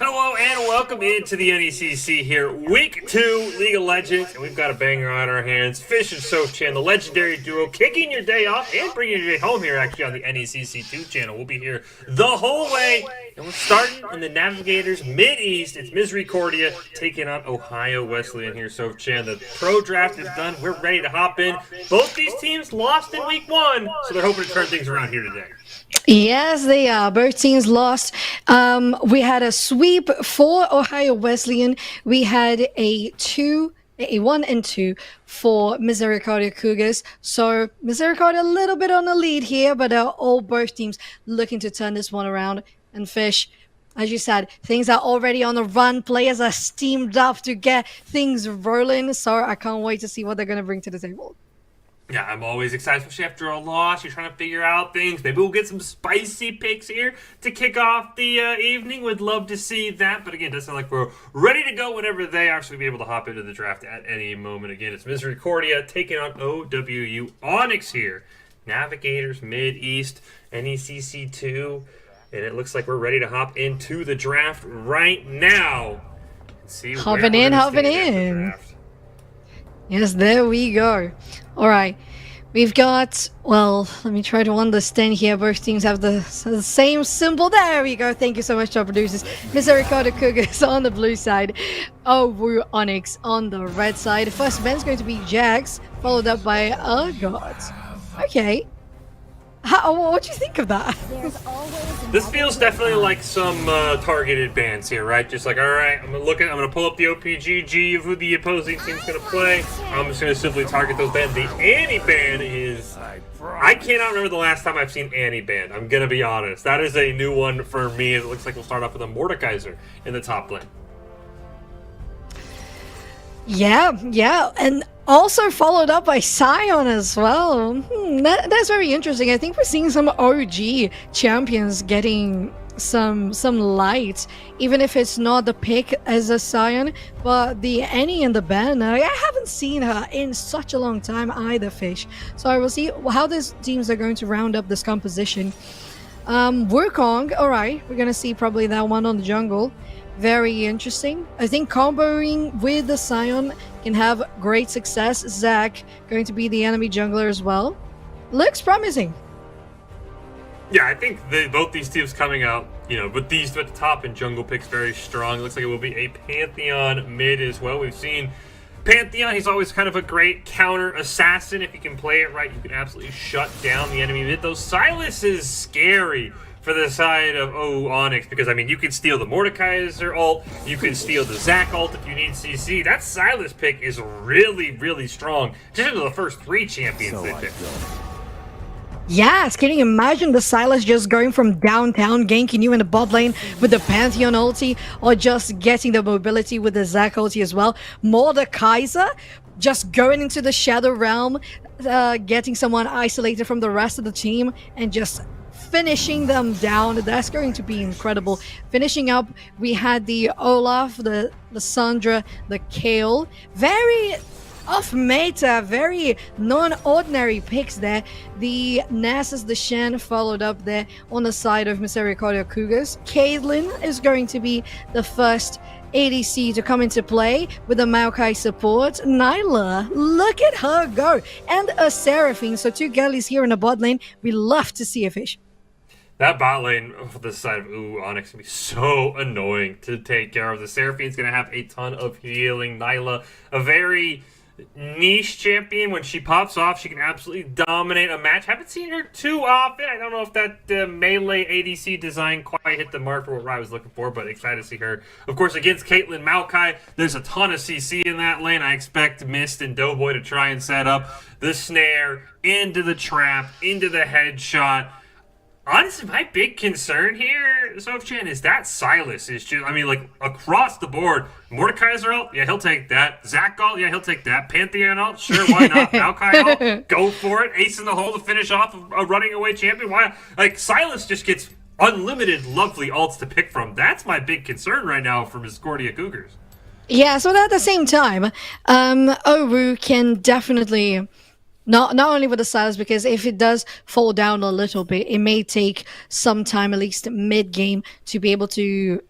Hello and welcome into the NECC here, Week 2 League of Legends, and we've got a banger on our hands. Fish and Soph-Chan, the legendary duo, kicking your day off and bringing your day home here actually on the NECC 2 channel. We'll be here the whole way, and we're starting in the Navigators Mid-East. It's Misericordia taking on Ohio Wesleyan here, Soph-Chan. The pro draft is done. We're ready to hop in. Both these teams lost in Week 1, so they're hoping to turn things around here today. Yes, they are. Both teams lost. We had a sweep for Ohio Wesleyan. We had a 1 and 2 for Misericordia Cougars. So Misericordia a little bit on the lead here, but both teams looking to turn this one around. And Fish, as you said, things are already on the run. Players are steamed up to get things rolling. So I can't wait to see what they're going to bring to the table. Yeah, I'm always excited, especially after a loss. You're trying to figure out things. Maybe we'll get some spicy picks here to kick off the evening. Would love to see that. But again, it does sound like we're ready to go whenever they are, so we'll be able to hop into the draft at any moment. Again, it's Misericordia taking on OWU Onyx here. Navigators Mid-East, NECC 2. And it looks like we're ready to hop into the draft right now. Hopping in. Yes, there we go. All right. We've got, well, let me try to understand here. Both teams have the same symbol. There we go. Thank you so much to our producers. Misericordia Cougars on the blue side. OWU Onyx on the red side. First band's going to be Jax, followed up by Gods. Okay. What do you think of that? This feels definitely like some targeted bans here, right? Just like, all right, I'm gonna pull up the OPGG of who the opposing team's gonna play. I'm just gonna simply target those bans. The Annie ban is, I cannot remember the last time I've seen Annie ban. I'm gonna be honest. That is a new one for me. It looks like we'll start off with a Mordekaiser in the top lane. Yeah, and also followed up by Sion as well. That's very interesting. I think we're seeing some OG champions getting some light, even if it's not the pick as a Sion, but the Annie and the Ben, I haven't seen her in such a long time either, Fish. So I will see how these teams are going to round up this composition. Wukong, all right, we're going to see probably that one on the jungle. Very interesting. I think comboing with the Sion can have great success. Zach going to be the enemy jungler as well. Looks promising. Yeah, I think both these teams coming out, with these at the top and jungle picks very strong. It looks like it will be a Pantheon mid as well. We've seen Pantheon, he's always kind of a great counter assassin. If you can play it right, you can absolutely shut down the enemy mid. Though Silas is scary for the side of Onyx, because, I mean, you can steal the Mordekaiser ult, you can steal the Zac ult if you need CC. That Silas pick is really, really strong. Just into the first 3 champions they picked. Yes, can you imagine the Silas just going from downtown, ganking you in the bot lane with the Pantheon ulti, or just getting the mobility with the Zac ulti as well? Mordekaiser just going into the Shadow Realm, getting someone isolated from the rest of the team, and just finishing them down. That's going to be incredible. Finishing up, we had the Olaf, the Sandra, the Kale. Very off-meta, very non-ordinary picks there. The Nasus, the Shen followed up there on the side of Misericordia Cougars. Caitlyn is going to be the first ADC to come into play with the Maokai support. Nyla, look at her go. And a Seraphine, so 2 Galleys here in the bot lane. We love to see a Fish. That bot lane for the side of Onyx can be so annoying to take care of. The Seraphine's going to have a ton of healing. Nyla, a very niche champion. When she pops off, she can absolutely dominate a match. Haven't seen her too often. I don't know if that melee ADC design quite hit the mark for what I was looking for, but excited to see her. Of course, against Caitlyn Maokai, there's a ton of CC in that lane. I expect Mist and Doughboy to try and set up the snare into the trap, into the headshot. Honestly, my big concern here, Soph-Chan, is that Silas is just, I mean, like, across the board. Mordekaiser ult, yeah, he'll take that. Zac ult, yeah, he'll take that. Pantheon ult, sure, why not? Maokai ult, go for it. Ace in the hole to finish off a running away champion. Why not? Like, Silas just gets unlimited lovely ults to pick from. That's my big concern right now for Misericordia Cougars. Yeah, so at the same time, OWU can definitely Not only with the Silas, because if it does fall down a little bit, it may take some time, at least mid-game, to be able to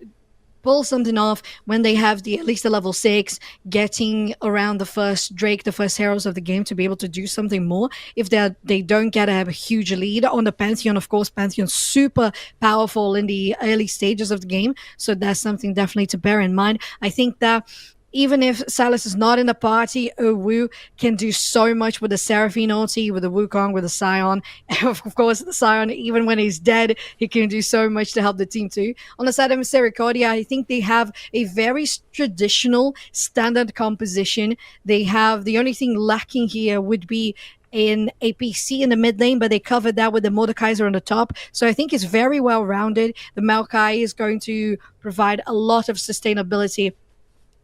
pull something off when they have at least the level 6, getting around the first Drake, the first heroes of the game, to be able to do something more. If they don't get a huge lead on the Pantheon, of course, Pantheon's super powerful in the early stages of the game, so that's something definitely to bear in mind. I think that even if Silas is not in the party, OWU can do so much with the Seraphine ulti, with the Wukong, with the Scion. And of course, the Scion, even when he's dead, he can do so much to help the team too. On the side of Misericordia, I think they have a very traditional standard composition. They have the only thing lacking here would be in APC in the mid lane, but they covered that with the Mordekaiser on the top. So I think it's very well rounded. The Maokai is going to provide a lot of sustainability.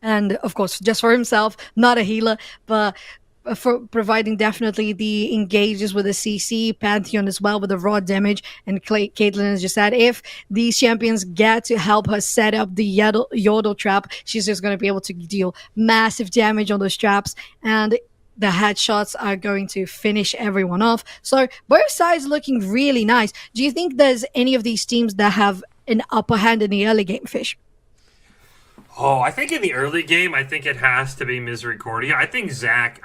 And of course, just for himself, not a healer, but for providing definitely the engages with the CC, Pantheon as well with the raw damage. And Caitlyn has just said if these champions get to help her set up the Yordle trap, she's just going to be able to deal massive damage on those traps. And the headshots are going to finish everyone off. So both sides looking really nice. Do you think there's any of these teams that have an upper hand in the early game, Fish? Oh, I think in the early game, I think it has to be Misericordia. I think Zach,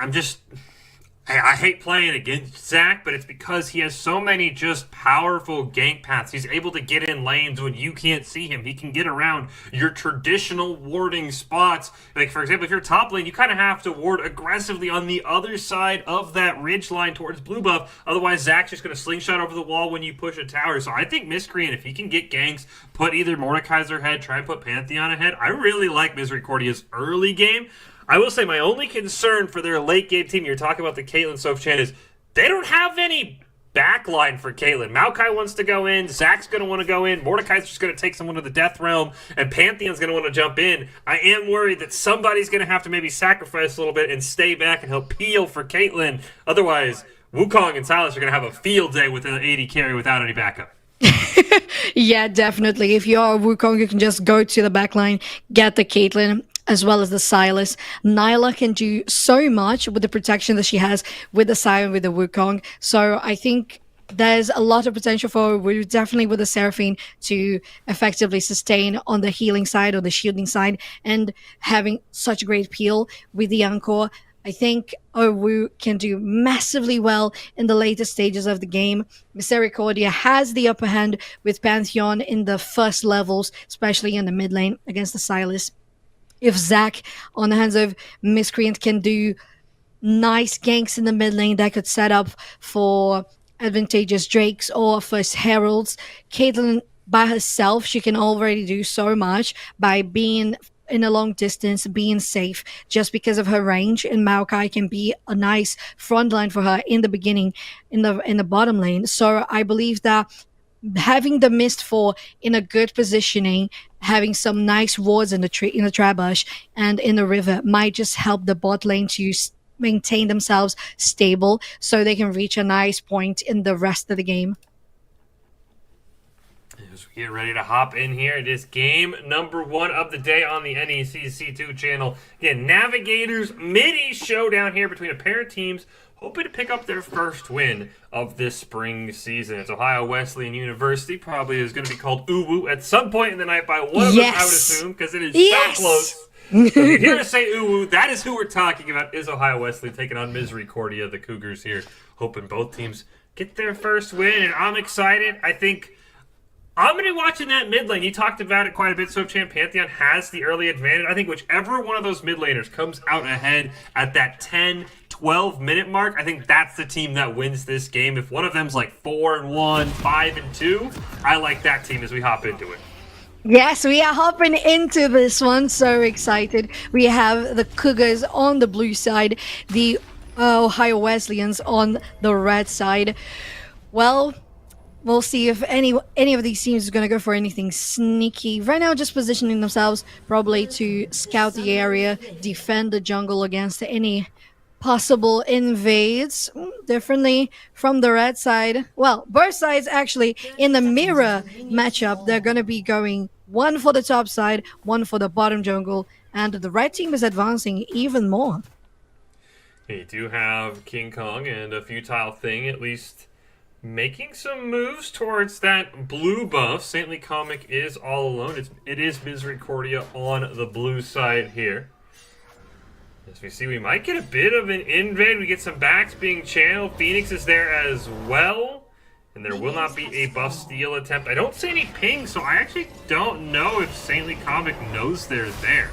I hate playing against Zach, but it's because he has so many just powerful gank paths. He's able to get in lanes when you can't see him. He can get around your traditional warding spots. Like, for example, if you're top lane, you kind of have to ward aggressively on the other side of that ridge line towards blue buff. Otherwise, Zach's just going to slingshot over the wall when you push a tower. So I think Miscreant, if he can get ganks, put either Mordekaiser ahead, try and put Pantheon ahead, I really like Misericordia's early game. I will say my only concern for their late game team, you're talking about the Caitlyn Soph-Chan, is they don't have any backline for Caitlyn. Maokai wants to go in, Zach's going to want to go in, Mordekaiser's going to take someone to the Death Realm, and Pantheon's going to want to jump in. I am worried that somebody's going to have to maybe sacrifice a little bit and stay back and help peel for Caitlyn. Otherwise, Wukong and Silas are going to have a field day with an AD carry without any backup. Yeah, definitely. If you are Wukong, you can just go to the backline, get the Caitlyn, as well as the Silas. Nyla can do so much with the protection that she has with the Scion, with the Wukong. So I think there's a lot of potential for definitely with the Seraphine to effectively sustain on the healing side or the shielding side, and having such great peel with the Encore. I think OWU can do massively well in the later stages of the game. Misericordia has the upper hand with Pantheon in the first levels, especially in the mid lane against the Silas. If Zach, on the hands of Miscreant, can do nice ganks in the mid lane that could set up for advantageous Drakes or first Heralds, Caitlyn by herself, she can already do so much by being in a long distance, being safe, just because of her range. And Maokai can be a nice front line for her in the beginning, in the bottom lane. So I believe that having the Mist 4 in a good positioning, having some nice wards in the Trabush and in the river might just help the bot lane to maintain themselves stable so they can reach a nice point in the rest of the game. As we get ready to hop in here, it is game number 1 of the day on the NECC2 channel. Again, Navigators mini showdown here between a pair of teams hoping to pick up their first win of this spring season. It's Ohio Wesleyan University, probably is going to be called OWU at some point in the night by one of us, I would assume, because it is so close. So if you hear us say OWU, that is who we're talking about, is Ohio Wesleyan taking on Misericordia, the Cougars here, hoping both teams get their first win, and I'm excited. I think I'm going to be watching that mid lane. You talked about it quite a bit. Soph-Chan Pantheon has the early advantage. I think whichever one of those mid laners comes out ahead at that 10, 12-minute mark, I think that's the team that wins this game. If one of them's like 4-1, 5-2, I like that team as we hop into it. Yes, we are hopping into this one. So excited. We have the Cougars on the blue side, the Ohio Wesleyans on the red side. Well, we'll see if any of these teams is going to go for anything sneaky. Right now, just positioning themselves probably to scout the area, defend the jungle against any possible invades. Differently from the red side. Well, both sides actually in the mirror matchup, they're going to be going one for the top side, one for the bottom jungle, and the red team is advancing even more. You do have King Kong and a futile thing, at least Making some moves towards that blue buff. Saintly Comic is all alone. It is Misericordia on the blue side here. As we see, we might get a bit of an invade. We get some backs being channeled. Phoenix is there as well. And there will not be a buff steal attempt. I don't see any ping, so I actually don't know if Saintly Comic knows they're there.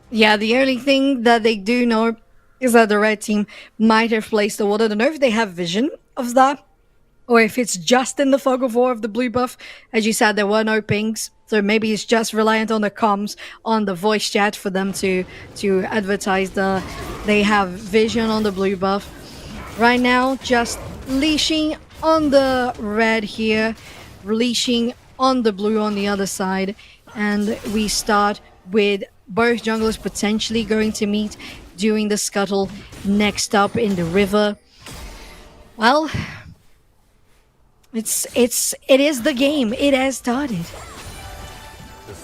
Yeah, the only thing that they do know is that the red team might have placed the ward. I don't know if they have vision of that, or if it's just in the fog of war of the blue buff. As you said, there were no pings, so maybe it's just reliant on the comms, on the voice chat for them to advertise they have vision on the blue buff. Right now, just leashing on the red here, leashing on the blue on the other side, and we start with both junglers potentially going to meet during the scuttle next up in the river. Well, it is the game. It has started. It's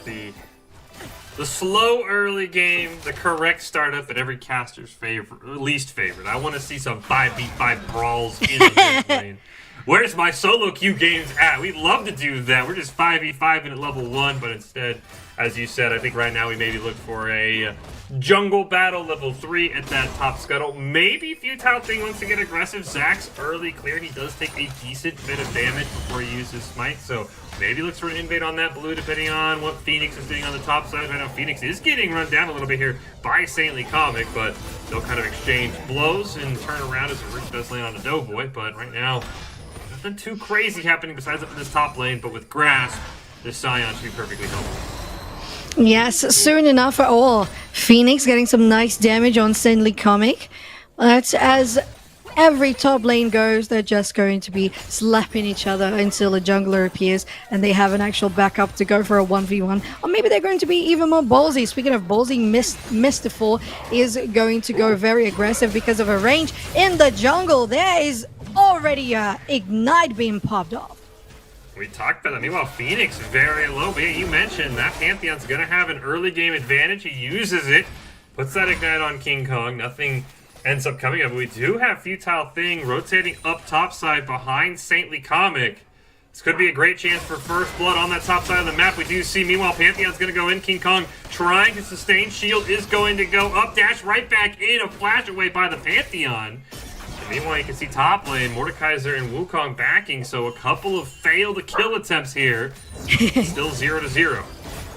the slow early game, the correct startup at every caster's least favorite. I want to see some 5v5 brawls in the mid lane. Where's my solo queue games at? We'd love to do that. We're just 5v5 at level 1, but instead, as you said, I think right now we maybe look for a jungle battle level 3 at that top scuttle. Maybe Futile Thing wants to get aggressive. Zack's early clear. He does take a decent bit of damage before he uses Smite, so maybe looks for an invade on that blue depending on what Phoenix is doing on the top side. Right now Phoenix is getting run down a little bit here by Saintly Comic, but they'll kind of exchange blows and turn around as Rick does land on the Doughboy. But right now, nothing too crazy happening besides up in this top lane, but with Grasp, this Scion should be perfectly helpful. Yes, soon enough. Oh, Phoenix getting some nice damage on Saintly Comic. That's as every top lane goes, they're just going to be slapping each other until a jungler appears and they have an actual backup to go for a 1v1. Or maybe they're going to be even more ballsy. Speaking of ballsy, Mystifor is going to go very aggressive because of a range in the jungle. There is already a Ignite being popped off. We talked about that. Meanwhile, Phoenix very low. But yeah, you mentioned that Pantheon's going to have an early game advantage. He uses it, puts that Ignite on King Kong. Nothing ends up coming up. But we do have Futile Thing rotating up top side behind Saintly Comic. This could be a great chance for first blood on that top side of the map. We do see, meanwhile, Pantheon's going to go in. King Kong trying to sustain. Shield is going to go up. Dash right back in. A flash away by the Pantheon. Meanwhile, you can see top lane, Mordekaiser and Wukong backing, so a couple of failed kill attempts here. Still 0-0.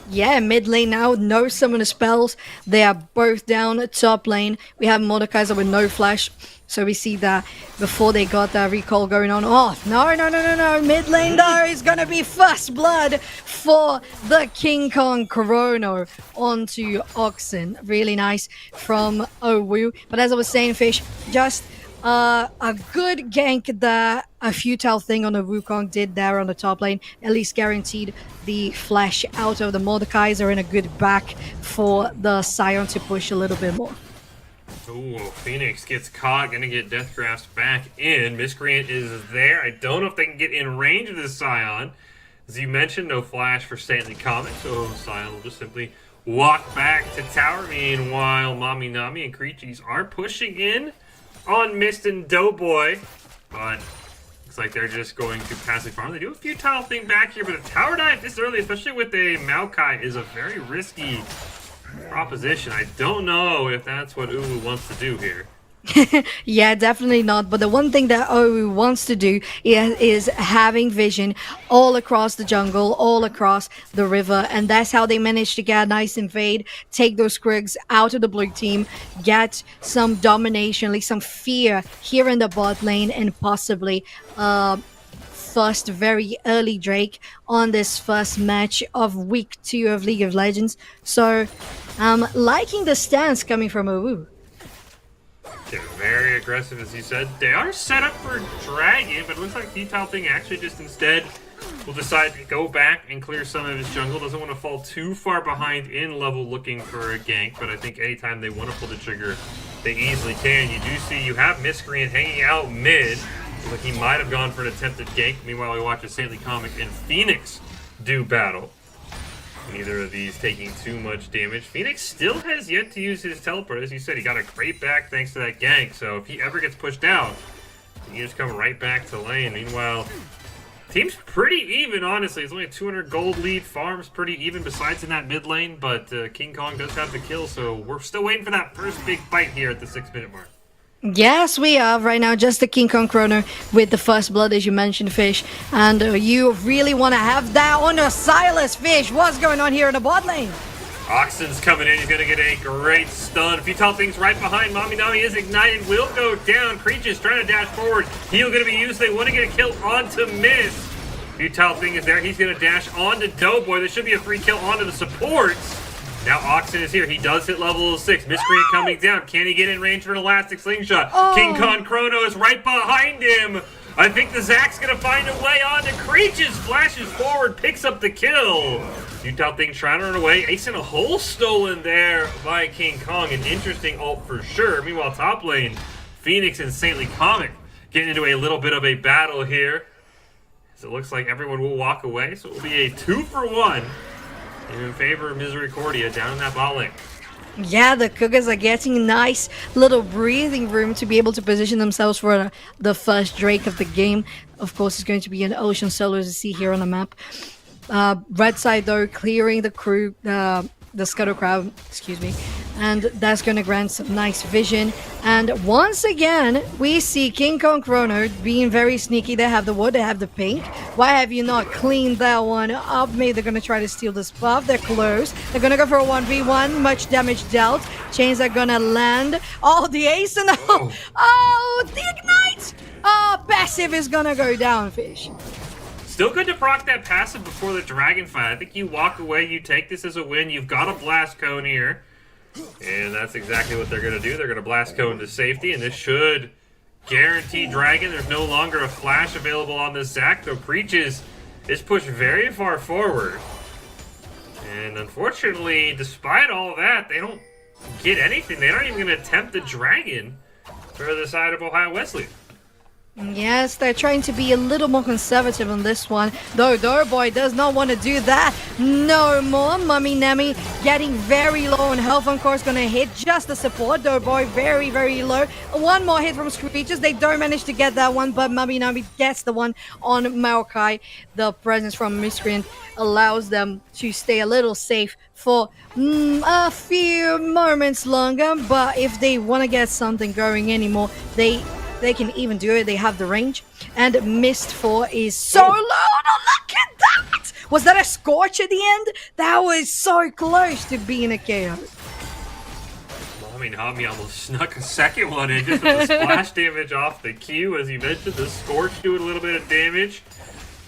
Yeah, mid lane now, no summoner spells. They are both down at top lane. We have Mordekaiser with no flash. So we see that before they got that recall going on. Oh, no. Mid lane though is going to be first blood for the King Kong Chrono onto Oxen. Really nice from OWU. But as I was saying, Fish, just a good gank that a Futile Thing on the Wukong did there on the top lane. At least guaranteed the flash out of the Mordekaiser and a good back for the Scion to push a little bit more. Ooh, Phoenix gets caught, gonna get Death Grasp back in. Miscreant is there. I don't know if they can get in range of this Scion. As you mentioned, no flash for Saintly Comic, so Scion will just simply walk back to tower. Meanwhile, Mami Nami and Creechies are pushing in on Mist and Doughboy, but looks like they're just going to passively farm. They do a Futile Thing back here, but a tower dive this early, especially with a Maokai, is a very risky proposition. I don't know if that's what OWU wants to do here. Yeah, definitely not. But the one thing that OWU wants to do is having vision all across the jungle, all across the river, and that's how they managed to get a nice invade, take those Krigs out of the blue team, get some domination, at least some fear here in the bot lane, and possibly first very early Drake on this first match of week 2 of League of Legends. So liking the stance coming from OWU. They're very aggressive, as you said. They are set up for Dragon, but it looks like Futile Thing actually just instead will decide to go back and clear some of his jungle. Doesn't want to fall too far behind in level looking for a gank, but I think anytime they want to pull the trigger, they easily can. You do see you have Miscreant hanging out mid. Looks like he might have gone for an attempted gank. Meanwhile, we watch a Saintly Comic and Phoenix do battle. Neither of these taking too much damage. Phoenix still has yet to use his teleport. As you said, he got a great back thanks to that gank. So if he ever gets pushed out, You just come right back to lane. Meanwhile, team's pretty even, honestly. It's only a 200 gold lead. Farm's pretty even besides in that mid lane, but King Kong does have the kill, so we're still waiting for that first big fight here at the 6-minute mark. Yes, we are right now. Just the King Kong Chrono with the first blood, as you mentioned, Fish. And you really want to have that on a Silas, Fish. What's going on here in the bot lane? Oxen's coming in. He's going to get a great stun. Futile Thing's right behind. Mami Nami is ignited. Will go down. Creech is trying to dash forward. Heal going to be used. They want to get a kill onto Miss. Futile Thing is there. He's going to dash onto Doughboy. There should be a free kill onto the supports. Now Oxen is here. He does hit level 6. Miscreant coming down. Can he get in range for an elastic slingshot? Oh. King Kong Chrono is right behind him. I think the Zack's going to find a way on to Creeches. Flashes forward, picks up the kill. Futile Thing trying to run away. Ace in a hole stolen there by King Kong. An interesting ult for sure. Meanwhile, top lane, Phoenix and Saintly Comic getting into a little bit of a battle here. So it looks like everyone will walk away. So it will be a 2-for-1 in favor of Misericordia down in that bot lane. Yeah, the Cougars are getting nice little breathing room to be able to position themselves for the first Drake of the game. Of course, it's going to be an Ocean Solo, as you see here on the map. Red side, though, clearing the crew, the Scuttle Crowd, excuse me. And that's going to grant some nice vision. And once again, we see King Kong Chrono being very sneaky. They have the wood, they have the paint. Why have you not cleaned that one up? Maybe they're going to try to steal this buff. They're close. They're going to go for a 1v1. Much damage dealt. Chains are going to land. Oh, the ace and the... Oh, the ignite! Oh, passive is going to go down, Fish. Still good to proc that passive before the dragon fight. I think you walk away, you take this as a win. You've got a blast cone here. And that's exactly what they're going to do. They're going to blast cone to safety, and this should guarantee dragon. There's no longer a flash available on this Zack, though Creeches is pushed very far forward. And unfortunately, despite all that, they don't get anything. They're not even going to attempt the dragon for the side of Ohio Wesley. Yes, they're trying to be a little more conservative on this one. Though Doughboy does not want to do that. No more. Mummy Nami getting very low on health. Of course, going to hit just the support. Doughboy very, very low. One more hit from Screeches. They don't manage to get that one, but Mummy Nami gets the one on Maokai. The presence from Miscreant allows them to stay a little safe for a few moments longer. But if they want to get something going anymore, they can even do it. They have the range. And Mist 4 is so low. Oh, look at that! Was that a Scorch at the end? That was so close to being a KO. Well, I mean, Hami almost snuck a second one in just with the splash damage off the Q. As you mentioned, the Scorch doing a little bit of damage.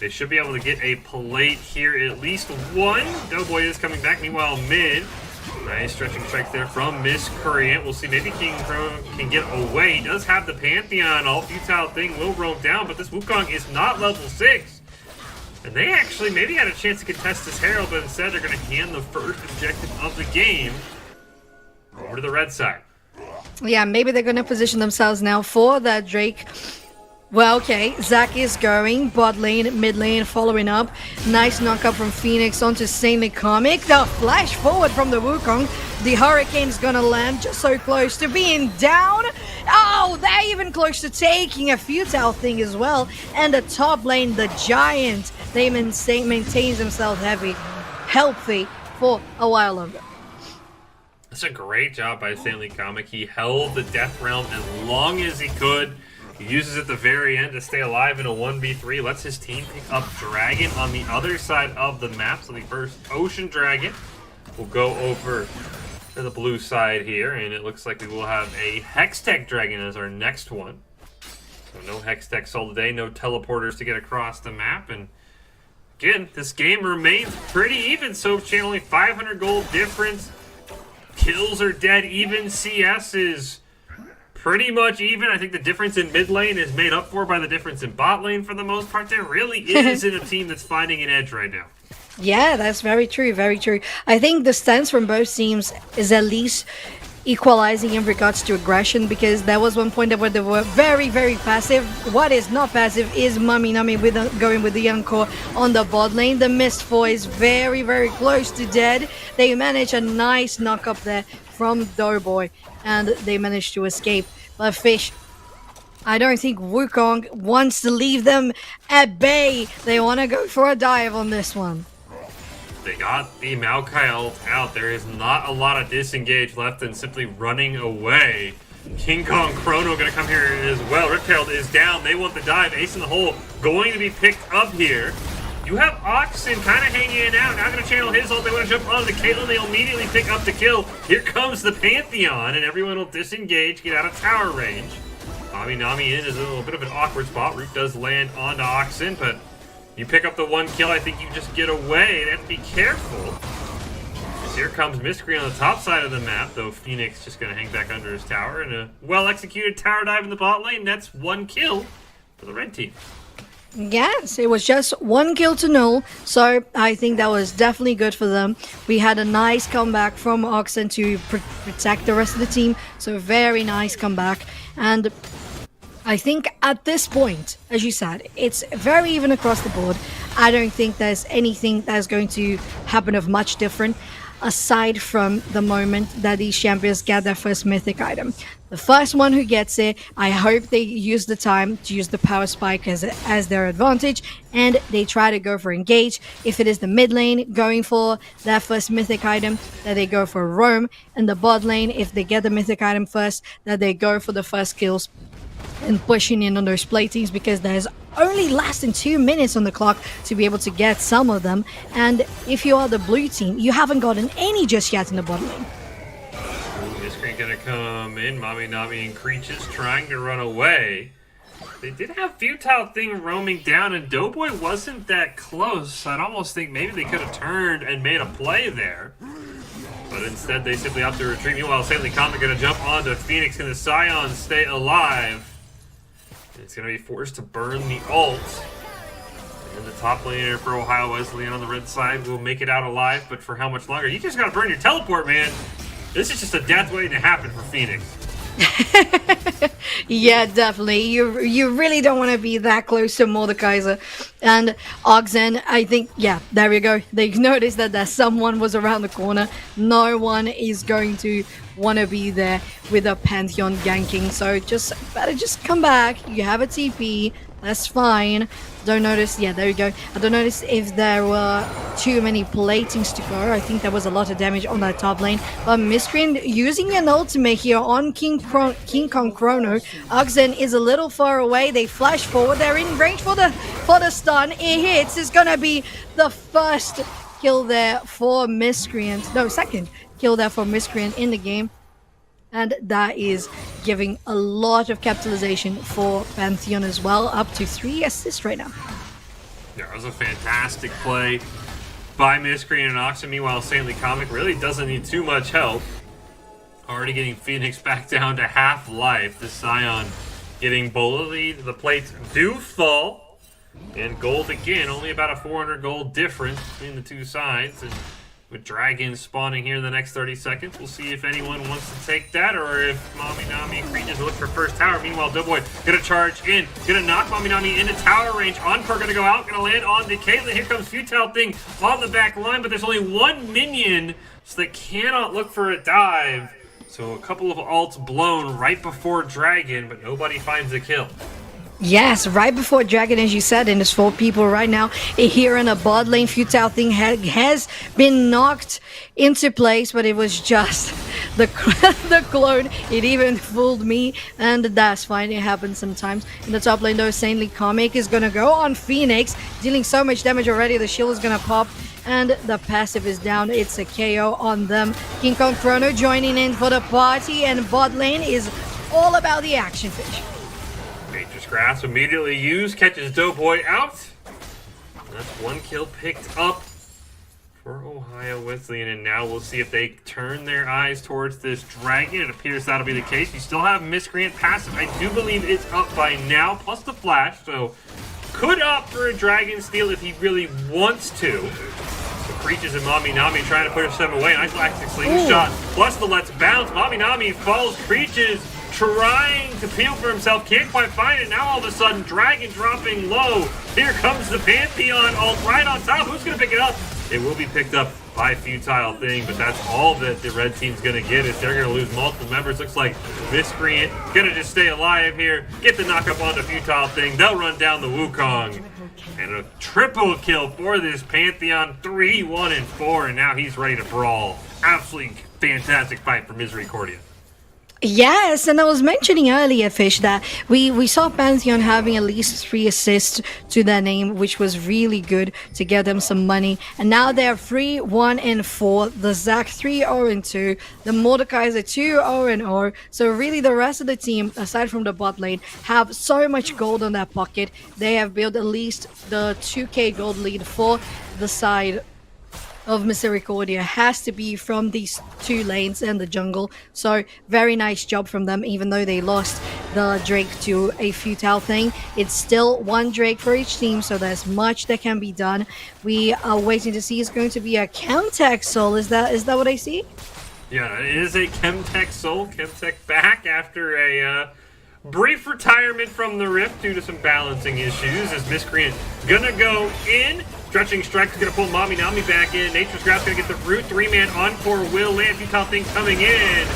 They should be able to get a plate here, at least one. Doughboy is coming back. Meanwhile, mid. Nice stretching strikes there from Miscreant. We'll see, maybe King Kong can get away. He does have the Pantheon. All Futile Thing will roam down, but this Wukong is not level 6. And they actually maybe had a chance to contest this Herald, but instead they're going to hand the first objective of the game over to the red side. Yeah, maybe they're going to position themselves now for that Drake. Well, okay, Zack is going, bot lane, mid lane, following up. Nice knockup from Phoenix onto Saintly Comic. The flash forward from the Wukong. The Hurricane's gonna land just so close to being down. Oh, they're even close to taking a Futile Thing as well. And the top lane, the Giant, they maintains themselves healthy for a while longer. That's a great job by Saintly Comic. He held the Death Realm as long as he could. He uses it at the very end to stay alive in a 1v3. Lets his team pick up Dragon on the other side of the map. So the first Ocean Dragon will go over to the blue side here. And it looks like we will have a Hextech Dragon as our next one. So no Hextech sold today. No teleporters to get across the map. And again, this game remains pretty even. So channel only 500 gold difference. Kills are dead even. CS is pretty much even. I think the difference in mid lane is made up for by the difference in bot lane for the most part. There really is in a team that's finding an edge right now. Yeah, that's very true, very true. I think the stance from both teams is at least equalizing in regards to aggression, because there was one point where they were very, very passive. What is not passive is Mummy Nami going with the Encore on the bot lane. The Mist 4 is very, very close to dead. They manage a nice knock up there from Doughboy, and they managed to escape. But Fish, I don't think Wukong wants to leave them at bay. They want to go for a dive on this one. They got the Maokai ult out. There is not a lot of disengage left and simply running away. King Kong Chrono going to come here as well. Riptail is down. They want the dive. Ace in the hole going to be picked up here. You have Oxen kind of hanging out. Now going to channel his ult. They want to jump onto the Caitlyn. They'll immediately pick up the kill. Here comes the Pantheon, and everyone will disengage, get out of tower range. Nami in is a little bit of an awkward spot. Root does land onto Oxen, but you pick up the one kill. I think you just get away. They have to be careful. Here comes Miscreant on the top side of the map, though Phoenix just going to hang back under his tower. And a well-executed tower dive in the bot lane. That's one kill for the red team. Yes, it was just 1 kill to 0, so I think that was definitely good for them. We had a nice comeback from Oxen to protect the rest of the team, so very nice comeback. And I think at this point, as you said, it's very even across the board. I don't think there's anything that's going to happen of much different aside from the moment that these champions get their first mythic item. The first one who gets it, I hope they use the time to use the power spike as their advantage, and they try to go for engage. If it is the mid lane going for their first mythic item, that they go for roam, and the bot lane, if they get the mythic item first, that they go for the first kills and pushing in on those play teams, because there's only less than 2 minutes on the clock to be able to get some of them. And if you are the blue team, you haven't gotten any just yet in the bot lane. Miscreant gonna come in. Nami and Creatures trying to run away. They did have Futile Thing roaming down, and Doughboy wasn't that close. I'd almost think maybe they could have turned and made a play there. But instead, they simply opt to retreat. Meanwhile, Stanley Comet gonna jump onto Phoenix, and the Scion stay alive. It's going to be forced to burn the ult. And the top laner for Ohio Wesleyan on the red side will make it out alive, but for how much longer? You just got to burn your teleport, man. This is just a death waiting to happen for Phoenix. Yeah, definitely. You really don't want to be that close to Mordekaiser. And Oxen, I think, yeah, there we go. They noticed that someone was around the corner. No one is going to want to be there with a Pantheon ganking. So better come back. You have a TP. That's fine. Don't notice. Yeah, there you go. I don't notice if there were too many platings to go. I think there was a lot of damage on that top lane. But Miscreant using an ultimate here on King Kong Chrono. Oxen is a little far away. They flash forward. They're in range for the stun. It hits. It's gonna be the first kill there for Miscreant. No, second kill there for Miscreant in the game. And that is giving a lot of capitalization for Pantheon as well, up to 3 assists right now. Yeah, it was a fantastic play by Miscreant and Oxen. Meanwhile, Stanley Comic really doesn't need too much help. Already getting Phoenix back down to half life. The Scion getting bullied. The plates do fall. And gold again, only about a 400 gold difference between the two sides. And with dragons spawning here in the next 30 seconds, we'll see if anyone wants to take that, or if Nami and Creatures look for first tower. Meanwhile, Doughboy gonna charge in, gonna knock Nami into tower range. Encore gonna go out, gonna land on the Caitlyn. Here comes Futile Thing on the back line, but there's only one minion, so they cannot look for a dive. So a couple of ults blown right before Dragon, but nobody finds a kill. Yes, right before Dragon, as you said, and there's 4 people right now here in a bot lane. Futile Thing has been knocked into place, but it was just the clone. It even fooled me, and that's fine. It happens sometimes. In the top lane, though, Saintly Comic is going to go on Phoenix, dealing so much damage already. The shield is going to pop, and the passive is down. It's a KO on them. King Kong Chrono joining in for the party, and bot lane is all about the action fish. Nature's Grasp immediately used, catches Doughboy out. That's 1 kill picked up for Ohio Wesleyan, and now we'll see if they turn their eyes towards this Dragon. It appears that'll be the case. You still have Miscreant passive. I do believe it's up by now, plus the flash, so could opt for a Dragon steal if he really wants to. So Creatures and Nami trying to push them away. Nice elastic slingshot, plus the Let's Bounce. Nami falls. Creatures trying to peel for himself, can't quite find it. Now all of a sudden, Dragon dropping low. Here comes the Pantheon ult right on top. Who's going to pick it up? It will be picked up by Futile Thing, but that's all that the red team's going to get is they're going to lose multiple members. Looks like Miscreant going to just stay alive here, get the knock up onto Futile Thing. They'll run down the Wukong. And a triple kill for this Pantheon, 3, 1, and 4, and now he's ready to brawl. Absolutely fantastic fight for Misericordia. Yes, and I was mentioning earlier, Fish, that we saw Pantheon having at least 3 assists to their name, which was really good to get them some money. And now they're 3, 1, and 4. The Zac 3, 0, and 2. The Mordekaiser 2, 0, and 0. So really the rest of the team, aside from the bot lane, have so much gold on their pocket. They have built at least the 2k gold lead for the side of Misericordia has to be from these 2 lanes and the jungle. So very nice job from them, even though they lost the Drake to a Futile Thing. It's still 1 Drake for each team, so there's much that can be done. We are waiting to see. It's going to be a Chemtech Soul. Is that what I see? Yeah, it is a Chemtech Soul. Chemtech back after a brief retirement from the Rift due to some balancing issues, as Miscreant gonna go in. Stretching Strike is going to pull Mami Nami back in. Nature's Grasp going to get the root. 3-man encore will land. Futile Thing coming in.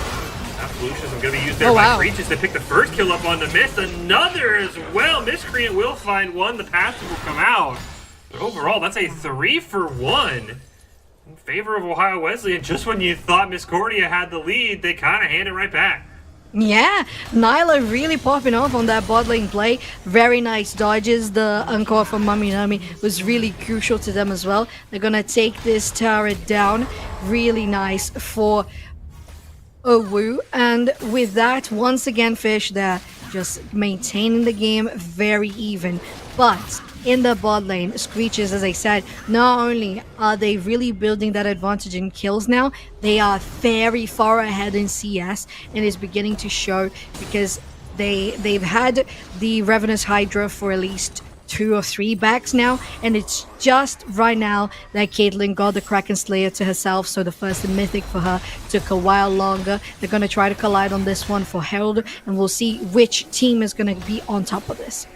Absolution is going to be used there by Breaches to pick the first kill up on the Mist. Another as well. Miscreant will find one. The passive will come out. But overall, that's a 3 for 1 in favor of Ohio Wesleyan. Just when you thought Misericordia had the lead, they kind of hand it right back. Yeah, Nyla really popping off on that bot lane play. Very nice dodges. The encore from Mami Nami was really crucial to them as well. They're gonna take this turret down. Really nice for OWU. And with that, once again, Fish, they're just maintaining the game very even. But in the bot lane, Screeches, as I said, not only are they really building that advantage in kills now, they are very far ahead in CS, and it's beginning to show because they've had the Ravenous Hydra for at least 2 or 3 backs now, and it's just right now that Caitlyn got the Kraken Slayer to herself, so the first mythic for her took a while longer. They're going to try to collide on this one for Herald, and we'll see which team is going to be on top of this.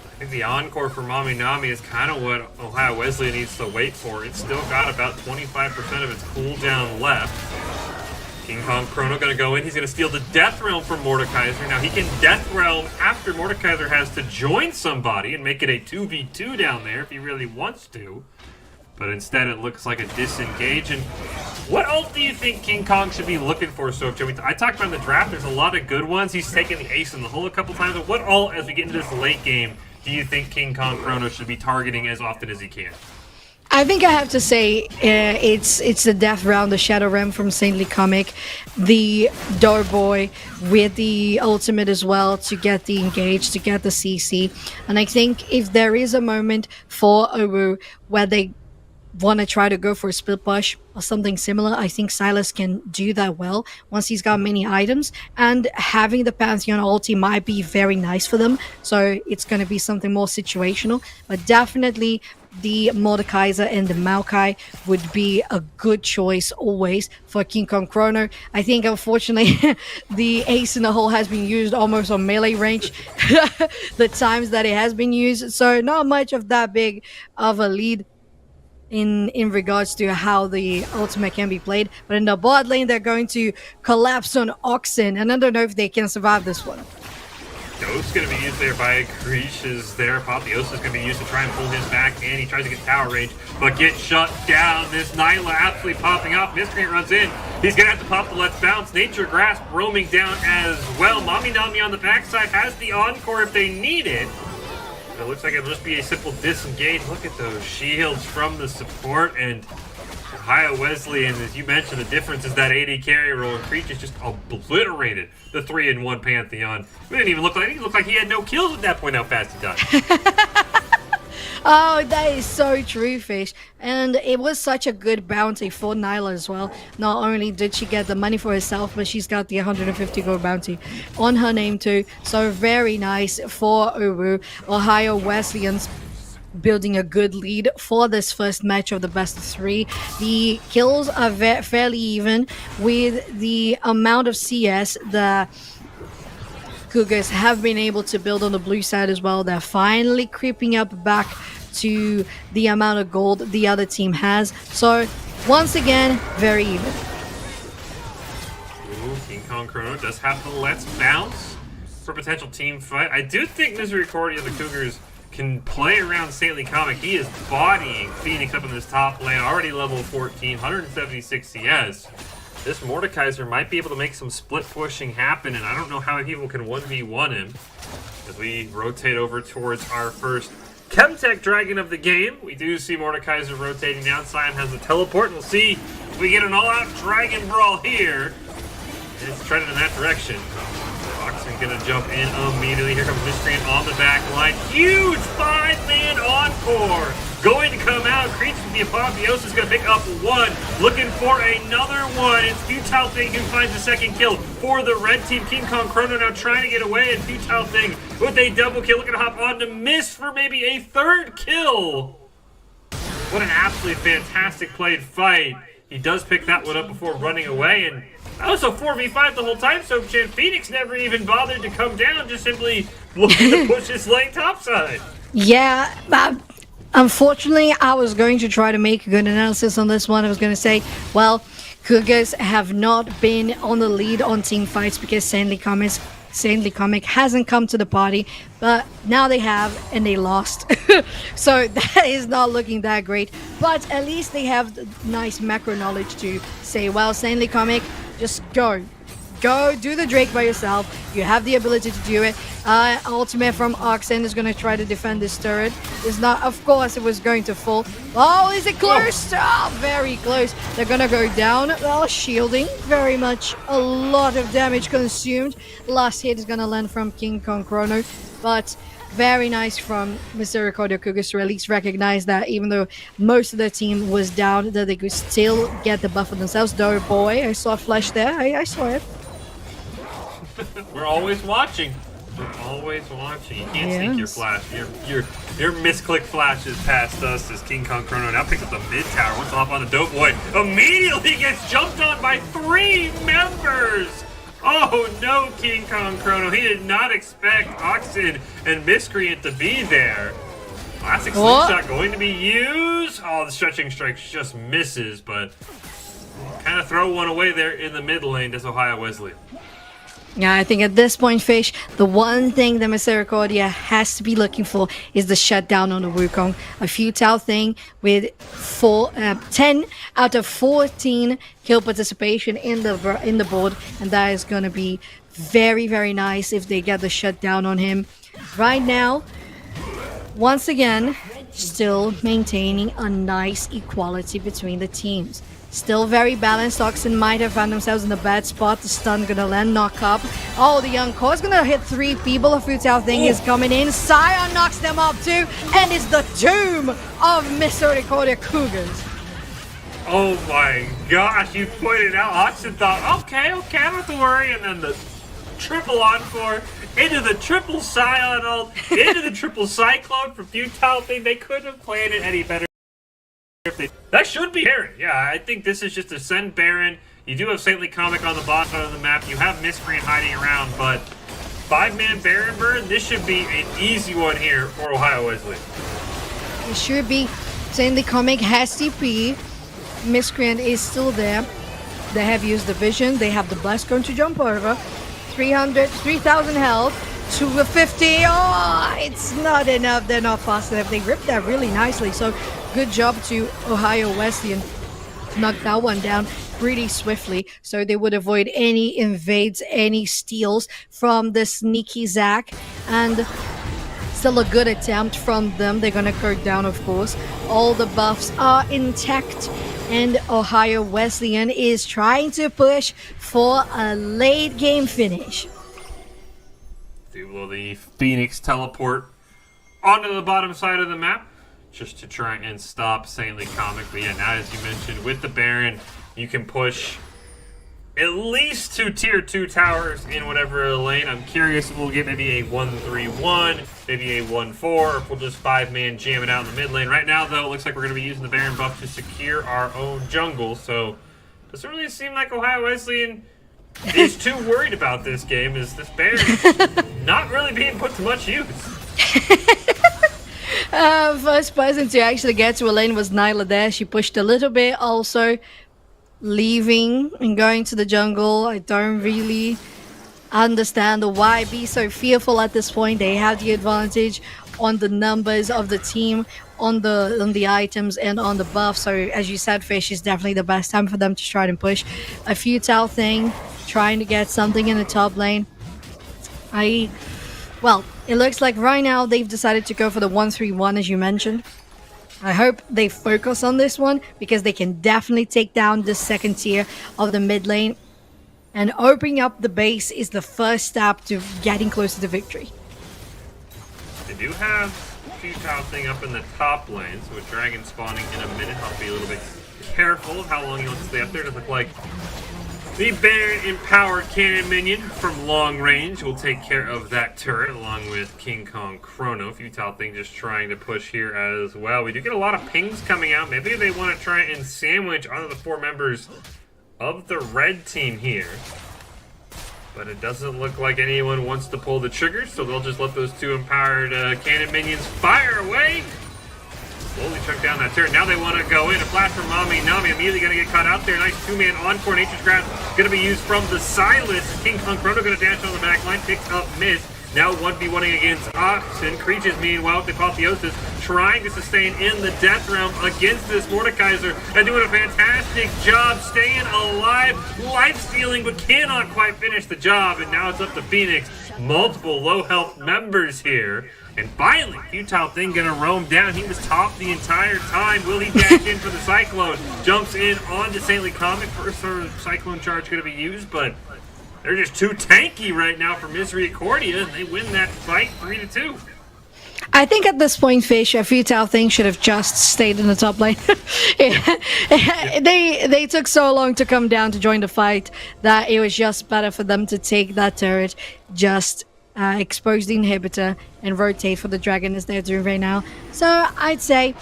I think the encore for Mami Nami is kind of what Ohio Wesleyan needs to wait for. It's still got about 25% of its cooldown left. King Kong Chrono going to go in. He's going to steal the Death Realm from Mordekaiser. Now he can Death Realm after Mordekaiser has to join somebody and make it a 2v2 down there if he really wants to. But instead it looks like a disengage. And what ult do you think King Kong should be looking for, Soak? I talked about in the draft, there's a lot of good ones. He's taken the ace in the hole a couple times. But what ult, as we get into this late game, do you think King Kong Chrono should be targeting as often as he can? I think I have to say it's the Death Realm, the Shadow Realm from Saintly Comic, the Doughboy with the ultimate as well to get the engage, to get the CC. And I think if there is a moment for OWU where they want to try to go for a split push or something similar, I think Silas can do that well once he's got many items, and having the Pantheon ulti might be very nice for them, so it's going to be something more situational. But definitely the Mordekaiser and the Maokai would be a good choice always for King Kong Chrono. I think unfortunately the ace in the hole has been used almost on melee range the times that it has been used, so not much of that big of a lead in regards to how the ultimate can be played. But in the bot lane, they're going to collapse on Oxen, and I don't know if they can survive this one. Ghost going to be used there by Creeches there. Apotheosis is going to be used to try and pull his back in. He tries to get tower range, but gets shut down. This Nyla absolutely popping off. Miscreant runs in. He's going to have to pop the Let's Bounce. Nature Grasp roaming down as well. Mami Nami on the backside has the encore if they need it. It looks like it'll just be a simple disengage. Look at those shields from the support, and Ohio Wesleyan, as you mentioned, the difference is that AD carry role, and Creatures just obliterated the 3-in-1 Pantheon. It didn't even look like he had no kills at that point, how fast he died. Oh, that is so true, Fish. And it was such a good bounty for Nyla as well. Not only did she get the money for herself, but she's got the 150 gold bounty on her name too. So very nice for OWU. Ohio Wesleyans building a good lead for this first match of the best of 3. The kills are fairly even with the amount of CS the Cougars have been able to build on the blue side as well. They're finally creeping up back to the amount of gold the other team has. So once again, very even. Ooh, King Kong Chrono does have the let's bounce for potential team fight. I do think Misericordia, the Cougars, can play around Saintly Comic. He is bodying Phoenix up in this top lane, already level 14, 176 CS. This Mordekaiser might be able to make some split pushing happen, and I don't know how people can 1v1 him. As we rotate over towards our first Chemtech Dragon of the game, we do see Mordekaiser rotating down. Sion has the teleport, and we'll see if we get an all-out Dragon Brawl here. And it's trending in that direction. Oxen gonna jump in immediately. Here comes Miscreant on the back line. Huge 5-man encore. Going to come out. Creeps with the Apotheosis gonna pick up one. Looking for another one. It's Futile Thing who finds the second kill for the red team. King Kong Chrono now trying to get away, and Futile Thing with a double kill. Looking to hop on to miss for maybe a third kill. What an absolutely fantastic played fight. He does pick that one up before running away, and that was a 4v5 the whole time, so Phoenix never even bothered to come down, just simply looking to push his lane topside. Yeah, unfortunately, I was going to try to make a good analysis on this one. I was going to say, well, Cougars have not been on the lead on team fights because Saintly Comic hasn't come to the party, but now they have, and they lost. So that is not looking that great, but at least they have the nice macro knowledge to say, well, Saintly Comic, just go do the Drake by yourself. You have the ability to do it. Ultimate from Oxen is going to try to defend this turret. It's not, of course it was going to fall. Oh, is it close? Oh, very close. They're going to go down. Oh, shielding, very much a lot of damage consumed. Last hit is going to land from King Kong Chrono, but very nice from Misericordia Cougars to at least recognize that even though most of their team was down, that they could still get the buff for themselves. Though, boy, I saw a flash there. I saw it. We're always watching. We're always watching. You can't sneak your flash. Your misclick flashes past us as King Kong Chrono now picks up the mid tower. Wants to hop on the dope boy. Immediately gets jumped on by 3 members. Oh no, King Kong Chrono. He did not expect Oxen and Miscreant to be there. Classic slingshot going to be used. Oh, the stretching strike just misses, but kind of throw one away there in the mid lane. Does Ohio Wesleyan. Yeah, I think at this point, Fish, the one thing that Misericordia has to be looking for is the shutdown on the Wukong. A Futile Thing with 10 out of 14 kill participation in the board, and that is going to be very, very nice if they get the shutdown on him. Right now, once again, still maintaining a nice equality between the teams. Still very balanced. Oxen might have found themselves in a bad spot. The stun gonna land, knock up. Oh, the young core is gonna hit 3 people. A Futile Thing is coming in. Sion knocks them up too. And it's the doom of Misericordia Cougars. Oh my gosh, you pointed out. Oxen thought, okay, I don't have to worry. And then the triple encore into the triple Sion ult, into the triple Cyclone for Futile Thing. They couldn't have planned it any better. That should be Baron. Yeah, I think this is just a send Baron. You do have Saintly Comic on the bottom of the map. You have Miscreant hiding around, but 5-man Baron burn, this should be an easy one here for Ohio Wesleyan. It should be. Saintly Comic has TP. Miscreant is still there. They have used the vision. They have the blast going to jump over. 3,000 health. 250. Oh, it's not enough. They're not fast enough. They ripped that really nicely. So good job to Ohio Wesleyan. Knocked that one down pretty swiftly. So they would avoid any invades, any steals from the sneaky Zac. And still a good attempt from them. They're going to Kirk down, of course. All the buffs are intact. And Ohio Wesleyan is trying to push for a late game finish. Will the Phoenix teleport onto the bottom side of the map just to try and stop Saintly Comic? But yeah, now as you mentioned, with the Baron, you can push at least 2 tier 2 towers in whatever lane. I'm curious if we'll get maybe a 1-3-1, maybe a 1-4, or if we'll just 5-man jam it out in the mid lane. Right now, though, it looks like we're going to be using the Baron buff to secure our own jungle. So does it really seem like Ohio Wesleyan is too worried about this game? Is this Baron not really being put to much use? First person to actually get to a lane was Nyla there. She pushed a little bit also, leaving and going to the jungle. I don't really understand why be so fearful at this point. They have the advantage on the numbers of the team, on the items and on the buff. So as you said, Fish is definitely the best time for them to try and push a futile thing, trying to get something in the top lane. Well, it looks like right now they've decided to go for the 1-3-1 as you mentioned. I hope they focus on this one because they can definitely take down the second tier of the mid lane. And opening up the base is the first step to getting closer to victory. They do have a futile thing up in the top lane, so with Dragon spawning in a minute, I'll be a little bit careful of how long he wants to stay up there. It doesn't look like the Baron Empowered Cannon Minion from long range will take care of that turret along with King Kong Chrono. Futile thing just trying to push here as well. We do get a lot of pings coming out. Maybe they want to try and sandwich onto the 4 members of the red team here. But it doesn't look like anyone wants to pull the trigger, so they'll just let those 2 empowered cannon minions fire away. Slowly chuck down that turret. Now they want to go in. A flash from Mami Nami. Immediately going to get caught out there. Nice 2-man encore. Nature's Grasp going to be used from the Silas. King Kong Chrono going to dash on the back line. Picks up Miss. Now 1v1ing against Oxen. Creatures, meanwhile, with the Apotheosis, trying to sustain in the Death Realm against this Mordekaiser. And doing a fantastic job staying alive. Life-stealing, but cannot quite finish the job. And now it's up to Phoenix. Multiple low-health members here. And finally, Futile Thing gonna roam down. He was top the entire time. Will he dash in for the Cyclone? Jumps in onto Saintly Comet. First sort of Cyclone charge gonna be used, but they're just too tanky right now for Misericordia, and they win that fight 3-2. I think at this point, Fish, a Futile Thing should have just stayed in the top lane. They took so long to come down to join the fight that it was just better for them to take that turret, just expose the inhibitor, and rotate for the dragon as they're doing right now. So I'd say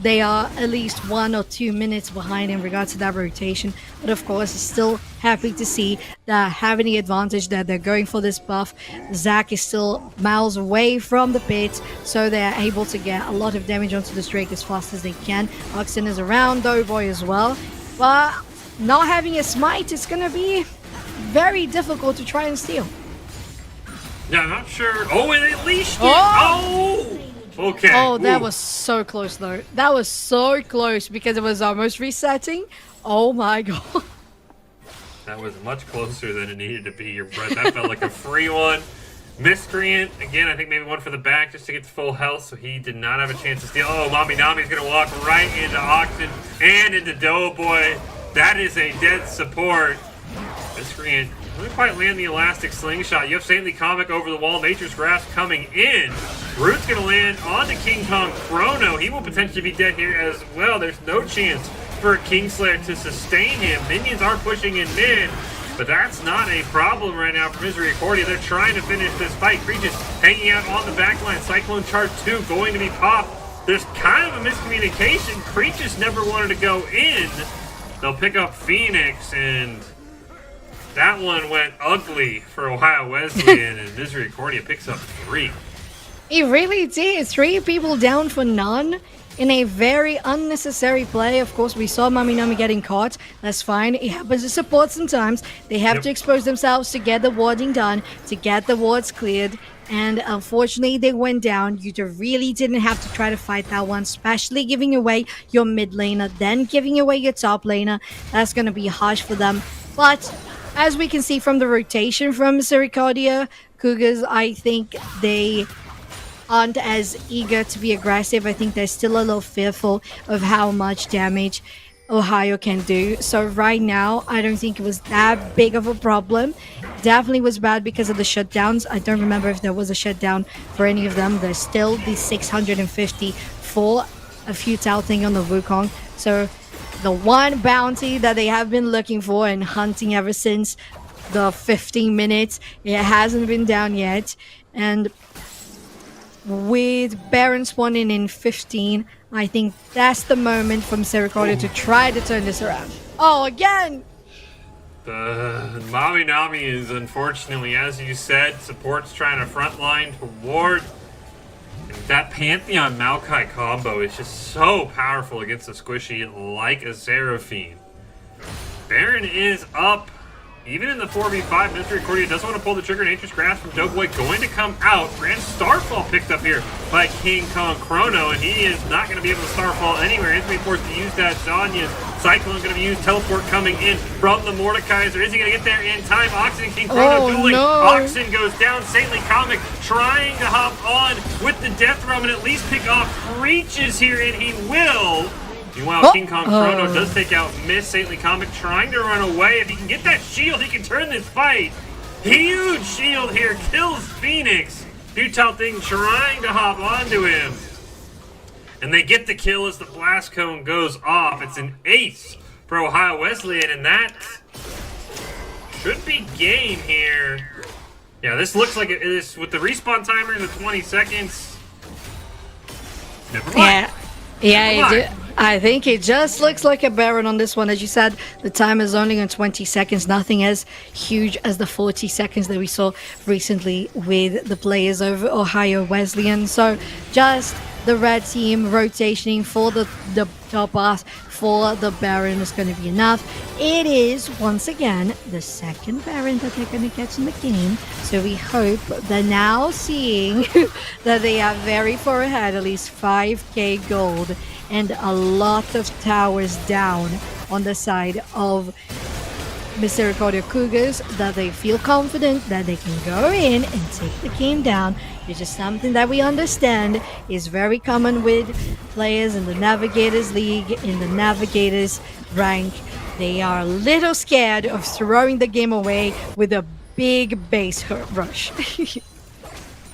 they are at least 1 or 2 minutes behind in regards to that rotation. But of course, still happy to see that having the advantage that they're going for this buff. Zac is still miles away from the pit, so they're able to get a lot of damage onto this Drake as fast as they can. Oxen is around, Doughboy as well. But not having a smite is going to be very difficult to try and steal. Yeah, I'm not sure. Oh, and it leashed it! Oh! Oh! Okay. Oh, that Ooh. was so close, though. That was so close because it was almost resetting. Oh my god. That was much closer than it needed to be. Your breath. That felt like a free one. Miscreant, again, I think maybe one for the back just to get to full health, so he did not have a chance to steal. Oh, Mami Nami's going to walk right into Oxen and into Doughboy. That is a dead support. Miscreant doesn't quite land the elastic slingshot. You have Saintly Comic over the wall. Nature's Grasp coming in. Root's going to land onto King Kong Chrono. He will potentially be dead here as well. There's no chance for Kingslayer to sustain him. Minions are pushing in mid, but that's not a problem right now for Misericordia. They're trying to finish this fight. Creatures hanging out on the back line. Cyclone Charge 2 going to be popped. There's kind of a miscommunication. Creatures never wanted to go in. They'll pick up Phoenix, and that one went ugly for Ohio Wesleyan, and Misericordia picks up 3. It really did. 3 people down for none in a very unnecessary play. Of course, we saw Mami Nami getting caught. That's fine. It happens to support sometimes. They have to expose themselves to get the warding done, to get the wards cleared. And unfortunately, they went down. You really didn't have to try to fight that one, especially giving away your mid laner, then giving away your top laner. That's going to be harsh for them. But as we can see from the rotation from Misericordia, Cougars, I think they aren't as eager to be aggressive. I think they're still a little fearful of how much damage Ohio can do. So right now, I don't think it was that big of a problem. Definitely was bad because of the shutdowns. I don't remember if there was a shutdown for any of them. There's still the 650 for a futile thing on the Wukong. So the one bounty that they have been looking for and hunting ever since the 15 minutes, it hasn't been down yet. And with Baron spawning in 15, I think that's the moment for Misericordia to try to turn this around. Oh, again! The Mami Nami is, unfortunately, as you said, support's trying to frontline toward That Pantheon Maokai combo is just so powerful against a squishy like a Seraphine. Baron is up. Even in the 4v5, Misericordia doesn't want to pull the trigger. Nature's Grasp from Doughboy going to come out. Grand Starfall picked up here by King Kong Chrono, and he is not going to be able to Starfall anywhere. He's going to be forced to use that Zanya's. Cyclone going to be used. Teleport coming in from the Mordekaiser. Is he going to get there in time? Oxen and King Chrono dueling. No. Oxen goes down. Saintly Comic trying to hop on with the Death Realm and at least pick off Breaches here, and he will. Meanwhile, King Kong Chrono does take out Miss Saintly Comic, trying to run away. If he can get that shield, he can turn this fight. Huge shield here, kills Phoenix. Futile Thing trying to hop onto him. And they get the kill as the Blast Cone goes off. It's an ace for Ohio Wesleyan, and that should be game here. Yeah, this looks like it is with the respawn timer in the 20 seconds. Never mind. Yeah, I think it just looks like a Baron on this one. As you said, the time is only on 20 seconds. Nothing as huge as the 40 seconds that we saw recently with the players of Ohio Wesleyan. So just the red team rotating for the top pass for the Baron is going to be enough. It is, once again, the second Baron that they're going to get in the game. So we hope that now seeing that they are very far ahead, at least 5k gold, and a lot of towers down on the side of Misericordia Cougars, that they feel confident that they can go in and take the game down. It's just something that we understand is very common with players in the Navigators League, in the Navigators rank. They are a little scared of throwing the game away with a big base rush.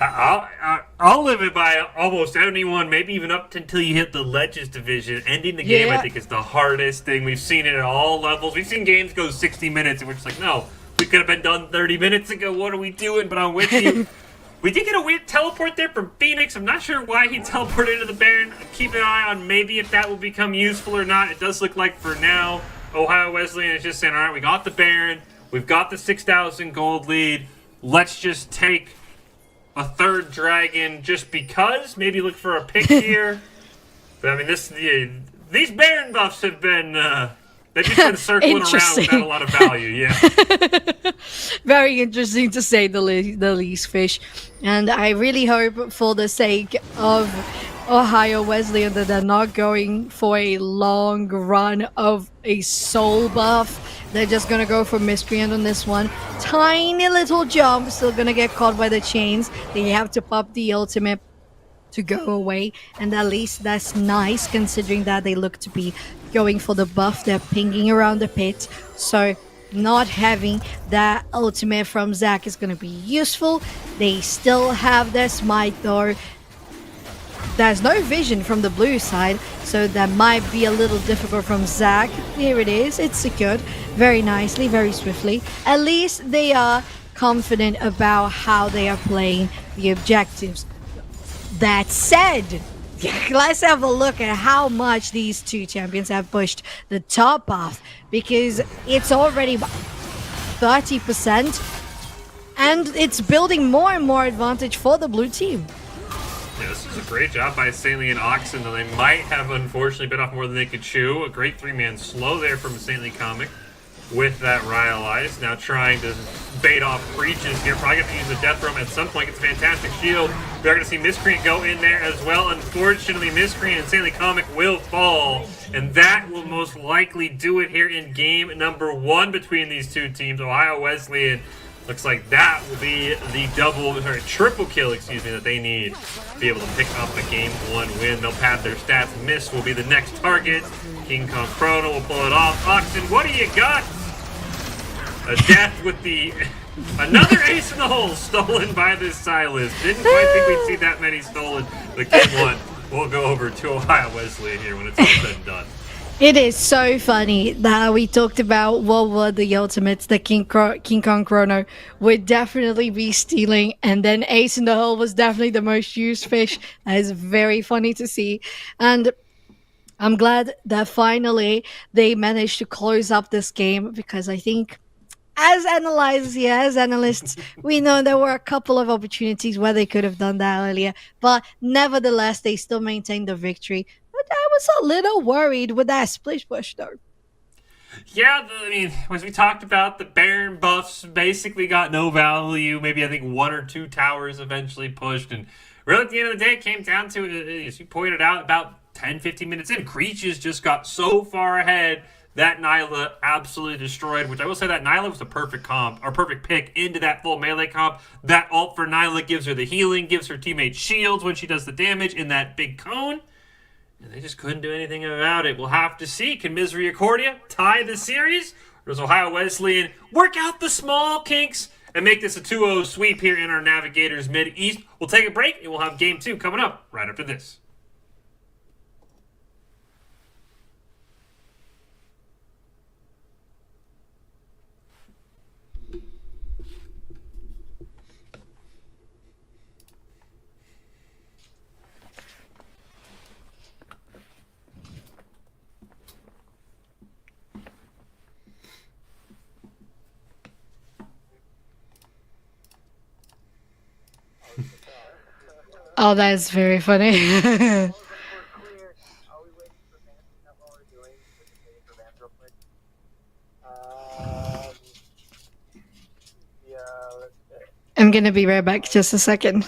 I'll live it by almost anyone, maybe even up until you hit the Legends division. Ending the game, I think, is the hardest thing. We've seen it at all levels. We've seen games go 60 minutes, and we're just like, no, we could have been done 30 minutes ago. What are we doing? But I'm with you. We did get a weird teleport there from Phoenix. I'm not sure why he teleported into the Baron. Keep an eye on maybe if that will become useful or not. It does look like for now, Ohio Wesleyan is just saying, all right, we got the Baron. We've got the 6,000 gold lead. Let's just take a third dragon just because. Maybe look for a pick here. But I mean, these Baron buffs have been they've just been circling around without a lot of value. Yeah. Very interesting to say the least, Fish. And I really hope, for the sake of Ohio Wesleyan, that they're not going for a long run of a soul buff. They're just gonna go for Miscreant on this one. Tiny little jump, still gonna get caught by the chains. They have to pop the ultimate to go away, and at least that's nice considering that they look to be going for the buff. They're pinging around the pit, so not having that ultimate from Zac is gonna be useful. They still have their smite though. There's no vision from the blue side, so that might be a little difficult from Zac. Here it is. It's secured very nicely, very swiftly. At least they are confident about how they are playing the objectives. That said, let's have a look at how much these two champions have pushed the top path, because it's already 30%, and it's building more and more advantage for the blue team. Yeah, this is a great job by Saintly and Oxen, though they might have unfortunately bit off more than they could chew. A great three-man slow there from Saintly Comic with that Rhyolize. Now trying to bait off Breaches here. Probably going to use the Death Realm at some point. It's a fantastic shield. We are going to see Miscreant go in there as well. Unfortunately, Miscreant and Saintly Comic will fall, and that will most likely do it here in game number 1 between these two teams. Ohio Wesleyan, looks like that will be the triple kill, that they need to be able to pick up a game 1 win. They'll pad their stats. Miss will be the next target. King Kong Chrono will pull it off. Oxen, what do you got? A death with the another ace in the hole stolen by this Silas. Didn't quite think we'd see that many stolen. But game 1 will go over to Ohio Wesleyan here when it's all said and done. It is so funny that we talked about what were the ultimates that King Kong Chrono would definitely be stealing, and then Ace in the Hole was definitely the most used fish. That is very funny to see. And I'm glad that finally they managed to close up this game, because I think as analyzers here, as analysts, we know there were a couple of opportunities where they could have done that earlier, but nevertheless, they still maintained the victory. But I was a little worried with that split push, though. Yeah, I mean, as we talked about, the Baron buffs basically got no value. Maybe I think 1 or 2 towers eventually pushed. And really, at the end of the day, it came down to, as you pointed out, about 10, 15 minutes in, Creatures just got so far ahead that Nyla absolutely destroyed, which I will say that Nyla was the perfect comp, or perfect pick into that full melee comp. That ult for Nyla gives her the healing, gives her teammates shields when she does the damage in that big cone. And they just couldn't do anything about it. We'll have to see. Can Misericordia tie the series? Or does Ohio Wesleyan work out the small kinks and make this a 2-0 sweep here in our Navigators Mid-East? We'll take a break, and we'll have Game 2 coming up right after this. Oh, that is very funny. I'm gonna be right back just a second.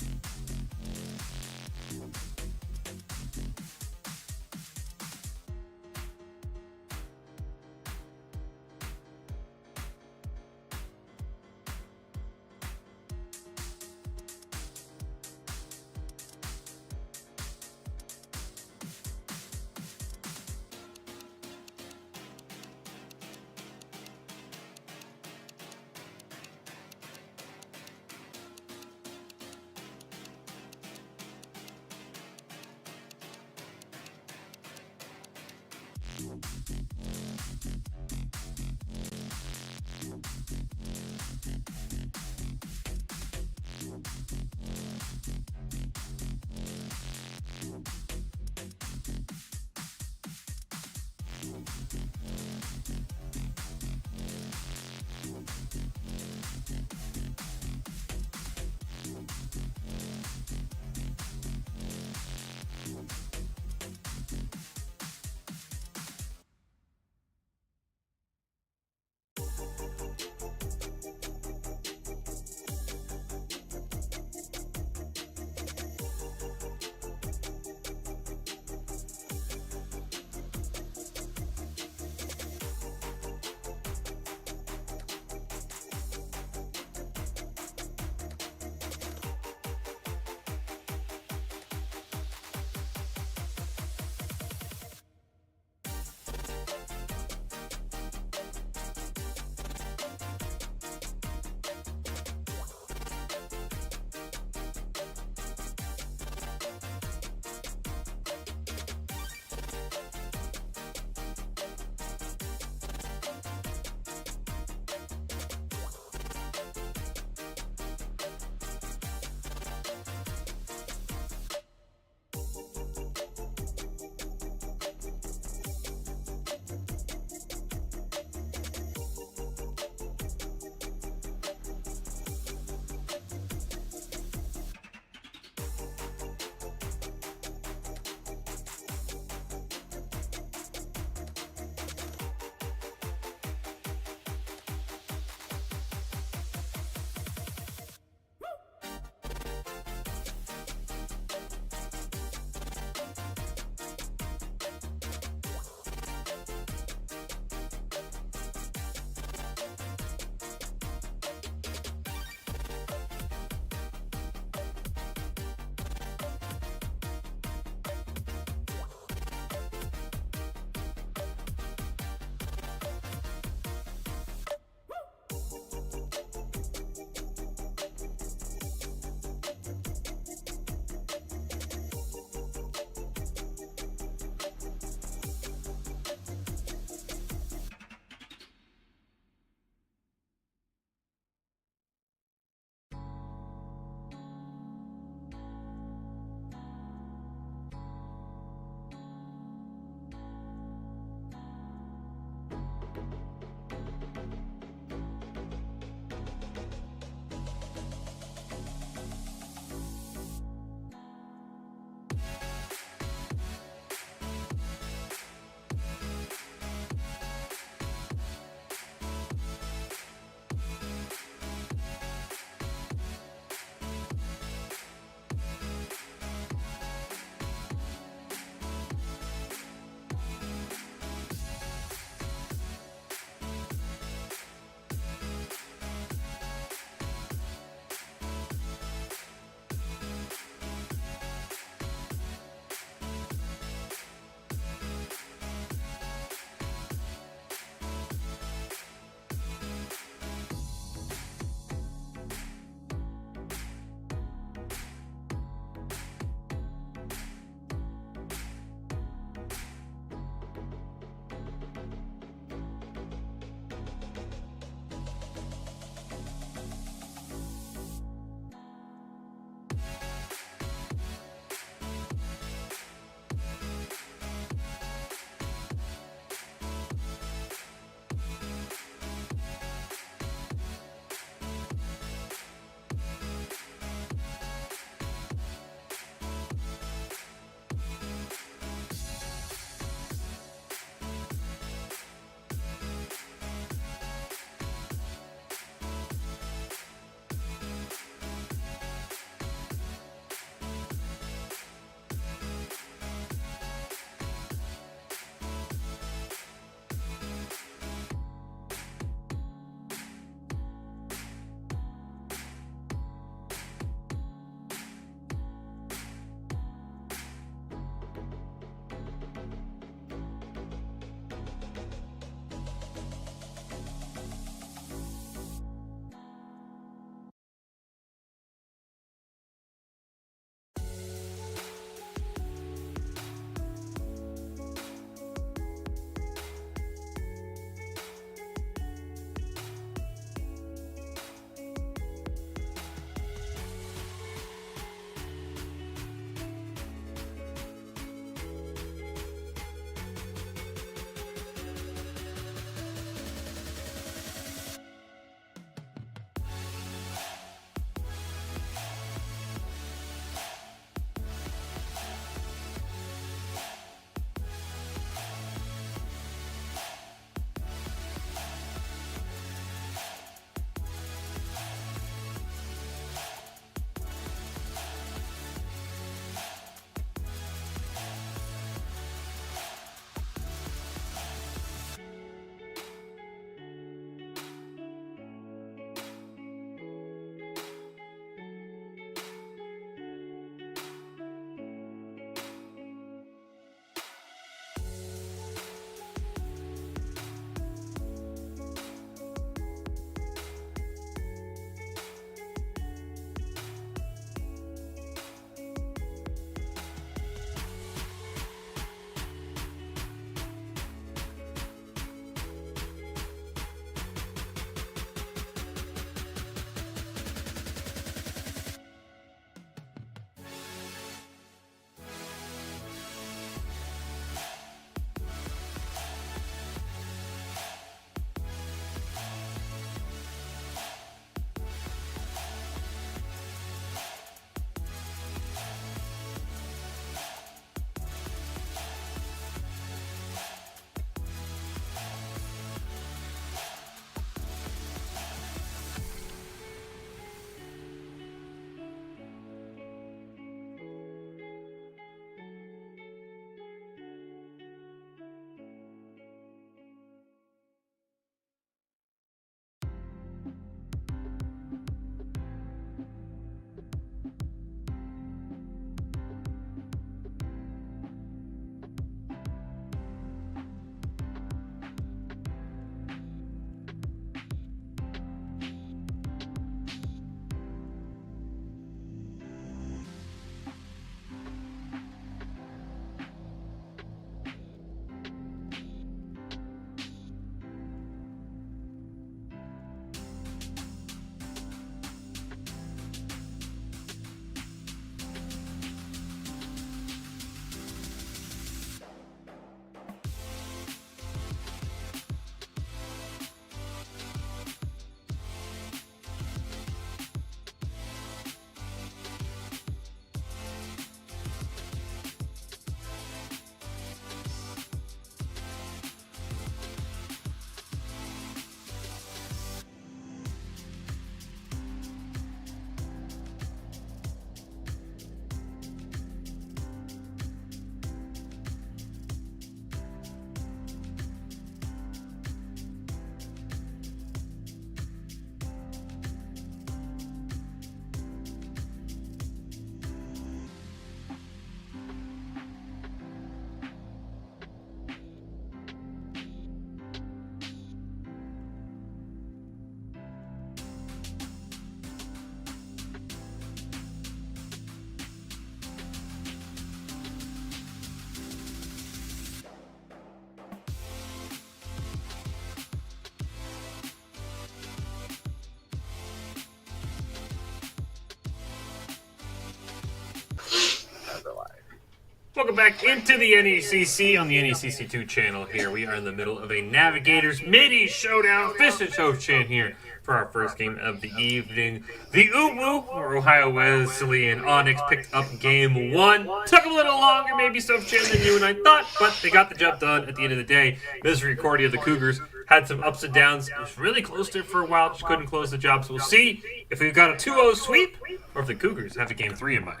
Welcome back into the NECC on the NECC2 channel here. We are in the middle of a Navigators Midi Showdown Fist Host Chan here for our first game of the evening. The OWU, or Ohio Wesleyan Onyx, picked up game one. Took a little longer, maybe Sof Chan, than you and I thought, but they got the job done at the end of the day. Misericordia, the Cougars, had some ups and downs. It was really close there for a while, just couldn't close the job. So we'll see if we've got a 2-0 sweep or if the Cougars have a game 3 in mind.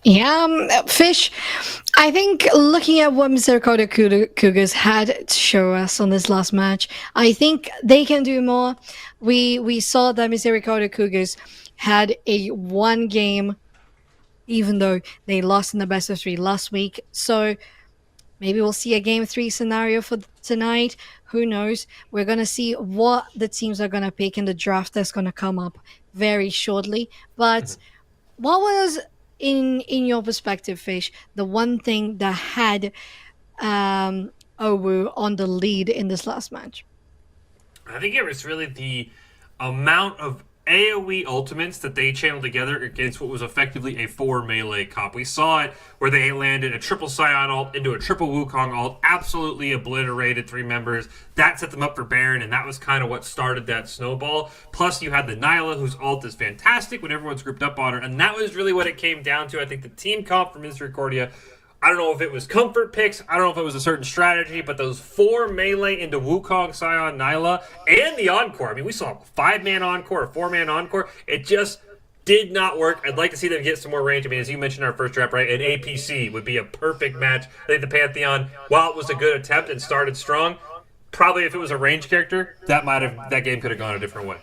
Yeah, Fish, I think looking at what Misericordia Cougars had to show us on this last match, I think they can do more. We saw that Misericordia Cougars had a one game, even though they lost in the best of 3 last week. So maybe we'll see a game 3 scenario for tonight. Who knows? We're going to see what the teams are going to pick in the draft that's going to come up very shortly. But what was, in your perspective, Fish, the one thing that had OWU on the lead in this last match? I think it was really the amount of AoE ultimates that they channeled together against what was effectively a 4 melee comp. We saw it where they landed a triple Scion ult into a triple Wukong ult, absolutely obliterated 3 members. That set them up for Baron, and that was kind of what started that snowball. Plus, you had the Nyla, whose ult is fantastic when everyone's grouped up on her, and that was really what it came down to. I think the team comp for Misericordia, I don't know if it was comfort picks, I don't know if it was a certain strategy, but those 4 melee into Wukong, Scion, Nyla, and the Encore. I mean, we saw a 5-man Encore, a 4-man Encore. It just did not work. I'd like to see them get some more range. I mean, as you mentioned in our first draft, right, an APC would be a perfect match. I think the Pantheon, while it was a good attempt and started strong, probably if it was a range character, that game could have gone a different way.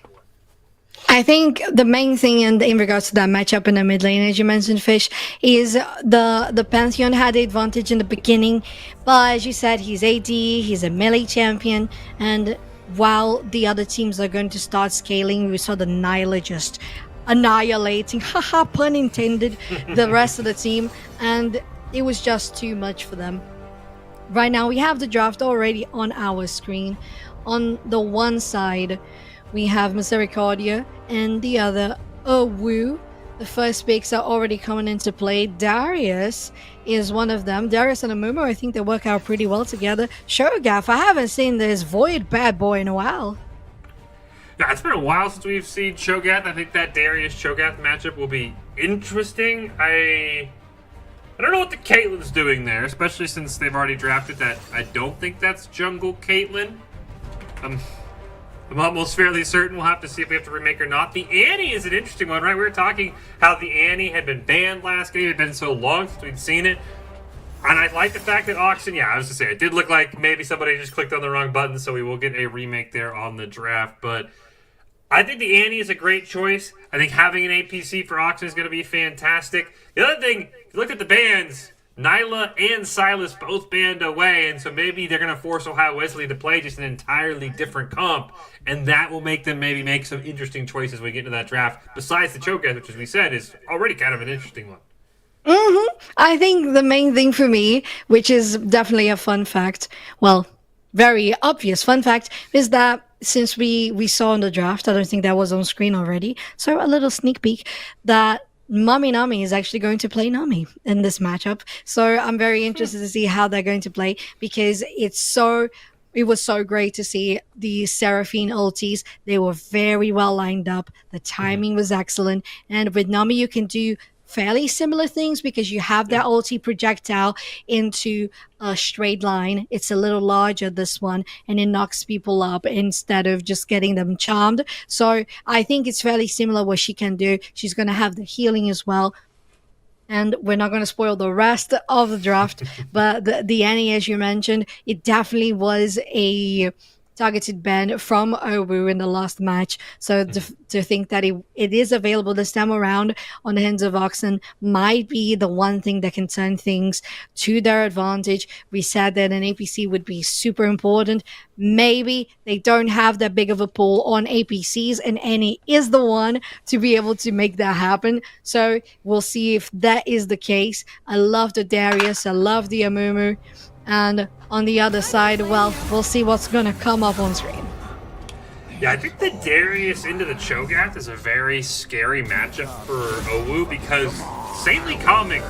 I think the main thing in regards to that matchup in the mid lane, as you mentioned, Fish, is the Pantheon had the advantage in the beginning. But as you said, he's AD, he's a melee champion, and while the other teams are going to start scaling, we saw the Nyla just annihilating, haha, pun intended, the rest of the team, and it was just too much for them. Right now, we have the draft already on our screen. On the one side, we have Misericordia, and the other, OWU. The first picks are already coming into play. Darius is one of them. Darius and Amumu, I think they work out pretty well together. Shogath, I haven't seen this Void bad boy in a while. Yeah, it's been a while since we've seen Cho'Gath. I think that Darius-Cho'Gath matchup will be interesting. I don't know what the Caitlyn's doing there, especially since they've already drafted that. I don't think that's Jungle Caitlyn. I'm almost fairly certain we'll have to see if we have to remake or not. The Annie is an interesting one, right? We were talking how the Annie had been banned last game. It had been so long since we'd seen it. And I like the fact that Oxen, yeah, I was to say, it did look like maybe somebody just clicked on the wrong button, so we will get a remake there on the draft. But I think the Annie is a great choice. I think having an APC for Oxen is going to be fantastic. The other thing, if you look at the bans, Nyla and Silas both banned away, and so maybe they're going to force Ohio Wesleyan to play just an entirely different comp, and that will make them maybe make some interesting choices when we get into that draft, besides the Cho'Gath, which, as we said, is already kind of an interesting one. I think the main thing for me, which is definitely a fun fact, well, very obvious fun fact, is that since we saw in the draft, I don't think that was on screen already, so a little sneak peek, that Mami Nami is actually going to play Nami in this matchup. So I'm very interested to see how they're going to play, because it was so great to see the Seraphine ultis. They were very well lined up. The timing was excellent. And with Nami, you can do fairly similar things because you have that ulti projectile into a straight line. It's a little larger, this one, and it knocks people up instead of just getting them charmed. So I think it's fairly similar what she can do. She's going to have the healing as well. And we're not going to spoil the rest of the draft, but the Annie, as you mentioned, it definitely was a targeted ban from OWU in the last match. So to think that it is available this time around on the hands of Oxen might be the one thing that can turn things to their advantage. We said that an APC would be super important. Maybe they don't have that big of a pull on APCs, and Annie is the one to be able to make that happen. So we'll see if that is the case. I love the Darius. I love the Amumu. And on the other side, well, we'll see what's going to come up on screen. Yeah, I think the Darius into the Cho'Gath is a very scary matchup for OWU because Saintly Comic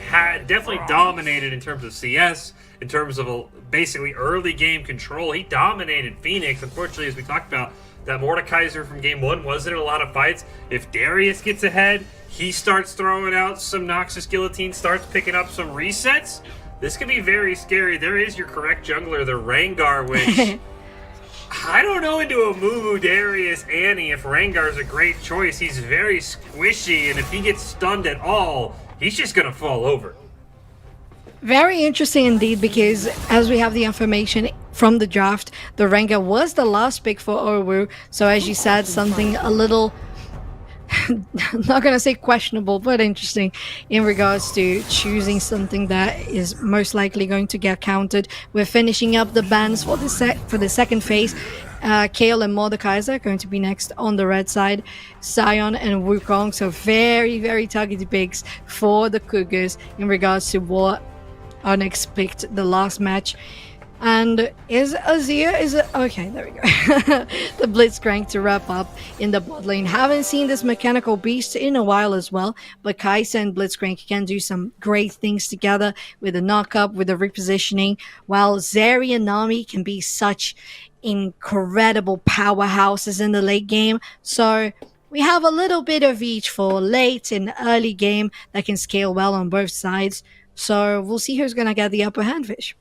had definitely dominated in terms of CS, in terms of basically early game control. He dominated Phoenix. Unfortunately, as we talked about, that Mordekaiser from game one wasn't in a lot of fights. If Darius gets ahead, he starts throwing out some Noxus Guillotine, starts picking up some resets. This could be very scary. There is your correct jungler, the Rengar, which I don't know into a Mumu, Darius, Annie if Rengar's a great choice. He's very squishy, and if he gets stunned at all, he's just going to fall over. Very interesting indeed, because as we have the information from the draft, the Rengar was the last pick for OWU. So as you said, something a little, I'm not going to say questionable, but interesting in regards to choosing something that is most likely going to get counted. We're finishing up the bans for the second phase. Kayle and Mordekaiser are going to be next on the red side. Sion and Wukong, so very, very targeted picks for the Cougars in regards to what Onyx picked the last match. And is Azir, okay, there we go. The Blitzcrank to wrap up in the bot lane. Haven't seen this mechanical beast in a while as well, but Kai'Sa and Blitzcrank can do some great things together with the knock-up, with the repositioning, while Zeri and Nami can be such incredible powerhouses in the late game. So we have a little bit of each for late and early game that can scale well on both sides. So we'll see who's going to get the upper hand, Fish.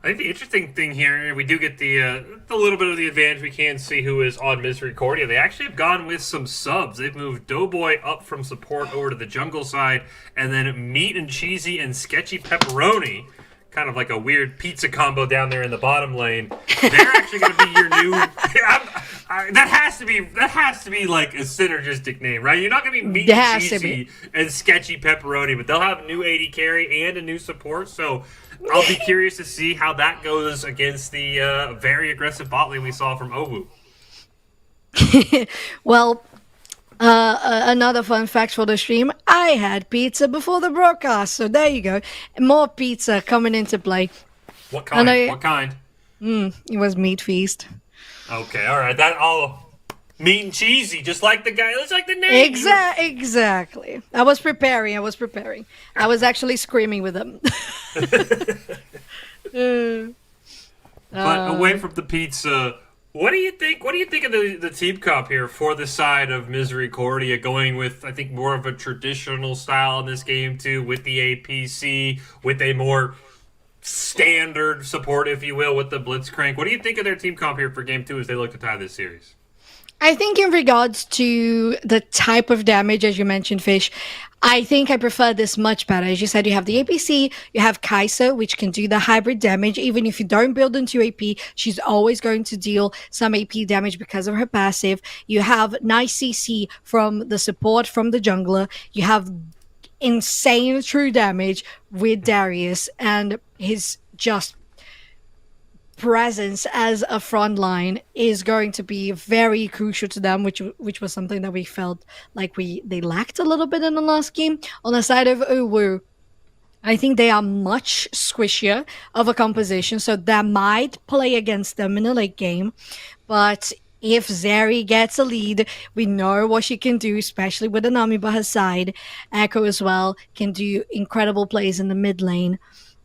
I think the interesting thing here, we do get the little bit of the advantage. We can see who is on Misericordia. They actually have gone with some subs. They've moved Doughboy up from support over to the jungle side, and then Meat and Cheesy and Sketchy Pepperoni, kind of like a weird pizza combo down there in the bottom lane. They're actually going to be your new. That has to be like a synergistic name, right? You're not going to be Meat and Cheesy and Sketchy Pepperoni, but they'll have a new AD carry and a new support. So I'll be curious to see how that goes against the very aggressive bot lane we saw from OWU. Well, another fun fact for the stream, I had pizza before the broadcast, so there you go. More pizza coming into play. What kind? What kind? It was Meat Feast. Okay, all right. That all Meat and Cheesy, just like the guy. It's like the name. Exactly. I was preparing. I was actually screaming with them. But away from the pizza, what do you think? What do you think of the team comp here for the side of Misericordia, going with, I think, more of a traditional style in this game too, with the APC, with a more standard support, if you will, with the Blitzcrank? What do you think of their team comp here for game 2 as they look to tie this series? I think in regards to the type of damage, as you mentioned, Fish, I think I prefer this much better. As you said, you have the APC, you have Kai'Sa, which can do the hybrid damage. Even if you don't build into AP, she's always going to deal some AP damage because of her passive. You have nice CC from the support from the jungler. You have insane true damage with Darius, and his just presence as a front line is going to be very crucial to them, which was something that we felt like they lacked a little bit in the last game. On the side of OWU, I think they are much squishier of a composition, so that might play against them in the late game. But if Zeri gets a lead, we know what she can do, especially with Anami by her side. Echo as well can do incredible plays in the mid lane.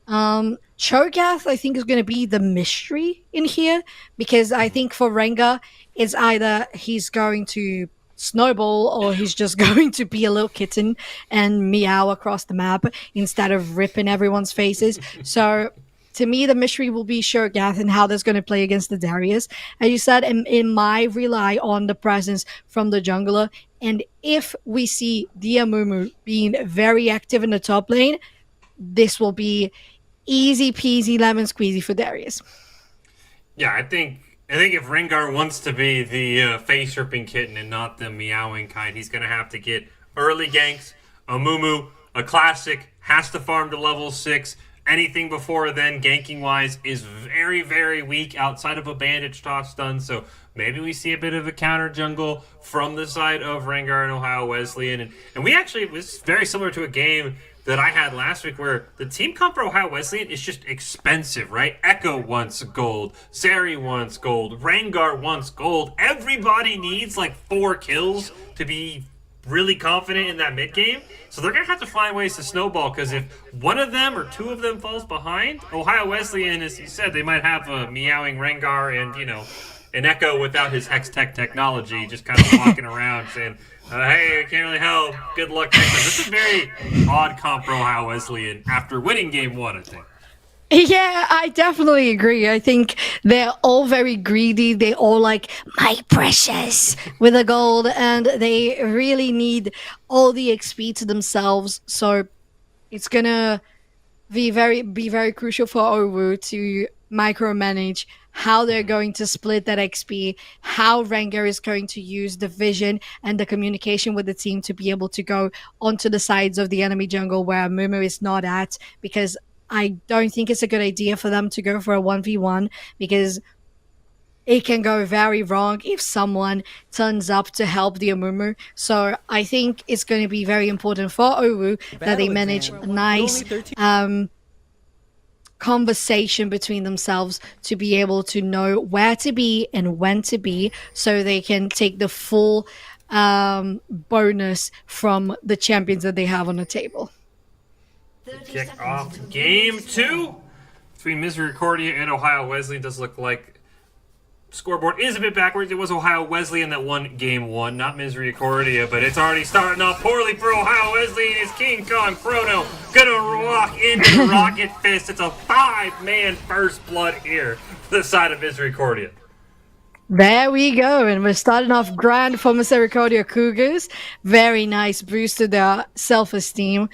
Cho'Gath, I think, is going to be the mystery in here, because I think for Rengar, it's either he's going to snowball or he's just going to be a little kitten and meow across the map instead of ripping everyone's faces. So to me, the mystery will be Cho'Gath and how that's going to play against the Darius. As you said, in my rely on the presence from the jungler, and if we see Diamumu being very active in the top lane, this will be easy peasy lemon squeezy for Darius. Yeah, I think if Rengar wants to be the face ripping kitten and not the meowing kind, he's going to have to get early ganks, a Mumu, a classic, has to farm to level 6. Anything before then, ganking wise, is very, very weak outside of a bandage toss stun. So maybe we see a bit of a counter jungle from the side of Rengar and Ohio Wesleyan. And we actually, it was very similar to a game that I had last week where the team comp for Ohio Wesleyan is just expensive, right? Echo wants gold, Zeri wants gold, Rengar wants gold. Everybody needs like 4 kills to be really confident in that mid game. So they're going to have to find ways to snowball, because if one of them or two of them falls behind, Ohio Wesleyan, as you said, they might have a meowing Rengar and, an Echo without his Hex-Tech technology just kind of walking around saying, hey, I can't really help. Good luck next time. This is a very odd comp for Ohio Wesleyan after winning game 1, I think. Yeah, I definitely agree. I think they're all very greedy. They all like, my precious, with the gold, and they really need all the XP to themselves. So it's gonna be very crucial for OWU to micromanage how they're going to split that XP, how Rengar is going to use the vision and the communication with the team to be able to go onto the sides of the enemy jungle where Mumu is not at, because I don't think it's a good idea for them to go for a 1v1, because it can go very wrong if someone turns up to help the Amumu. So I think it's going to be very important for OWU that they manage a nice conversation between themselves to be able to know where to be and when to be, so they can take the full bonus from the champions that they have on the table. Kick off game 2 between Misericordia and Ohio Wesleyan. Does look like scoreboard is a bit backwards. It was Ohio Wesleyan that won game 1, not Misericordia, but it's already starting off poorly for Ohio Wesleyan. Is King Kong Chrono gonna walk into the Rocket Fist? It's a 5-man first blood here for the side of Misericordia. There we go, and we're starting off grand for Misericordia Cougars. Very nice boost to their self-esteem.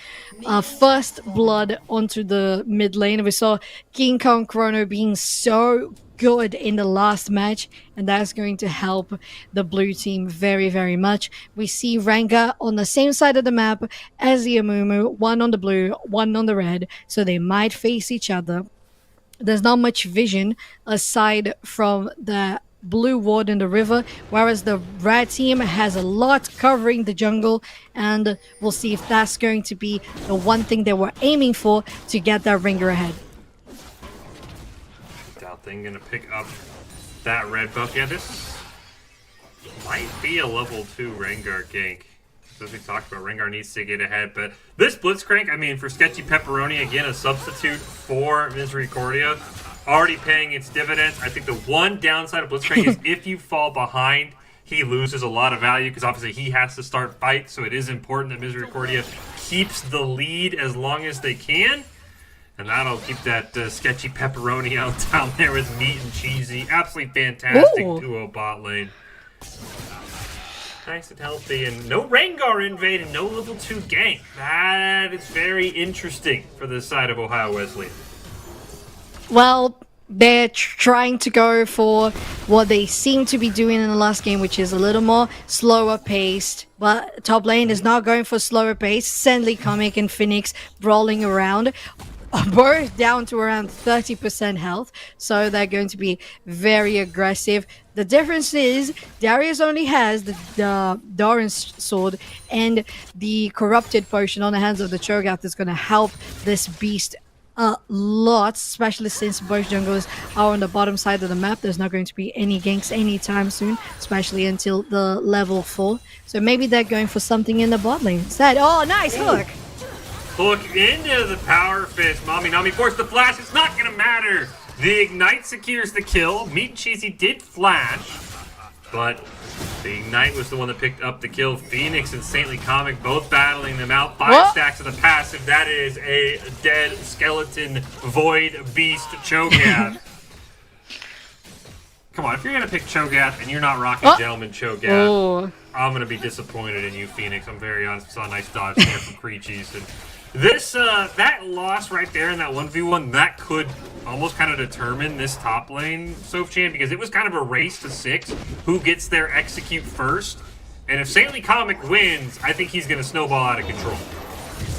First blood onto the mid lane. We saw King Kong Chrono being so good in the last match, and that's going to help the blue team very much. We see Rengar on the same side of the map as the Amumu, one on the blue, one on the red, so they might face each other. There's not much vision aside from the blue ward in the river, whereas the red team has a lot covering the jungle, and we'll see if that's going to be the one thing they were aiming for to get that Rengar ahead. Thing gonna pick up that red buff. Yeah, this might be a level 2 Rengar gank. As we talked about, Rengar needs to get ahead, but this Blitzcrank, I mean, for Sketchy Pepperoni, again, a substitute for Misericordia, already paying its dividends. I think the one downside of Blitzcrank is if you fall behind, he loses a lot of value, because obviously he has to start fights, so it is important that Misericordia keeps the lead as long as they can. And that'll keep that sketchy pepperoni out down there with meat and cheesy. Absolutely fantastic duo bot lane. Nice and healthy. And no Rengar invade and no level 2 gank. That is very interesting for the side of Ohio Wesleyan. Well, they're trying to go for what they seem to be doing in the last game, which is a little more slower paced. But top lane is not going for slower pace. Sandly Comic and Phoenix brawling around, both down to around 30% health, so they're going to be very aggressive. The difference is Darius only has the Doran's sword, and the corrupted potion on the hands of the Cho'Gath is going to help this beast a lot, especially since both junglers are on the bottom side of the map. There's not going to be any ganks anytime soon, especially until the level 4. So maybe they're going for something in the bot lane instead. Oh, nice hook! Hook into the power fist. Mommy Nami forced the flash. It's not going to matter. The Ignite secures the kill. Meat and Cheesy did flash, but the Ignite was the one that picked up the kill. Phoenix and Saintly Comic both battling them out. 5 stacks of the passive. That is a dead skeleton void beast Cho'Gath. Come on, if you're going to pick Cho'Gath and you're not rocking Gentleman Cho'Gath, I'm going to be disappointed in you, Phoenix. I'm very honest. I saw a nice dodge there from Creechies. And this, that loss right there in that 1v1, that could almost kind of determine this top lane, Soph-Chan, because it was kind of a race to 6 who gets their execute first. And if Saintly Comic wins, I think he's going to snowball out of control.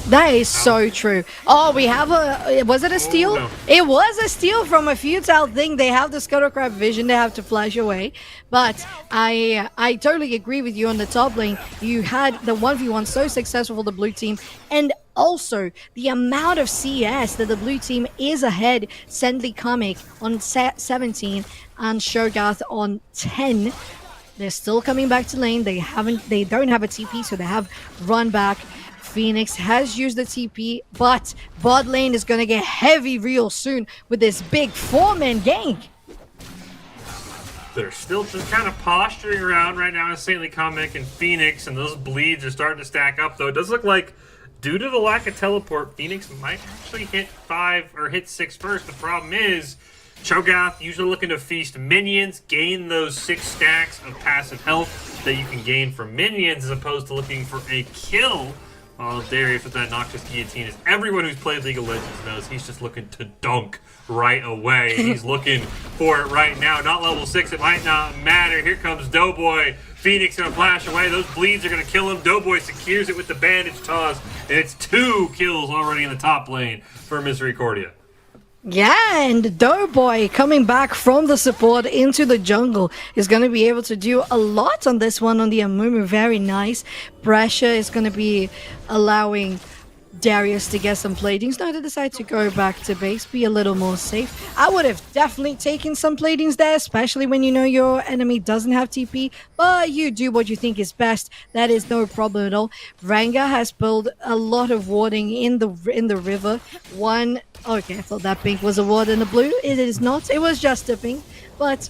That is so true. Oh, we have a... Was it a steal? No. It was a steal from a futile thing. They have the Scuttlecrab vision. They have to flash away. But I totally agree with you on the top lane. You had the 1v1 so successful for the blue team. And also, the amount of CS that the blue team is ahead. Sendly Comic on 17 and Cho'Gath on 10. They're still coming back to lane. They don't have a TP, so they have run back. Phoenix has used the TP, but bot lane is going to get heavy real soon with this big 4-man gank. They're still just kind of posturing around right now as Saintly Comic and Phoenix, and those bleeds are starting to stack up, though. It does look like, due to the lack of teleport, Phoenix might actually hit 5 or hit 6 first. The problem is, Cho'Gath usually looking to feast minions, gain those 6 stacks of passive health that you can gain from minions, as opposed to looking for a kill. While Darius with that Noxious Guillotine, as everyone who's played League of Legends knows, he's just looking to dunk right away. He's looking for it right now. Not level 6, it might not matter. Here comes Doughboy. Phoenix gonna flash away. Those bleeds are gonna kill him. Doughboy secures it with the bandage toss, and it's 2 kills already in the top lane for Misericordia. Yeah, and Doughboy coming back from the support into the jungle is going to be able to do a lot on this one on the Amumu. Very nice. Pressure is going to be allowing Darius to get some platings. Now to decide to go back to base, be a little more safe. I would have definitely taken some platings there, especially when you know your enemy doesn't have TP, but you do what you think is best. That is no problem at all. Ranga has built a lot of warding in the river. Okay, I thought that pink was a ward in the blue. It is not. It was just a pink, but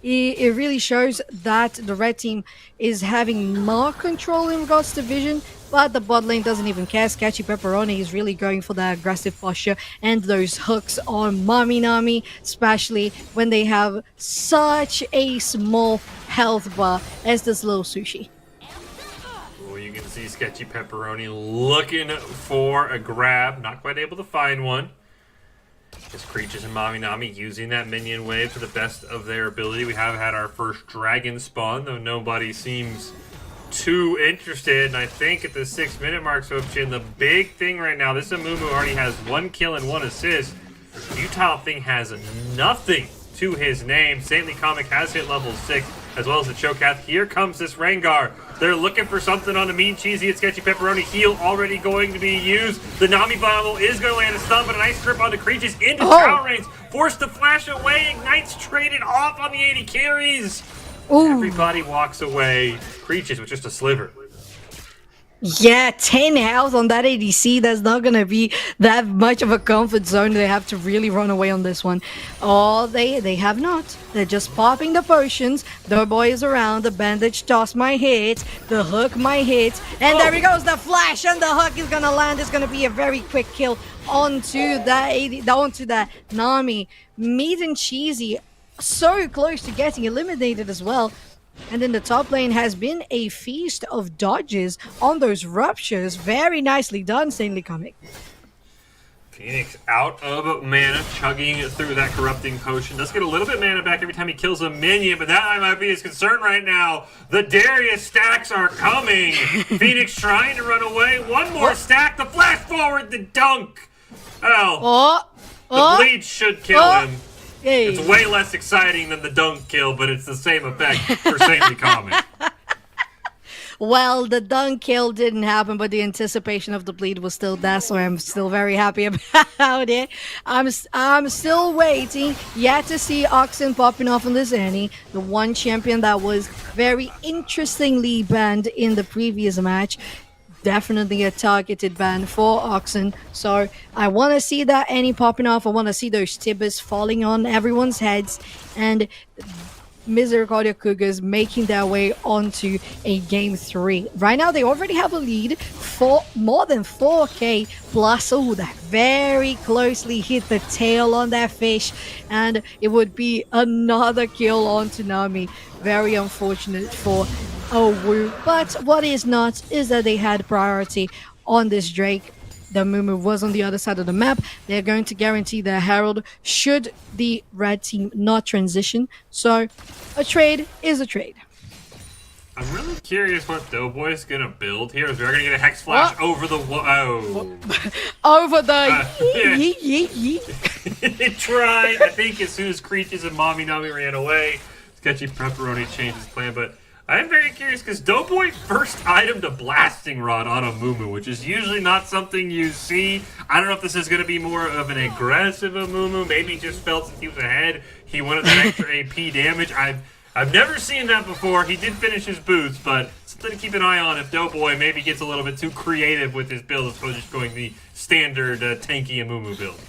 it really shows that the red team is having more control in regards to vision, but the bot lane doesn't even care. Sketchy Pepperoni is really going for that aggressive posture and those hooks on Mami Nami, especially when they have such a small health bar as this little sushi. Well, you can see Sketchy Pepperoni looking for a grab, not quite able to find one. As Creatures and Mami Nami using that minion wave to the best of their ability. We have had our first dragon spawn, though nobody seems too interested. And I think at the 6-minute mark, so the big thing right now, this Amumu already has 1 kill and 1 assist. Futile Thing has nothing to his name. Saintly Comic has hit level 6, as well as the Cho'Gath. Here comes this Rengar. They're looking for something on the Mean Cheesy and Sketchy Pepperoni. Heal already going to be used. The Nami Bottle is going to land a stun, but a nice grip on the Creatures into tower range. Forced to flash away. Ignites traded off on the 80 carries. Everybody walks away. Creatures with just a sliver. Yeah, 10 health on that ADC. That's not going to be that much of a comfort zone. They have to really run away on this one. Oh, they have not. They're just popping the potions. Doughboy is around. The bandage toss might hit. The hook might hit. And there he goes. The flash and the hook is going to land. It's going to be a very quick kill onto that Nami. Meat and Cheesy so close to getting eliminated as well. And then the top lane has been a feast of dodges on those ruptures. Very nicely done, Saintly Comic. Phoenix out of mana, chugging through that corrupting potion. Does get a little bit of mana back every time he kills a minion, but that might be his concern right now. The Darius stacks are coming. Phoenix trying to run away. One more stack. The flash forward, the dunk. The bleed should kill him. Hey. It's way less exciting than the dunk kill, but it's the same effect for Saintly Comic. Well, the dunk kill didn't happen, but the anticipation of the bleed was still there, so I'm still very happy about it. I'm still waiting yet to see Oxen popping off on this Annie, the one champion that was very interestingly banned in the previous match. Definitely a targeted ban for Oxen. So I want to see that Annie popping off. I want to see those Tibbers falling on everyone's heads. And Misericordia Cougars making their way onto a game 3. Right now, they already have a lead for more than 4k plus. Oh, that very closely hit the tail on that fish. And it would be another kill on Nami. Very unfortunate for OWU. But what is not is that they had priority on this Drake. The Mumu was on the other side of the map. They're going to guarantee their Herald should the red team not transition. So a trade is a trade. I'm really curious what Doughboy's gonna build here. Is we're gonna get a Hex Flash over the over the try. I think as soon as Creatures and Mami Nami ran away, Sketchy Pepperoni changed his plan, but I am very curious because Doughboy first item to Blasting Rod on a Amumu, which is usually not something you see. I don't know if this is going to be more of an aggressive Amumu. Maybe he just felt since he was ahead, he wanted that extra AP damage. I've never seen that before. He did finish his boots, but something to keep an eye on if Doughboy maybe gets a little bit too creative with his build as opposed to just going the standard tanky Amumu build.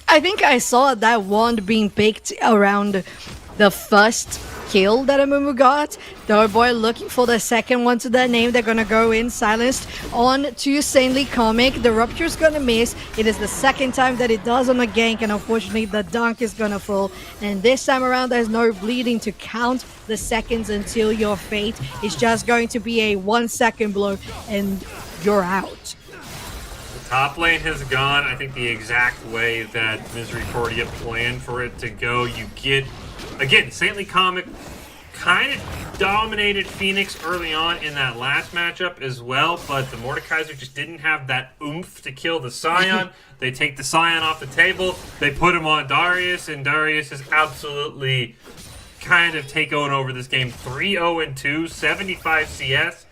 I think I saw that wand being picked around the first kill that Amumu got. Doughboy looking for the second one to that name. They're gonna go in silenced on to Saintly Comic. The Rupture's gonna miss. It is the second time that it does on a gank, and unfortunately the dunk is gonna fall. And this time around there's no bleeding to count the seconds until your fate. It's just going to be a 1 second blow and you're out. Top lane has gone, I think, the exact way that Misericordia planned for it to go. You get, again, Saintly Comic kind of dominated Phoenix early on in that last matchup as well, but the Mordekaiser just didn't have that oomph to kill the Scion. They take the Scion off the table, they put him on Darius, and Darius is absolutely kind of taken over this game. 3-0-2, 75 CS.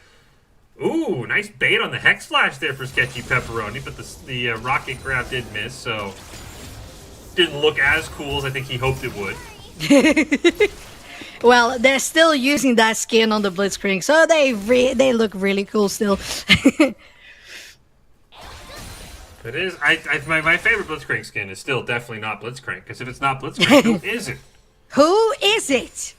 Ooh, nice bait on the Hex Flash there for Sketchy Pepperoni, but the rocket grab did miss, so didn't look as cool as I think he hoped it would. Well, they're still using that skin on the Blitzcrank, so they look really cool still. It is. My favorite Blitzcrank skin is still definitely not Blitzcrank, because if it's not Blitzcrank, who is it? Who is it?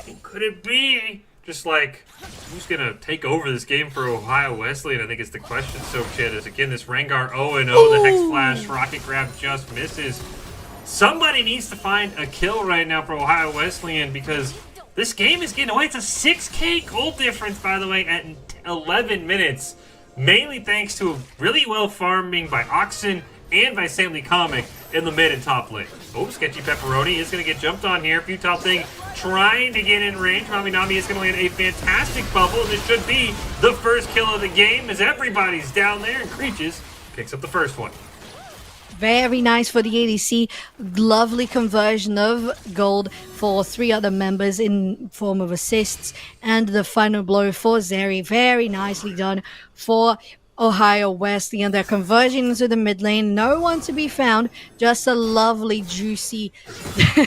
Who could it be? Just like, who's going to take over this game for Ohio Wesleyan? I think it's the question. So, Chid, is again this Rengar 0-0. The Hex Flash rocket grab just misses. Somebody needs to find a kill right now for Ohio Wesleyan because this game is getting away. It's a 6K goal difference, by the way, at 11 minutes. Mainly thanks to a really well farming by Oxen and by Saintly Comic in the mid and top lane. Oh, Sketchy Pepperoni is going to get jumped on here. Futile Thing trying to get in range. Nami Nami is going to land a fantastic bubble. This should be the first kill of the game as everybody's down there and Creatures picks up the first one. Very nice for the ADC. Lovely conversion of gold for 3 other members in form of assists. And the final blow for Zeri. Very nicely done for Ohio Wesleyan. Their conversion into the mid lane. No one to be found. Just a lovely, juicy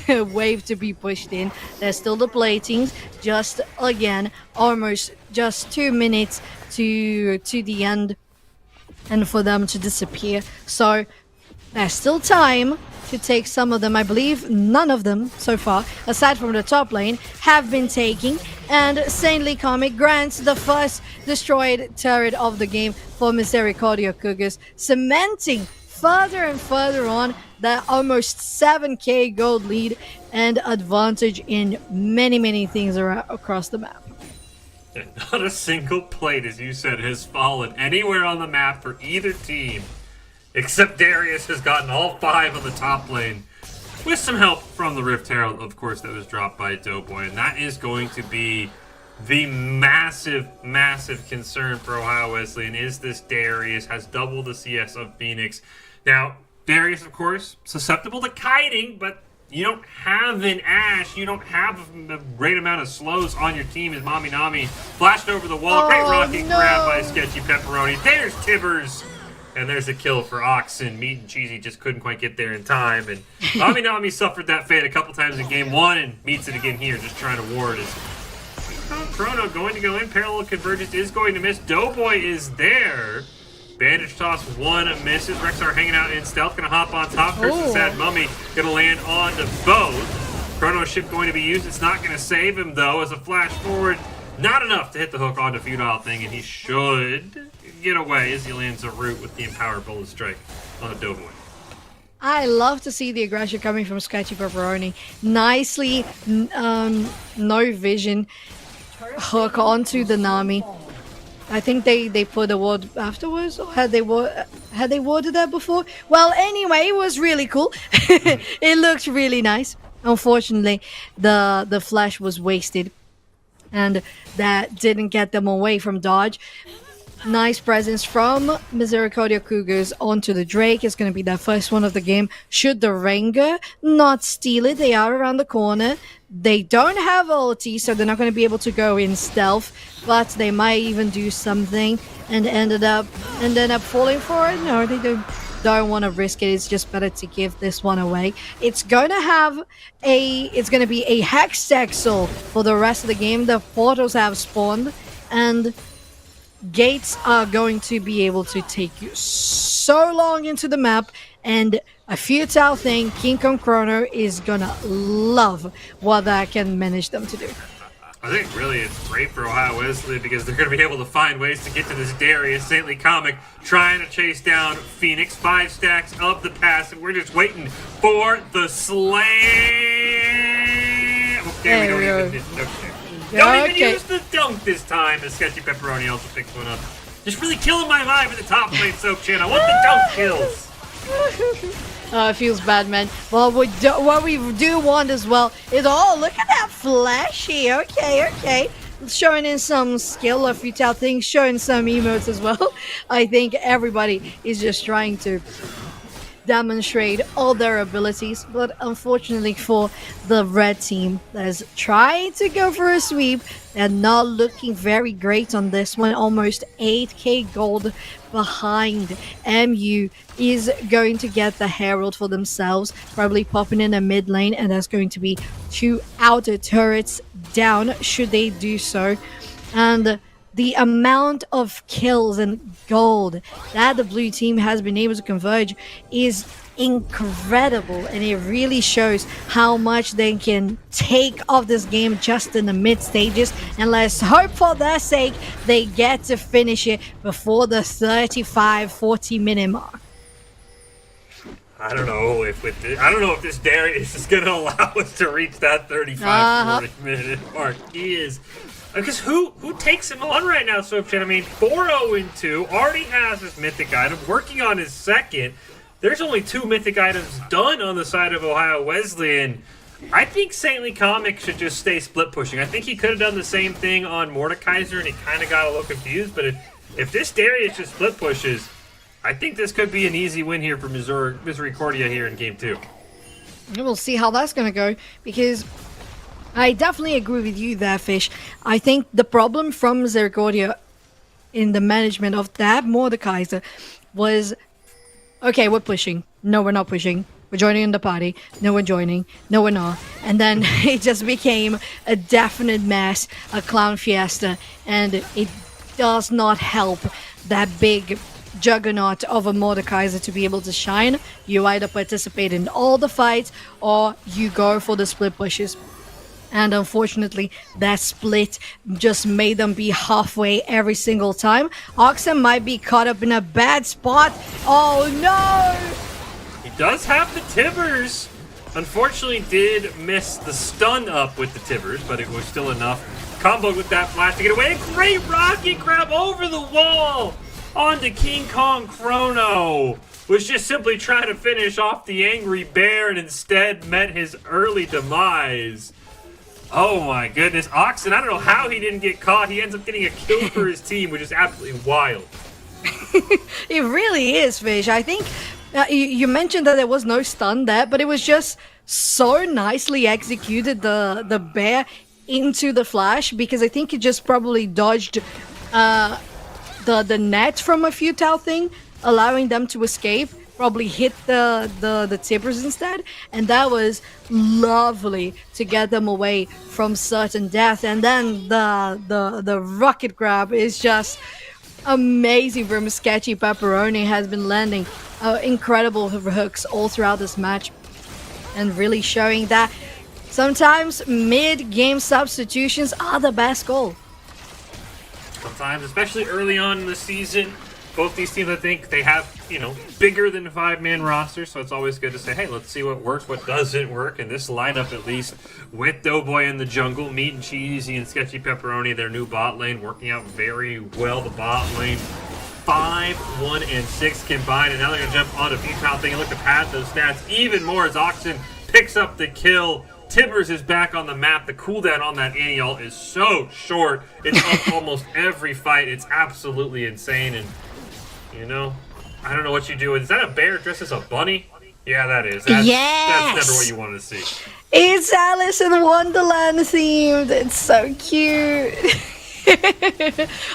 wave to be pushed in. There's still the platings. Just, again, almost just 2 minutes to the end. And for them to disappear. So there's still time to take some of them. I believe none of them so far, aside from the top lane, have been taking. And Saintly Comic grants the first destroyed turret of the game for Misericordia Cougars, cementing further and further on that almost 7k gold lead and advantage in many, many things across the map. And not a single plate, as you said, has fallen anywhere on the map for either team. Except Darius has gotten all 5 on the top lane. With some help from the Rift Herald, of course, that was dropped by Doughboy. And that is going to be the massive, massive concern for Ohio Wesleyan. Is this Darius has double the CS of Phoenix. Now, Darius, of course, susceptible to kiting, but you don't have an Ashe. You don't have a great amount of slows on your team as Mami Nami flashed over the wall. Great rocket grab by Sketchy Pepperoni. There's Tibbers. And there's a kill for Oxen. Meat and Cheesy just couldn't quite get there in time. And Mami Nami suffered that fate a couple times in game 1 and meets it again here, just trying to ward it. Chrono going to go in. Parallel Convergence is going to miss. Doughboy is there. Bandage Toss 1 misses. Rexar hanging out in stealth. Going to hop on top. Curse the Sad Mummy going to land on the both. Chrono Ship going to be used. It's not going to save him, though, as a flash forward. Not enough to hit the hook onto Futile Thing, and he should get away as he lands a root with the Empowered Bullet Strike on the Doughboy. I love to see the aggression coming from Sketchy Pepperoni. Nicely, no vision hook onto the Nami. I think they put a ward afterwards, or had they warded that before? Well, anyway, it was really cool. It looked really nice. Unfortunately, the flash was wasted, and that didn't get them away from dodge. Nice presence from Misericordia Cougars onto the Drake. It's going to be their first one of the game. Should the Rengar not steal it, they are around the corner. They don't have ulti, so they're not going to be able to go in stealth, but they might even do something and ended up falling for it. No, they don't. don't want to risk it. It's just better to give this one away. It's going to be a hextexel for the rest of the game. The portals have spawned, and gates are going to be able to take you so long into the map, and a futile thing, King Kong Chrono is gonna love what that can manage them to do. I think really it's great for Ohio Wesley because they're going to be able to find ways to get to this Darius. Saintly Comic trying to chase down Phoenix, 5 stacks of the pass, and we're just waiting for the slam. Okay, we don't even use the dunk this time as Sketchy Pepperoni also picks one up. Just really killing my vibe with the top lane soap chan. I want the dunk kills. It feels bad, man. Well, what we do want as well is, oh, look at that flashy. Okay. Showing in some skill, a futile thing, showing some emotes as well. I think everybody is just trying to demonstrate all their abilities, but unfortunately for the red team that is trying to go for a sweep, they're not looking very great on this one. Almost 8k gold behind. MU is going to get the Herald for themselves, probably popping in a mid lane, and that's going to be 2 outer turrets down should they do so. And the amount of kills and gold that the blue team has been able to converge is incredible, and it really shows how much they can take of this game just in the mid stages. And let's hope for their sake they get to finish it before the 35-40 minute mark. I don't know if this Darius is going to allow us to reach that 35-40 minute mark. He is. Because who takes him on right now, Soapchan? I mean, 4-0-2, already has his mythic item, working on his second. There's only 2 mythic items done on the side of Ohio Wesleyan. I think Saintly Comic should just stay split pushing. I think he could have done the same thing on Mordekaiser, and he kind of got a little confused. But if this Darius just split pushes, I think this could be an easy win here for Misericordia here in Game 2. We'll see how that's going to go, because I definitely agree with you there, Fish. I think the problem from Misericordia in the management of that Mordekaiser was, okay, we're pushing. No, we're not pushing. We're joining in the party. No, we're joining. No, we're not. And then it just became a definite mess, a clown fiesta, and it does not help that big juggernaut of a Mordekaiser to be able to shine. You either participate in all the fights or you go for the split pushes. And unfortunately, that split just made them be halfway every single time. Oxen might be caught up in a bad spot. Oh no! He does have the Tibbers. Unfortunately, did miss the stun up with the Tibbers, but it was still enough. Combo with that flash to get away. Great rocket grab over the wall onto King Kong Chrono. Was just simply trying to finish off the Angry Bear and instead met his early demise. Oh my goodness, Oxen, I don't know how he didn't get caught. He ends up getting a kill for his team, which is absolutely wild. It really is, Fish. I think you mentioned that there was no stun there, but it was just so nicely executed, the bear into the flash, because I think it just probably dodged the net from a futile thing, allowing them to escape. Probably hit the tippers instead, and that was lovely to get them away from certain death. And then the rocket grab is just amazing from Sketchy Pepperoni. Has been landing incredible hooks all throughout this match, and really showing that sometimes mid-game substitutions are the best goal. Sometimes, especially early on in the season. Both these teams, I think, they have, bigger than 5-man rosters, so it's always good to say, hey, let's see what works, what doesn't work. And this lineup, at least, with Doughboy in the jungle, Meat and Cheesy and Sketchy Pepperoni, their new bot lane, working out very well. The bot lane, 5, 1, and 6 combined, and now they're going to jump on a futile thing and look to pad those stats even more as Oxen picks up the kill. Tibbers is back on the map. The cooldown on that Annie-ult is so short. It's up almost every fight. It's absolutely insane, and I don't know what you do. Is that a bear dressed as a bunny? Yeah, that is. That's never what you wanted to see. It's Alice in Wonderland themed. It's so cute.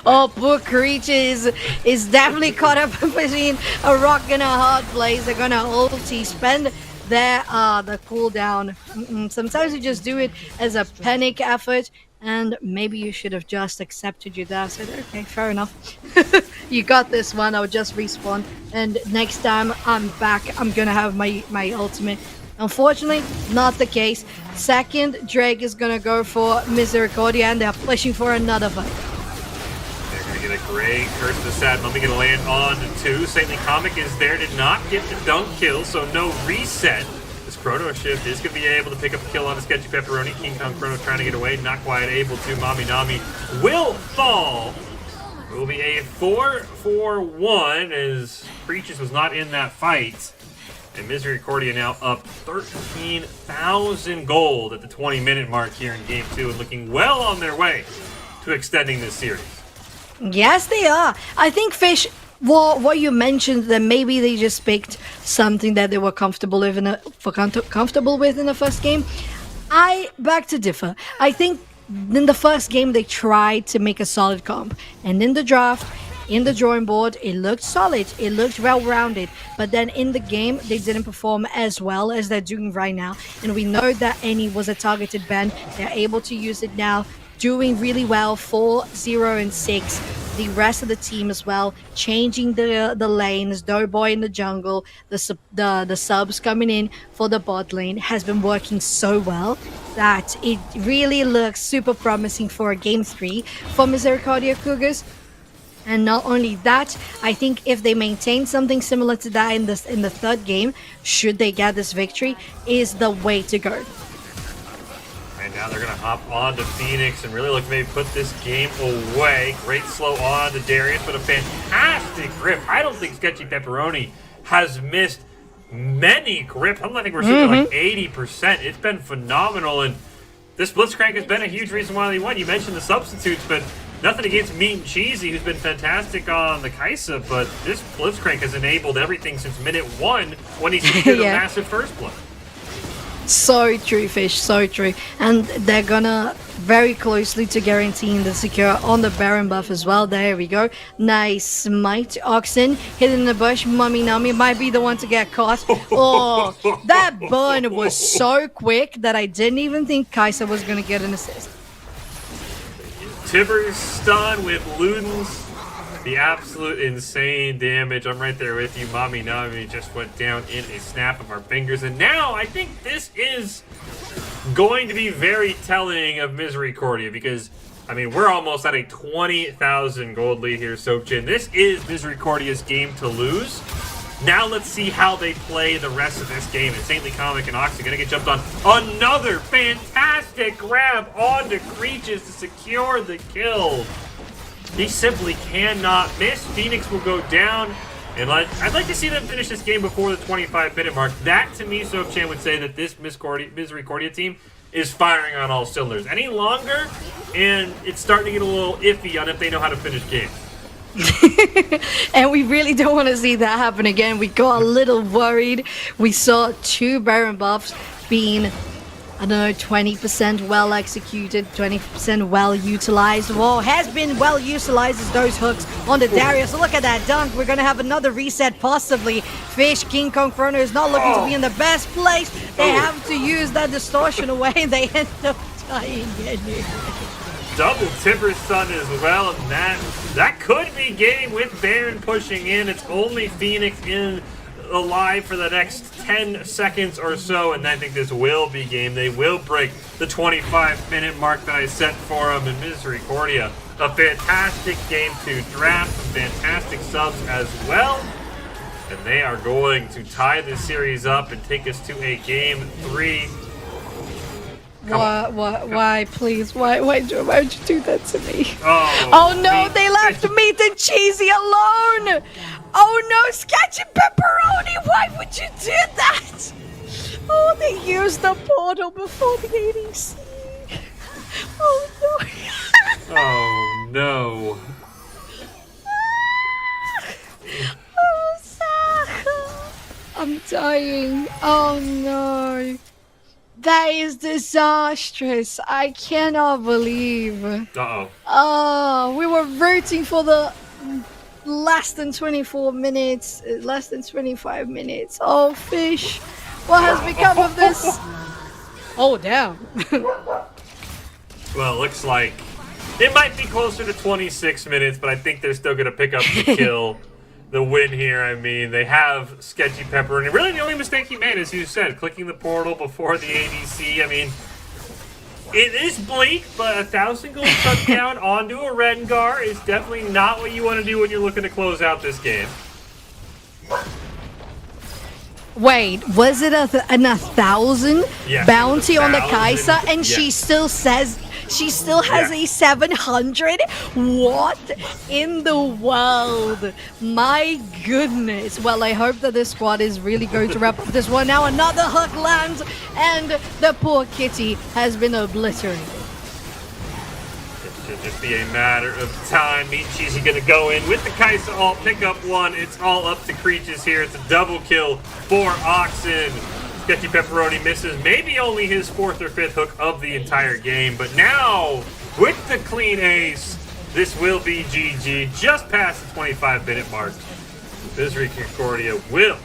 Oh, poor creatures is definitely caught up between a rock and a hard place. They're gonna ulti, spend their the cooldown. Sometimes you just do it as a panic effort, and maybe you should have just accepted your death. Said, okay, fair enough. You got this one. I'll just respawn, and next time I'm back, I'm gonna have my ultimate. Unfortunately, not the case. Second, Drake is gonna go for Misericordia, and they're pushing for another fight. They're going to get a great Curse of the Sad Mummy, going to land on to 2. Saintly Comic is there, did not get the dunk kill, so no reset. This Chrono Shift is going to be able to pick up a kill on the Sketchy Pepperoni. King Kong Chrono trying to get away, not quite able to. Mami Nami will fall. It will be a 4-4-1 as Preaches was not in that fight. And Misericordia now up 13,000 gold at the 20-minute mark here in Game 2 and looking well on their way to extending this series. Yes, they are. I think Fish, what you mentioned, that maybe they just picked something that they were comfortable with in the first game. I beg to differ. I think in the first game they tried to make a solid comp, and in the draft, in the drawing board, it looked solid, it looked well-rounded, but then in the game, they didn't perform as well as they're doing right now, and we know that Any was a targeted ban. They're able to use it now, doing really well, 4, 0, and 6. The rest of the team as well, changing the lanes, Doughboy in the jungle, the subs coming in for the bot lane has been working so well that it really looks super promising for Game 3 for Misericordia Cougars. And not only that, I think if they maintain something similar to that in the third game, should they get this victory, is the way to go. And now they're going to hop on to Phoenix and really look to maybe put this game away. Great slow on to Darius, but a fantastic grip. I don't think Sketchy Pepperoni has missed many grips. I think we're sitting at like 80%. It's been phenomenal, and this Blitzcrank has been a huge reason why they won. You mentioned the substitutes, but nothing against Meat and Cheesy, who's been fantastic on the Kaisa, but this Blitzcrank has enabled everything since minute 1 when he secured a massive first blood. So true, Fish, so true. And they're gonna very closely to guaranteeing the secure on the Baron buff as well. There we go. Nice smite. Oxen hidden in the bush. Mummy Nami might be the one to get caught. Oh, that burn was so quick that I didn't even think Kaisa was gonna get an assist. Tibbers stun with Ludens. The absolute insane damage. I'm right there with you. Mami Nami just went down in a snap of our fingers. And now I think this is going to be very telling of Misericordia because, I mean, we're almost at a 20,000 gold lead here, Soapchin. This is Misericordia's game to lose. Now let's see how they play the rest of this game. And Saintly Comic and Oxy going to get jumped on. Another fantastic grab onto Creatures to secure the kill. He simply cannot miss. Phoenix will go down. And I'd like to see them finish this game before the 25-minute mark. That, to me, Soapchan would say that this Misericordia team is firing on all cylinders. Any longer, and it's starting to get a little iffy on if they know how to finish games. And we really don't want to see that happen again. We got a little worried. We saw 2 Baron buffs being, I don't know, 20% well executed, 20% well utilized. Well, has been well utilized as those hooks on the Darius. Look at that dunk. We're going to have another reset possibly. Fish, King Kong Chrono is not looking to be in the best place. They have to use that distortion away. They end up dying anyway. Double Tipper Stun as well, and that could be game with Baron pushing in. It's only Phoenix in alive for the next 10 seconds or so, and I think this will be game. They will break the 25-minute mark that I set for them in Misericordia. A fantastic game to draft, some fantastic subs as well, and they are going to tie this series up and take us to a game 3. Why, please? Why would you do that to me? Oh no, they left Meat and Cheesy alone! Oh no, Sketchy Pepperoni, why would you do that? Oh, they used the portal before the ADC. Oh no. Oh no. Oh, Saha. I'm dying. Oh no. That is disastrous. I cannot believe. Uh-oh. Oh, we were rooting for the less than 24 minutes, less than 25 minutes. Oh, fish. What has become of this? Oh, damn. Well, it looks like it might be closer to 26 minutes, but I think they're still going to pick up the kill, the win here. I mean, they have Sketchy Pepper, and really the only mistake he made, as you said, clicking the portal before the ADC. I mean, it is bleak, but 1,000 gold shutdown onto a Rengar is definitely not what you want to do when you're looking to close out this game. Wait, was it an 1,000 Yes, bounty it was on the 1,000. Kai'Sa, and Yes. she still says she still has Yeah. a 700? What in the world? My goodness. Well, I hope that this squad is really going to wrap up this one. Now another hook lands, and the poor kitty has been obliterated. It should just be a matter of time. Meat Cheesy gonna go in with the Kai'Sa ult, pick up one. It's all up to Creatures here. It's a double kill for Oxen. Sketchy Pepperoni misses maybe only his 4th or 5th hook of the entire game. But now, with the clean ace, this will be GG. Just past the 25-minute mark. Misericordia will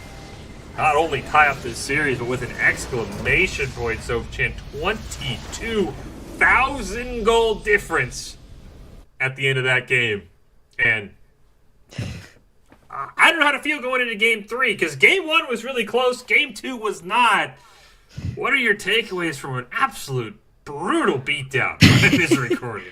not only tie up this series, but with an exclamation point. So, Chan, 22,000 gold difference at the end of that game. And I don't know how to feel going into game 3, because game 1 was really close, game 2 was not. What are your takeaways from an absolute brutal beatdown by Misericordia?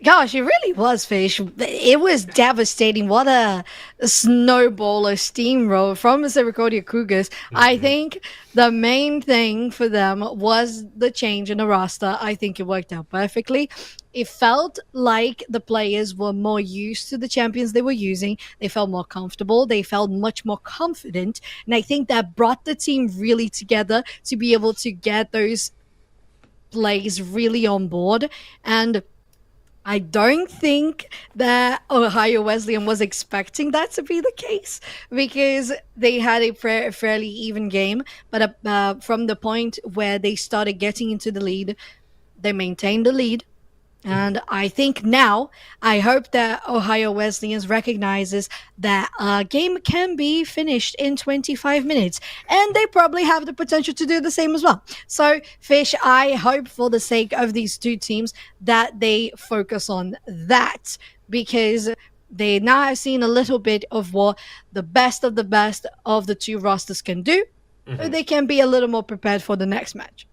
Gosh, it really was, Fish. It was devastating. What a snowball, a steamroll from Misericordia Cougars. I think the main thing for them was the change in the roster. I think it worked out perfectly. It felt like the players were more used to the champions they were using. They felt more comfortable. They felt much more confident. And I think that brought the team really together to be able to get those plays really on board. And I don't think that Ohio Wesleyan was expecting that to be the case, because they had a fairly even game. But from the point where they started getting into the lead, they maintained the lead. And I think now, I hope that Ohio Wesleyans recognizes that a game can be finished in 25 minutes. And they probably have the potential to do the same as well. So, Fish, I hope for the sake of these two teams that they focus on that, because they now have seen a little bit of what the best of the two rosters can do. They can be a little more prepared for the next match.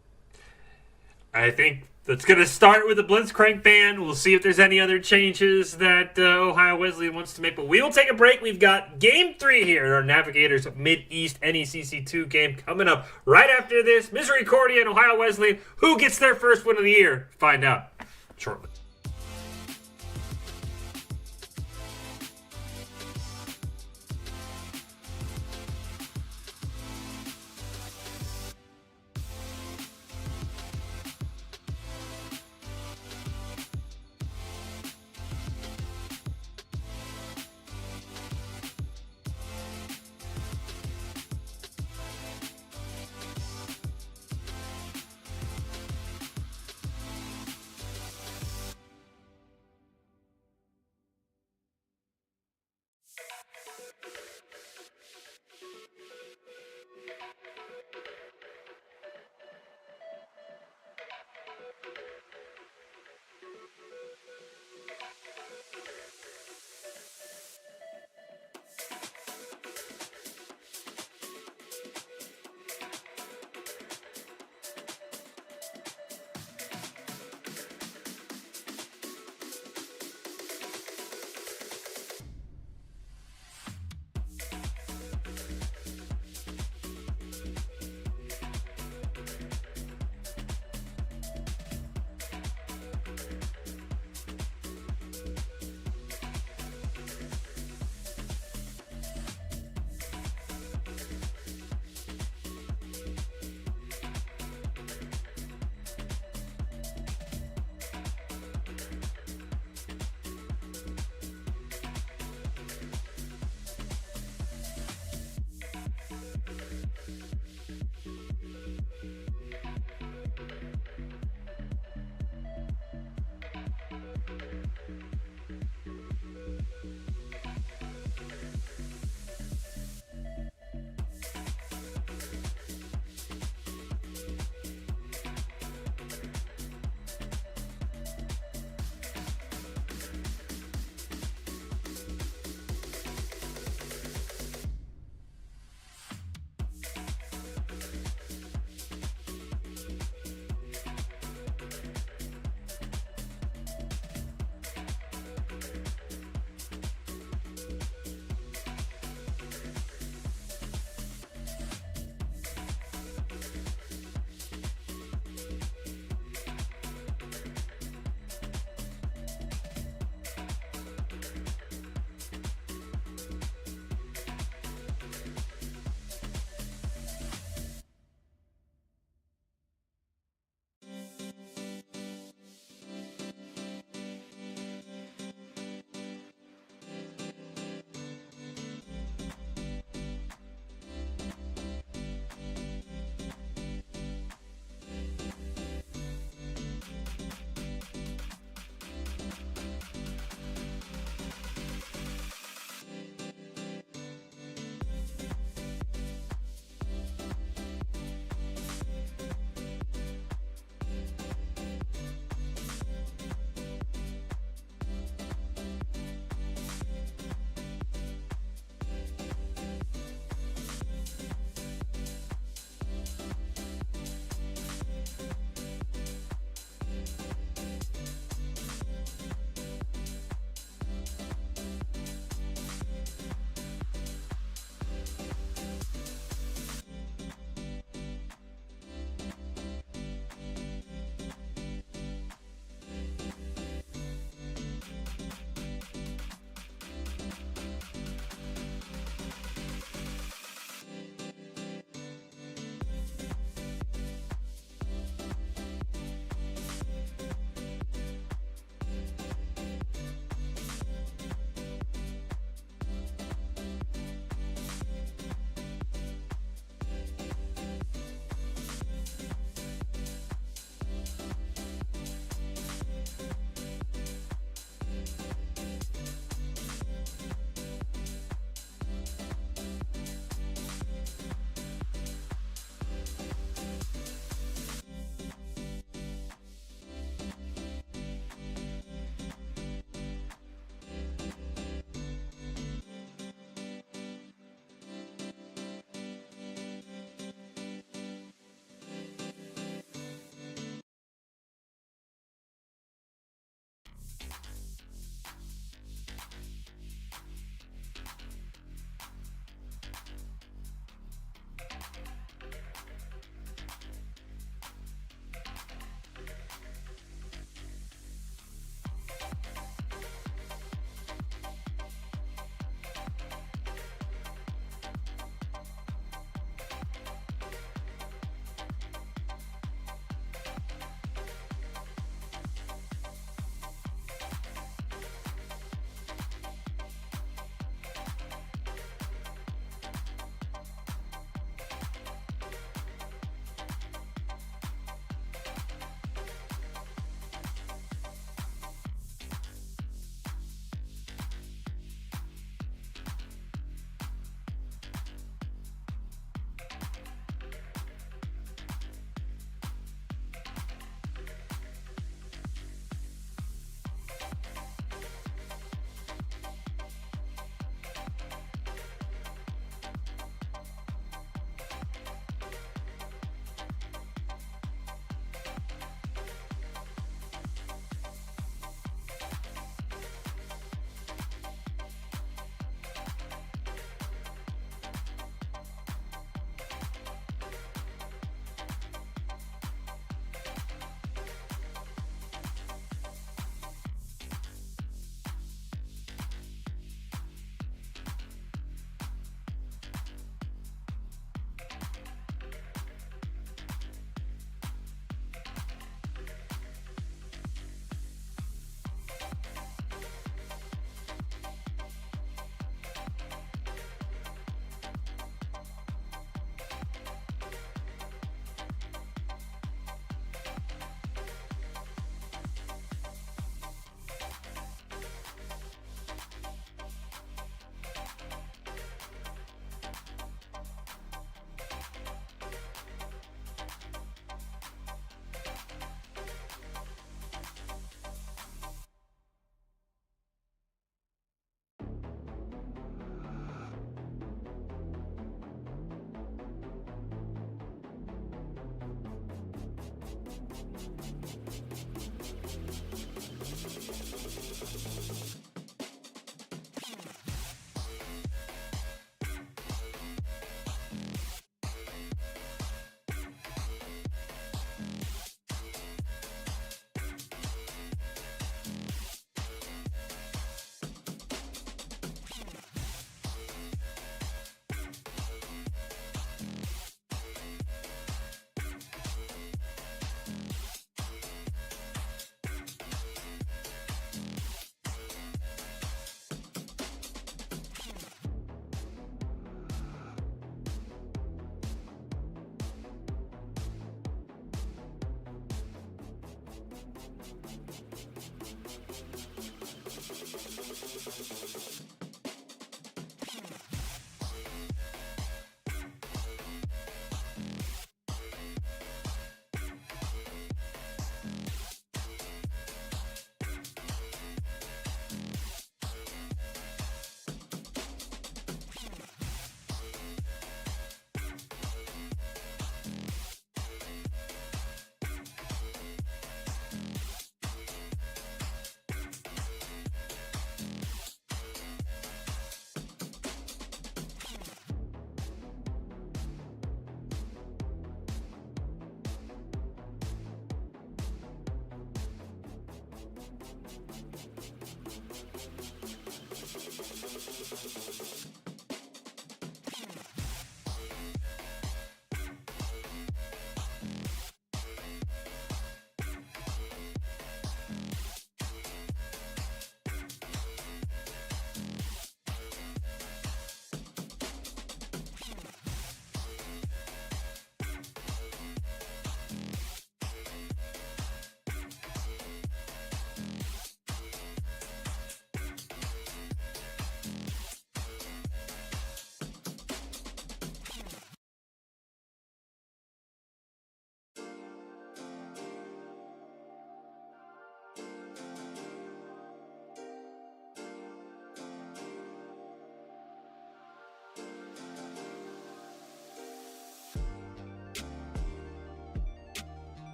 I think that's going to start with the Blitzcrank ban. We'll see if there's any other changes that Ohio Wesleyan wants to make. But we will take a break. We've got Game 3 here in our Navigators Mid-East NECC 2 game coming up right after this. Misericordia and Ohio Wesleyan. Who gets their first win of the year? Find out shortly.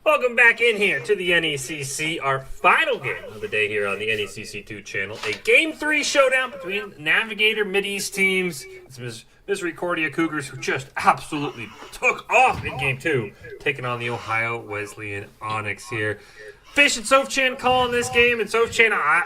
Welcome back in here to the NECC, our final game of the day here on the NECC2 channel. A Game 3 showdown between Navigator Mideast teams. It's Misericordia Cougars, who just absolutely took off in Game 2, taking on the Ohio Wesleyan Onyx here. Fish and Sofchan calling this game, and Sofchan, I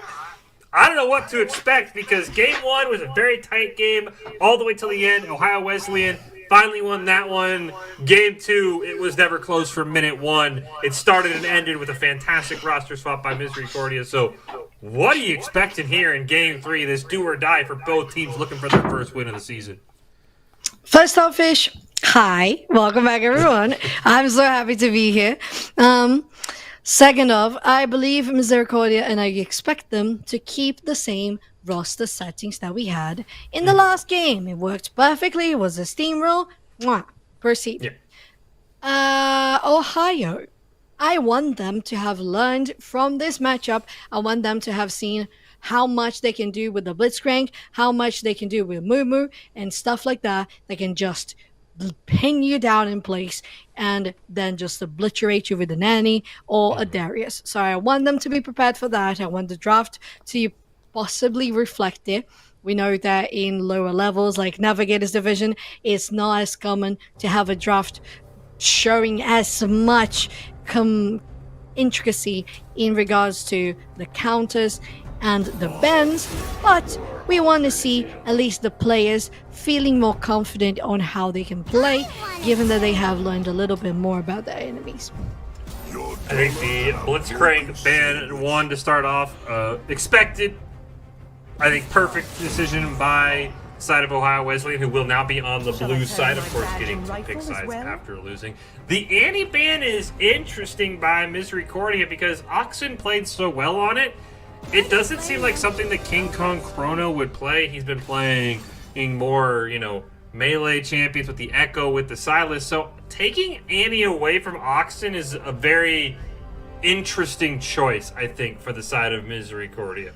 don't know what to expect because Game 1 was a very tight game all the way till the end. Ohio Wesleyan finally won that one. Game 2, it was never close from minute 1. It started and ended with a fantastic roster swap by Misericordia. So what are you expecting here in Game 3, this do or die for both teams looking for their first win of the season? First off, Fish, hi. Welcome back, everyone. I'm so happy to be here. Second off, I believe Misericordia and I expect them to keep the same roster settings that we had in the last game. It worked perfectly. It was a steamroll. Mwah. Proceed. Yeah. Ohio. I want them to have learned from this matchup. I want them to have seen how much they can do with the Blitzcrank, how much they can do with Moo and stuff like that. They can just pin you down in place and then just obliterate you with a Nanny or a Darius. So I want them to be prepared for that. I want the draft to possibly reflect it. We know that in lower levels like Navigators Division, it's not as common to have a draft showing as much intricacy in regards to the counters and the bends, but we want to see at least the players feeling more confident on how they can play, given that they have learned a little bit more about their enemies. I think the Blitzcrank ban 1 to start off, expected. I think perfect decision by the side of Ohio Wesleyan, who will now be on the blue side, of course, getting to pick sides after losing. The anti-ban is interesting by Misericordia because Oxen played so well on it. It doesn't seem like something that King Kong Chrono would play. He's been playing more, melee champions with the Echo, with the Silas. So taking Annie away from Oxen is a very interesting choice, I think, for the side of Misericordia.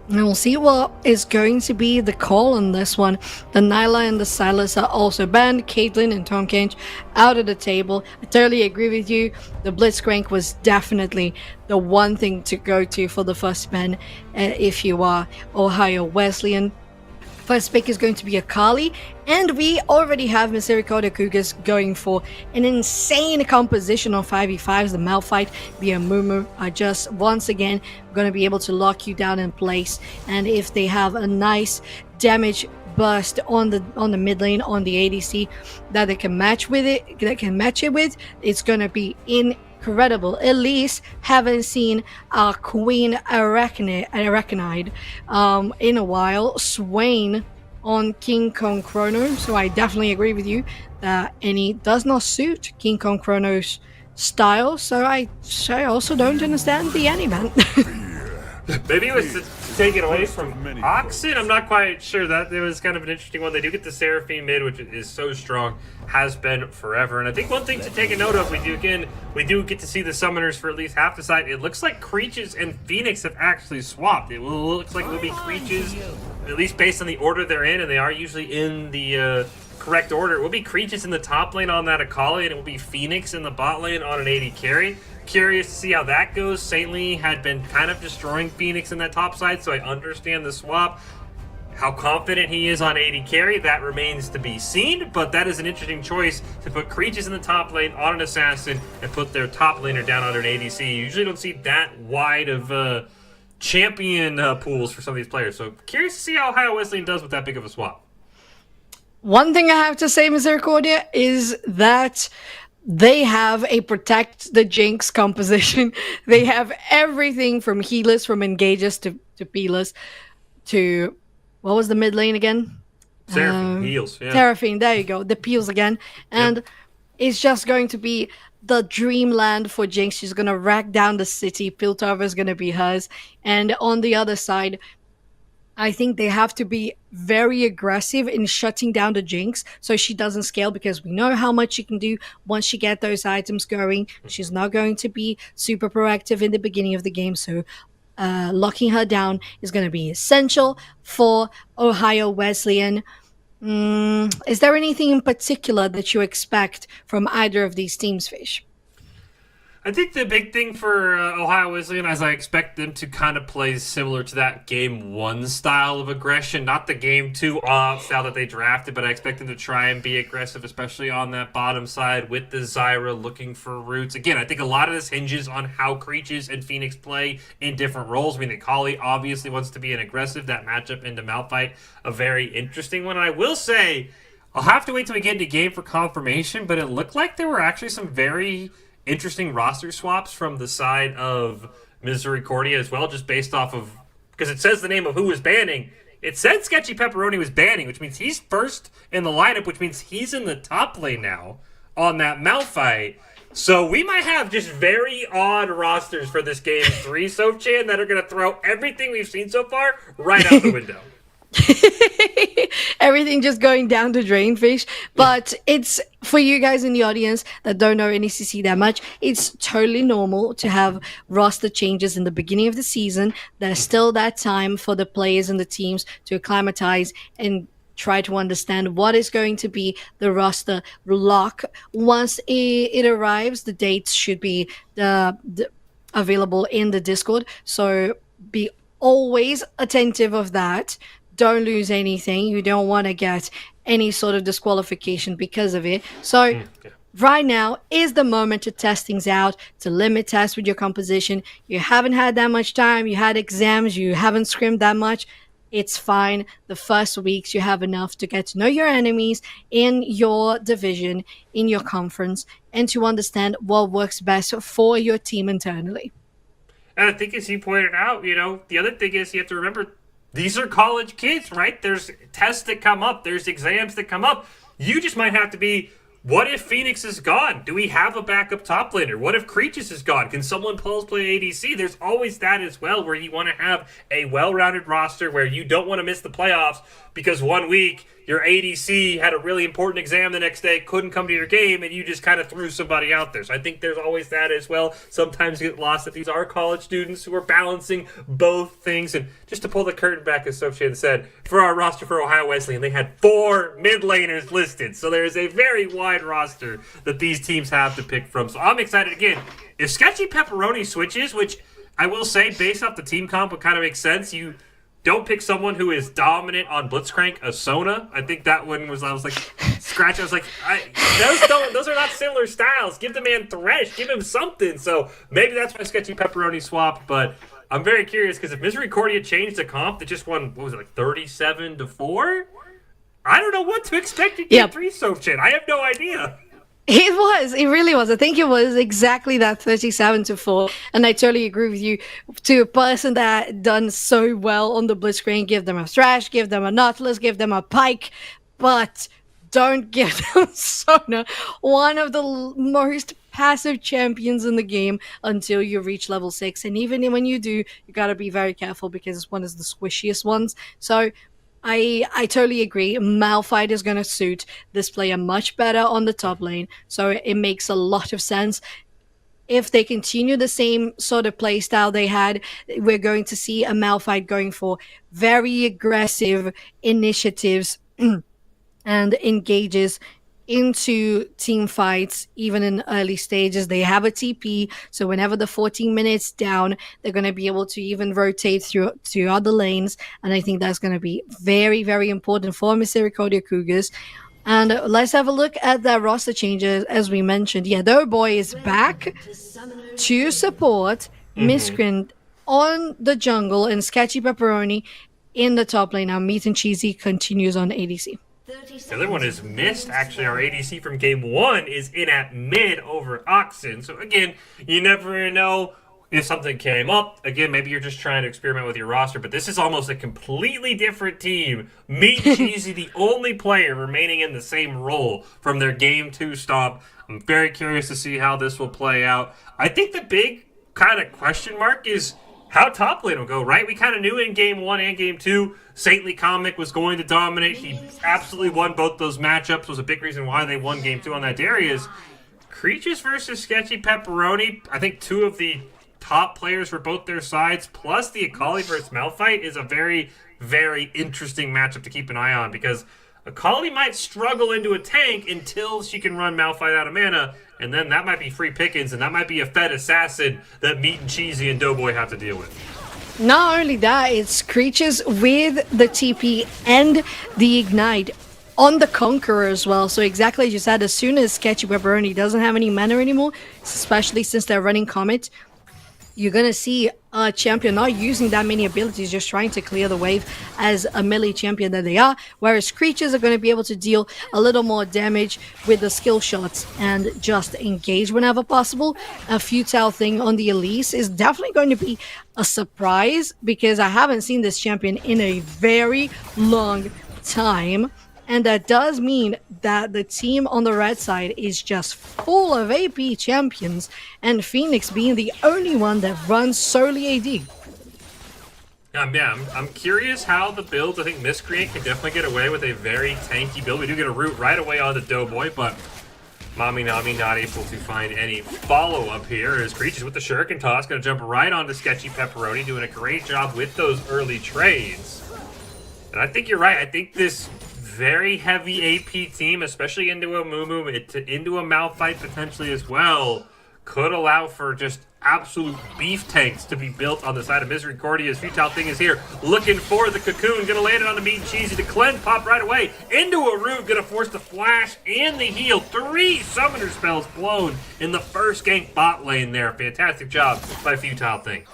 And we'll see what is going to be the call on this one. The Nyla and the Silas are also banned. Caitlyn and Tom Kench out of the table. I totally agree with you. The Blitzcrank was definitely the one thing to go to for the first ban if you are Ohio Wesleyan. First pick is going to be a Kali, and we already have Misericordia Cougars going for an insane composition on 5v5s. The Malphite via Mumu are just once again going to be able to lock you down in place, and if they have a nice damage burst on the mid lane on the ADC that they can match it with, it's going to be incredible. At least haven't seen our Queen Arachnid in a while. Swain on King Kong Chrono, so I definitely agree with you that Annie does not suit King Kong Chrono's style, so I also don't understand the Annie ban. Maybe it was to take it away from Oxen. I'm not quite sure. That it was kind of an interesting one. They do get the Seraphine mid, which is so strong, has been forever. And I think one thing to take a note of, we do get to see the summoners for at least half the side. It looks like Creatures and Phoenix have actually swapped. It looks like it will be Creatures, at least based on the order they're in, and they are usually in the correct order. It will be Creatures in the top lane on that Akali, and it will be Phoenix in the bot lane on an AD carry. Curious to see how that goes. Saintly had been kind of destroying Phoenix in that top side, so I understand the swap. How confident he is on AD carry, that remains to be seen, but that is an interesting choice to put Creatures in the top lane on an Assassin and put their top laner down on an ADC. You usually don't see that wide of champion pools for some of these players, so curious to see how Ohio Wesleyan does with that big of a swap. One thing I have to say, Misericordia, is that they have a protect the Jinx composition. They have everything from healers, from engages to peelers, to what was the mid lane again? Seraphine, heals. Yeah. Seraphine, there you go. The peels again. And it's just going to be the dreamland for Jinx. She's going to rack down the city. Piltover is going to be hers. And on the other side, I think they have to be very aggressive in shutting down the Jinx so she doesn't scale, because we know how much she can do once she gets those items going. She's not going to be super proactive in the beginning of the game, so locking her down is going to be essential for Ohio Wesleyan. Is there anything in particular that you expect from either of these teams, Fish? I think the big thing for Ohio Wesleyan is I expect them to kind of play similar to that Game 1 style of aggression, not the Game 2 style that they drafted, but I expect them to try and be aggressive, especially on that bottom side with the Zyra looking for roots. Again, I think a lot of this hinges on how Creatures and Phoenix play in different roles. I mean, the Kali obviously wants to be an aggressive. That matchup into Malphite, a very interesting one. And I will say, I'll have to wait till we get into game for confirmation, but it looked like there were actually some very interesting roster swaps from the side of Misericordia as well, just based off of, because it says the name of who was banning. It said Sketchy Pepperoni was banning, which means he's first in the lineup, which means he's in the top lane now on that Malphite. So we might have just very odd rosters for this game 3, Sofchan, that are going to throw everything we've seen so far right out the window. Everything just going down the drain, fish. But it's for you guys in the audience that don't know NECC that much. It's totally normal to have roster changes in the beginning of the season. There's still that time for the players and the teams to acclimatize and try to understand what is going to be the roster lock. Once it arrives, the dates should be the available in the Discord. So be always attentive of that. Don't lose anything. You don't want to get any sort of disqualification because of it. So right now is the moment to test things out, to limit test with your composition. You haven't had that much time. You had exams. You haven't scrimmed that much. It's fine. The first weeks you have enough to get to know your enemies in your division, in your conference, and to understand what works best for your team internally. And I think as you pointed out, the other thing is you have to remember, these are college kids, right? There's tests that come up. There's exams that come up. You just might have to be, what if Phoenix is gone? Do we have a backup top laner? What if Creatures is gone? Can someone play ADC? There's always that as well, where you want to have a well-rounded roster where you don't want to miss the playoffs because 1 week your ADC had a really important exam the next day, couldn't come to your game, and you just kind of threw somebody out there. So I think there's always that as well. Sometimes you get lost that these are college students who are balancing both things. And just to pull the curtain back, as Sofchan said, for our roster for Ohio Wesleyan, they had 4 mid laners listed. So there is a very wide roster that these teams have to pick from. So I'm excited again. If Sketchy Pepperoni switches, which I will say, based off the team comp, would kind of make sense. You don't pick someone who is dominant on Blitzcrank, Asona. I think that one was, I was like, scratch. I was like, those are not similar styles. Give the man Thresh. Give him something. So maybe that's why Sketchy Pepperoni swapped. But I'm very curious because if Misericordia changed the comp that just won, what was it, like 37-4? I don't know what to expect in Game 3, Sofchan. I have no idea. It really was. I think it was exactly that 37-4. And I totally agree with you. To a person that done so well on the Blitzcrank, give them a Thrash, give them a Nautilus, give them a Pike, but don't give them Sona, one of the most passive champions in the game, until you reach level 6. And even when you do, you gotta be very careful because it's one of the squishiest ones. So I totally agree. Malphite is going to suit this player much better on the top lane. So it makes a lot of sense. If they continue the same sort of play style they had, we're going to see a Malphite going for very aggressive initiatives and engages into team fights, even in early stages. They have a TP, so whenever the 14 minutes down, they're going to be able to even rotate through other lanes, and I think that's going to be very, very important for Misericordia Cougars. And let's have a look at their roster changes. As we mentioned, Doughboy is back to support Miscreant on the jungle and Sketchy Pepperoni in the top lane. Now Meat and Cheesy continues on ADC. The other one is Mist. Actually, our ADC from Game 1 is in at mid over Oxen. So again, you never know if something came up. Again, maybe you're just trying to experiment with your roster, but this is almost a completely different team. Meat and Cheesy, the only player remaining in the same role from their Game 2 stomp. I'm very curious to see how this will play out. I think the big kind of question mark is how top lane will go, right? We kind of knew in Game 1 and Game 2, Saintly Comic was going to dominate. He absolutely won both those matchups. Was a big reason why they won Game 2 on that Darius. Creatures versus Sketchy Pepperoni, I think 2 of the top players for both their sides, plus the Akali versus Malphite is a very, very interesting matchup to keep an eye on, because Akali might struggle into a tank until she can run Malphite out of mana, and then that might be free pickings, and that might be a fed assassin that Meat and Cheesy and Doughboy have to deal with. Not only that, it's creatures with the TP and the Ignite on the Conqueror as well. So exactly as you said, as soon as Sketchy Pepperoni doesn't have any mana anymore, especially since they're running Comet, you're going to see a champion not using that many abilities, just trying to clear the wave as a melee champion that they are, whereas creatures are going to be able to deal a little more damage with the skill shots and just engage whenever possible. A futile thing on the Elise is definitely going to be a surprise, because I haven't seen this champion in a very long time. And that does mean that the team on the red side is just full of AP champions, and Phoenix being the only one that runs solely AD. I'm curious how the builds. I think Miscreant can definitely get away with a very tanky build. We do get a root right away on the Doughboy, but Mami Nami not able to find any follow-up here as Creatures with the Shuriken Toss going to jump right onto Sketchy Pepperoni, doing a great job with those early trades. And I think you're right. I think this very heavy AP team, especially into a Mumu, into a Malphite potentially as well, could allow for just absolute beef tanks to be built on the side of Misericordia's futile thing is here, looking for the cocoon, gonna land it on the Meat and Cheesy. The cleanse pop right away into a root, gonna force the flash and the heal. 3 summoner spells blown in the first gank bot lane there. Fantastic job by futile thing.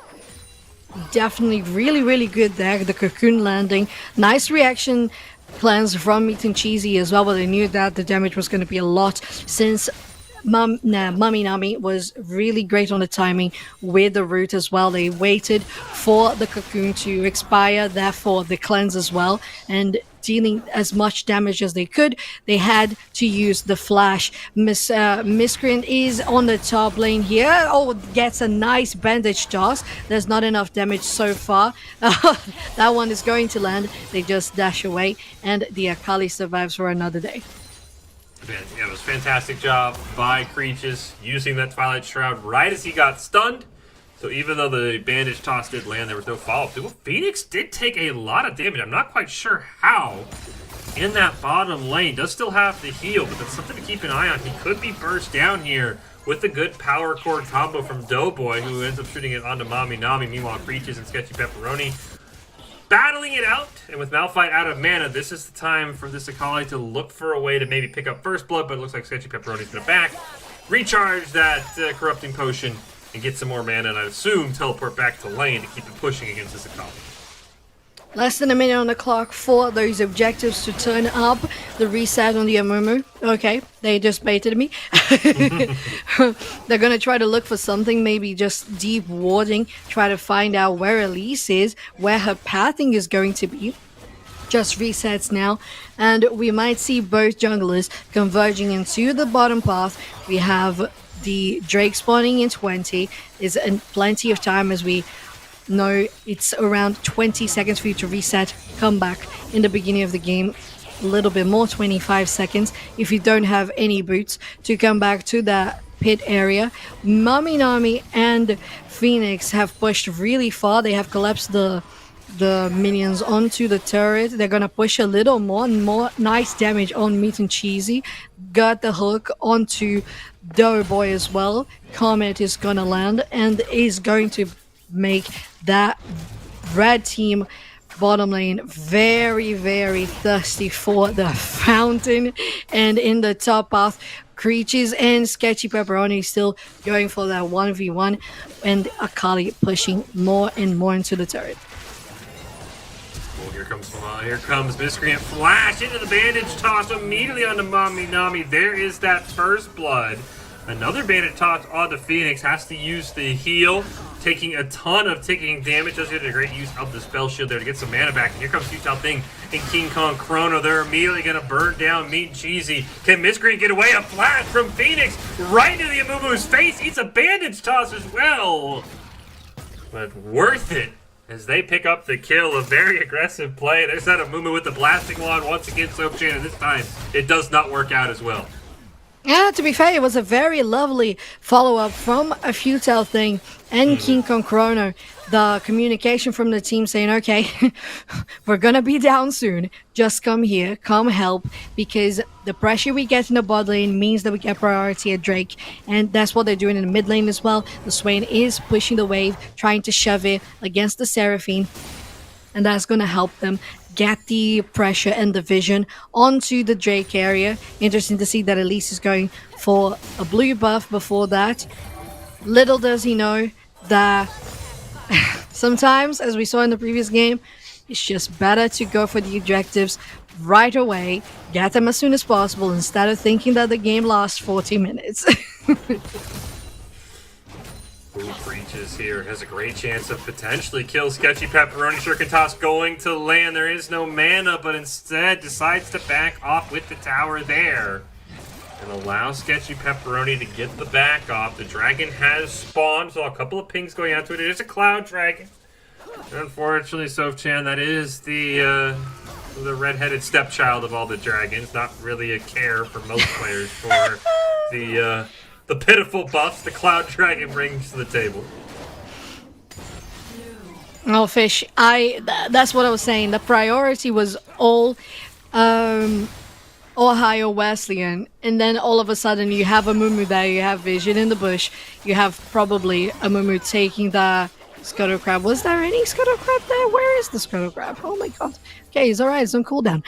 Definitely really good there, the cocoon landing. Nice reaction plans from Meat and Cheesy as well, but they knew that the damage was going to be a lot, since Mami Nami was really great on the timing with the root as well. They waited for the cocoon to expire, therefore the cleanse as well, and dealing as much damage as they could, they had to use the flash. Miscreant is on the top lane here. Oh, gets a nice bandage toss. There's not enough damage so far. That one is going to land. They just dash away, and the Akali survives for another day. Yeah, it was a fantastic job by Creatures using that Twilight Shroud right as he got stunned. So even though the bandage toss did land, there was no follow-up. Phoenix did take a lot of damage. I'm not quite sure how in that bottom lane. Does still have the heal, but that's something to keep an eye on. He could be burst down here with a good power core combo from Doughboy, who ends up shooting it onto Mami Nami. Meanwhile, Creatures and Sketchy Pepperoni battling it out, and with Malphite out of mana, this is the time for this Akali to look for a way to maybe pick up first blood, but it looks like Sketchy Pepperoni's gonna back, recharge that corrupting potion, and get some more mana, and I assume teleport back to lane to keep it pushing against this Akali. Less than a minute on the clock for those objectives to turn up. The reset on the Amumu. Okay, they just baited me. They're going to try to look for something, maybe just deep warding, try to find out where Elise is, where her pathing is going to be. Just resets now, and we might see both junglers converging into the bottom path. We have the Drake spawning in 20. Is plenty of time, as we know it's around 20 seconds for you to reset, come back in the beginning of the game. A little bit more, 25 seconds if you don't have any boots to come back to that pit area. Mami Nami and Phoenix have pushed really far. They have collapsed the minions onto the turret. They're gonna push a little more and more. Nice damage on Meat and Cheesy. Got the hook onto Doughboy as well. Comet is gonna land and is going to make that red team bottom lane very thirsty for the fountain. And in the top path, Creatures and Sketchy Pepperoni still going for that 1v1, and Akali pushing more and more into the turret. Well, here comes Miscreant flash into the bandage toss immediately onto Mami Nami. There is that first blood. Another bandage toss onto Phoenix, has to use the heal, taking a ton of ticking damage. Does get a great use of the spell shield there to get some mana back. And here comes Futile Thing and King Kong Chrono. They're immediately going to burn down Meat and Cheesy. Can Miscreant get away? A flash from Phoenix right into the Amumu's face. Eats a bandage toss as well. But worth it as they pick up the kill. A very aggressive play. There's that Amumu with the blasting wand once again, Soapchan, and this time it does not work out as well. Yeah, to be fair, it was a very lovely follow-up from a futile thing and King Kong Chrono. The communication from the team saying, okay, we're gonna be down soon. Just come here, come help, because the pressure we get in the bot lane means that we get priority at Drake. And that's what they're doing in the mid lane as well. The Swain is pushing the wave, trying to shove it against the Seraphine, and that's going to help them get the pressure and the vision onto the Drake area. Interesting to see that Elise is going for a blue buff before that. Little does he know that sometimes, as we saw in the previous game, it's just better to go for the objectives right away, get them as soon as possible, instead of thinking that the game lasts 40 minutes. Who breaches here has a great chance of potentially kill Sketchy Pepperoni. Shuriken going to land. There is no mana, but instead decides to back off with the tower there. And allow Sketchy Pepperoni to get the back off. The dragon has spawned, so a couple of pings going out to it. It is a cloud dragon. And unfortunately, Sofchan, that is the red-headed stepchild of all the dragons. Not really a care for most players for the pitiful buffs the Cloud Dragon brings to the table. Oh, Fish, that's what I was saying. The priority was all Ohio Wesleyan, and then all of a sudden you have a Mumu there, you have Vision in the bush, you have probably a Mumu taking the Scuttle Crab. Was there any Scuttle Crab there? Where is the Scuttle Crab? Oh my god. Okay, he's alright, it's on cooldown.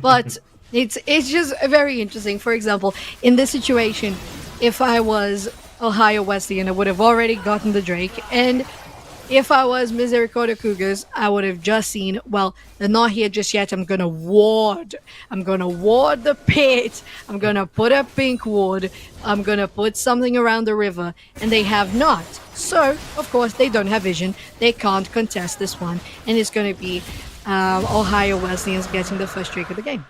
But it's just very interesting. For example, in this situation, if I was Ohio Wesleyan, I would have already gotten the Drake, and if I was Misericordia Cougars, I would have just seen, well, they're not here just yet, I'm gonna ward. I'm gonna ward the pit. I'm gonna put a pink ward. I'm gonna put something around the river, and they have not. So, of course, they don't have vision. They can't contest this one, and it's gonna be Ohio Wesleyans getting the first streak of the game.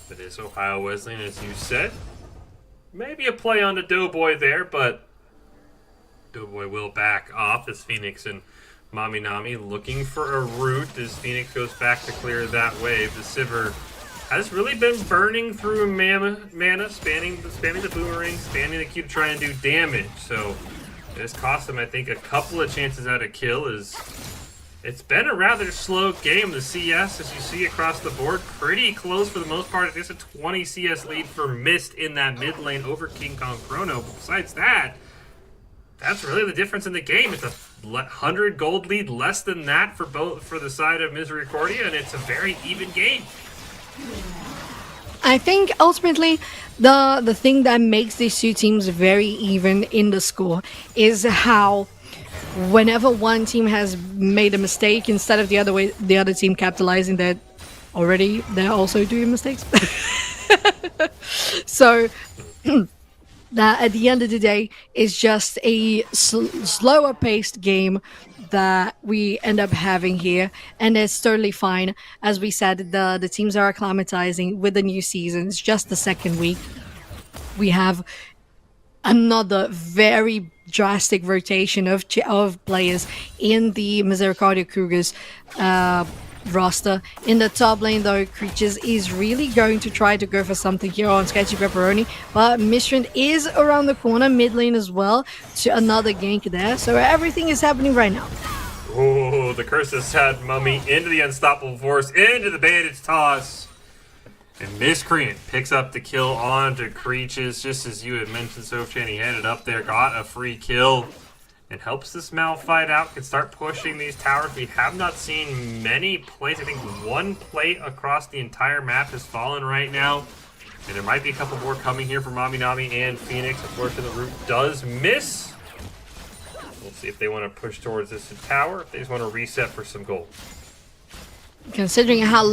It is Ohio Wesleyan, as you said. Maybe a play on the Doughboy there, but Doughboy will back off as Phoenix and Mami Nami looking for a root as Phoenix goes back to clear that wave. The Sivir has really been burning through mana, spamming the boomerang, spamming the Q to try and do damage. So it has cost them, I think, a couple of chances at a kill. It's been a rather slow game. The CS, as you see across the board, pretty close for the most part. It's a 20 CS lead for Mist in that mid lane over King Kong Chrono. But besides that, that's really the difference in the game. It's a 100 gold lead, less than that for the side of Misericordia, and it's a very even game. I think ultimately the thing that makes these two teams very even in the score is how whenever one team has made a mistake, instead of the other team capitalizing that already they're also doing mistakes. So that at the end of the day is just a slower paced game that we end up having here, and it's totally fine. As we said, the teams are acclimatizing with the new season. It's just the second week. We have another very drastic rotation of players in the Misericordia Cougars roster. In the top lane, though, Creatures is really going to try to go for something here on Sketchy Pepperoni, but Mission is around the corner, mid lane as well, to another gank there. So everything is happening right now. Oh, the curse has had Mummy into the Unstoppable Force, into the Bandage Toss. And Miscreant picks up the kill onto Creatures, just as you had mentioned, Sofchan. He headed up there, got a free kill, and helps this Mal fight out, can start pushing these towers. We have not seen many plays. I think one plate across the entire map has fallen right now. And there might be a couple more coming here from Mami Nami and Phoenix. Unfortunately, the root does miss. We'll see if they want to push towards this tower, if they just want to reset for some gold. Considering how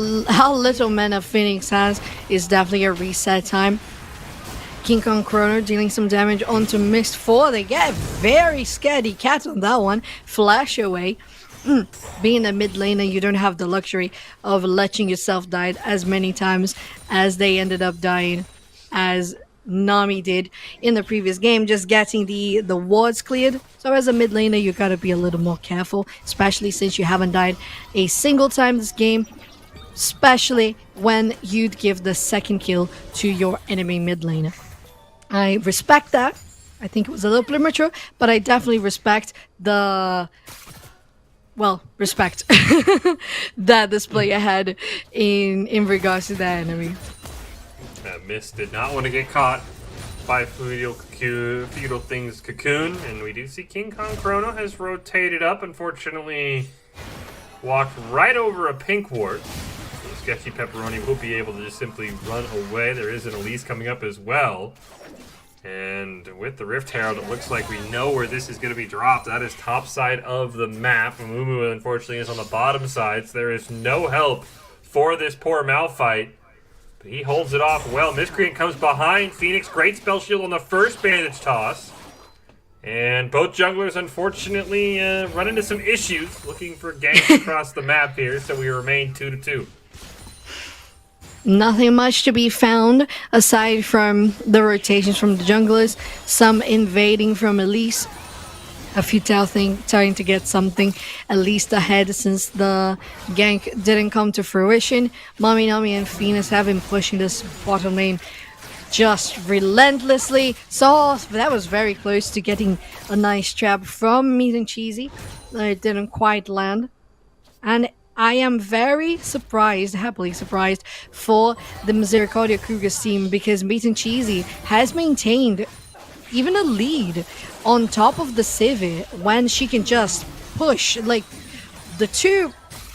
little mana Phoenix has, is definitely a reset time. King Kong Chrono dealing some damage onto Mist 4. They get very scaredy cat on that one. Flash away. Being a mid laner, you don't have the luxury of letting yourself die as many times as they ended up dying, as Nami did in the previous game, just getting the wards cleared. So as a mid laner, you gotta be a little more careful, especially since you haven't died a single time this game. especially when you'd give the second kill to your enemy mid laner. I respect that. I think it was a little premature, but I definitely respect the respect that this player had in regards to that enemy. Mist did not want to get caught by Feudal Thing's cocoon, and we do see King Kong Chrono has rotated up. Unfortunately, walked right over a pink ward. So Sketchy Pepperoni will be able to just simply run away. There is an Elise coming up as well. And with the Rift Herald, it looks like we know where this is going to be dropped. That is top side of the map. Mumu, unfortunately, is on the bottom side, so there is no help for this poor Malphite. But he holds it off well. Miscreant comes behind Phoenix. Great spell shield on the first bandage toss. And both junglers, unfortunately, run into some issues looking for ganks across the map here, so we remain 2-2. Nothing much to be found aside from the rotations from the junglers, some invading from Elise, a Futile Thing trying to get something at least ahead since the gank didn't come to fruition. Mami Nami and Phoenix have been pushing this bottom lane just relentlessly. So that was very close to getting a nice trap from Meat and Cheesy. It didn't quite land. And I am very surprised, happily surprised, for the Misericordia Cougars team because Meat and Cheesy has maintained even a lead on top of the Sivir when she can just push. Like, the two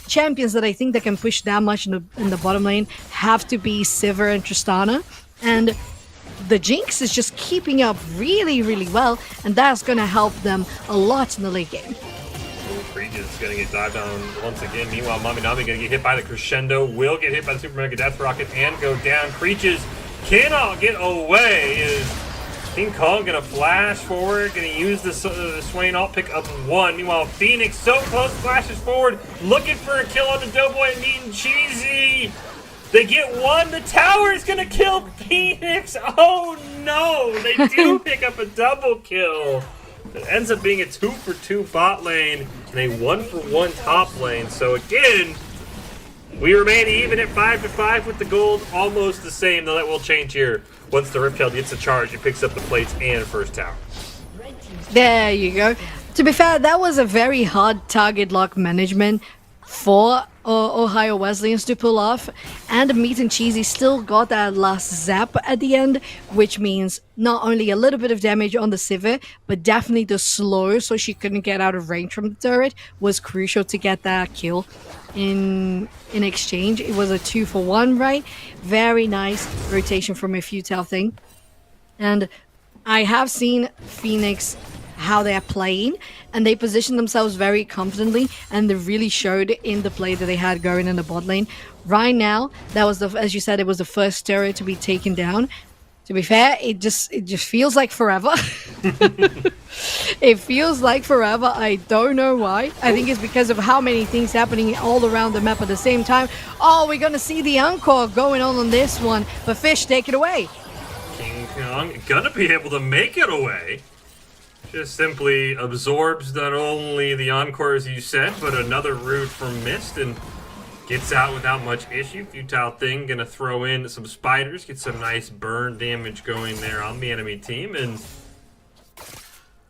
champions that I think that can push that much in the bottom lane have to be Sivir and Tristana. And the Jinx is just keeping up really, really well, and that's going to help them a lot in the late game. Regis is going to get dived on once again. Meanwhile, Mami Nami going to get hit by the Crescendo, will get hit by the Super Mega Death Rocket and go down. Creatures cannot get away. Is King Kong going to flash forward, going to use the Swain ult, pick up one. Meanwhile, Phoenix so close, flashes forward, looking for a kill on the Doughboy and Meat and Cheesy. They get one. The tower is going to kill Phoenix. Oh no, they do pick up a double kill. It ends up being a 2-for-2 bot lane and a 1-for-1 top lane. So again, we remain even at 5-5 with the gold, almost the same. Though that will change here once the Rift Herald gets a charge. It picks up the plates and first tower. There you go. To be fair, that was a very hard target lock management for Ohio Wesleyans to pull off, and Meat and Cheesy still got that last zap at the end, which means not only a little bit of damage on the Sivir, but definitely the slow so she couldn't get out of range from the turret was crucial to get that kill. In exchange, it was a 2-for-1, right? Very nice rotation from a Futile Thing. And I have seen Phoenix how they're playing, and they position themselves very confidently, and they really showed in the play that they had going in the bot lane. Right now, that was as you said, it was the first turret to be taken down. To be fair, it just feels like forever. It feels like forever. I don't know why. I think it's because of how many things happening all around the map at the same time. Oh, we're gonna see the encore going on this one, but Fish, take it away. King Kong gonna be able to make it away. Just simply absorbs not only the encore, as you said, but another root from Mist and gets out without much issue. Futile Thing gonna throw in some spiders, get some nice burn damage going there on the enemy team, and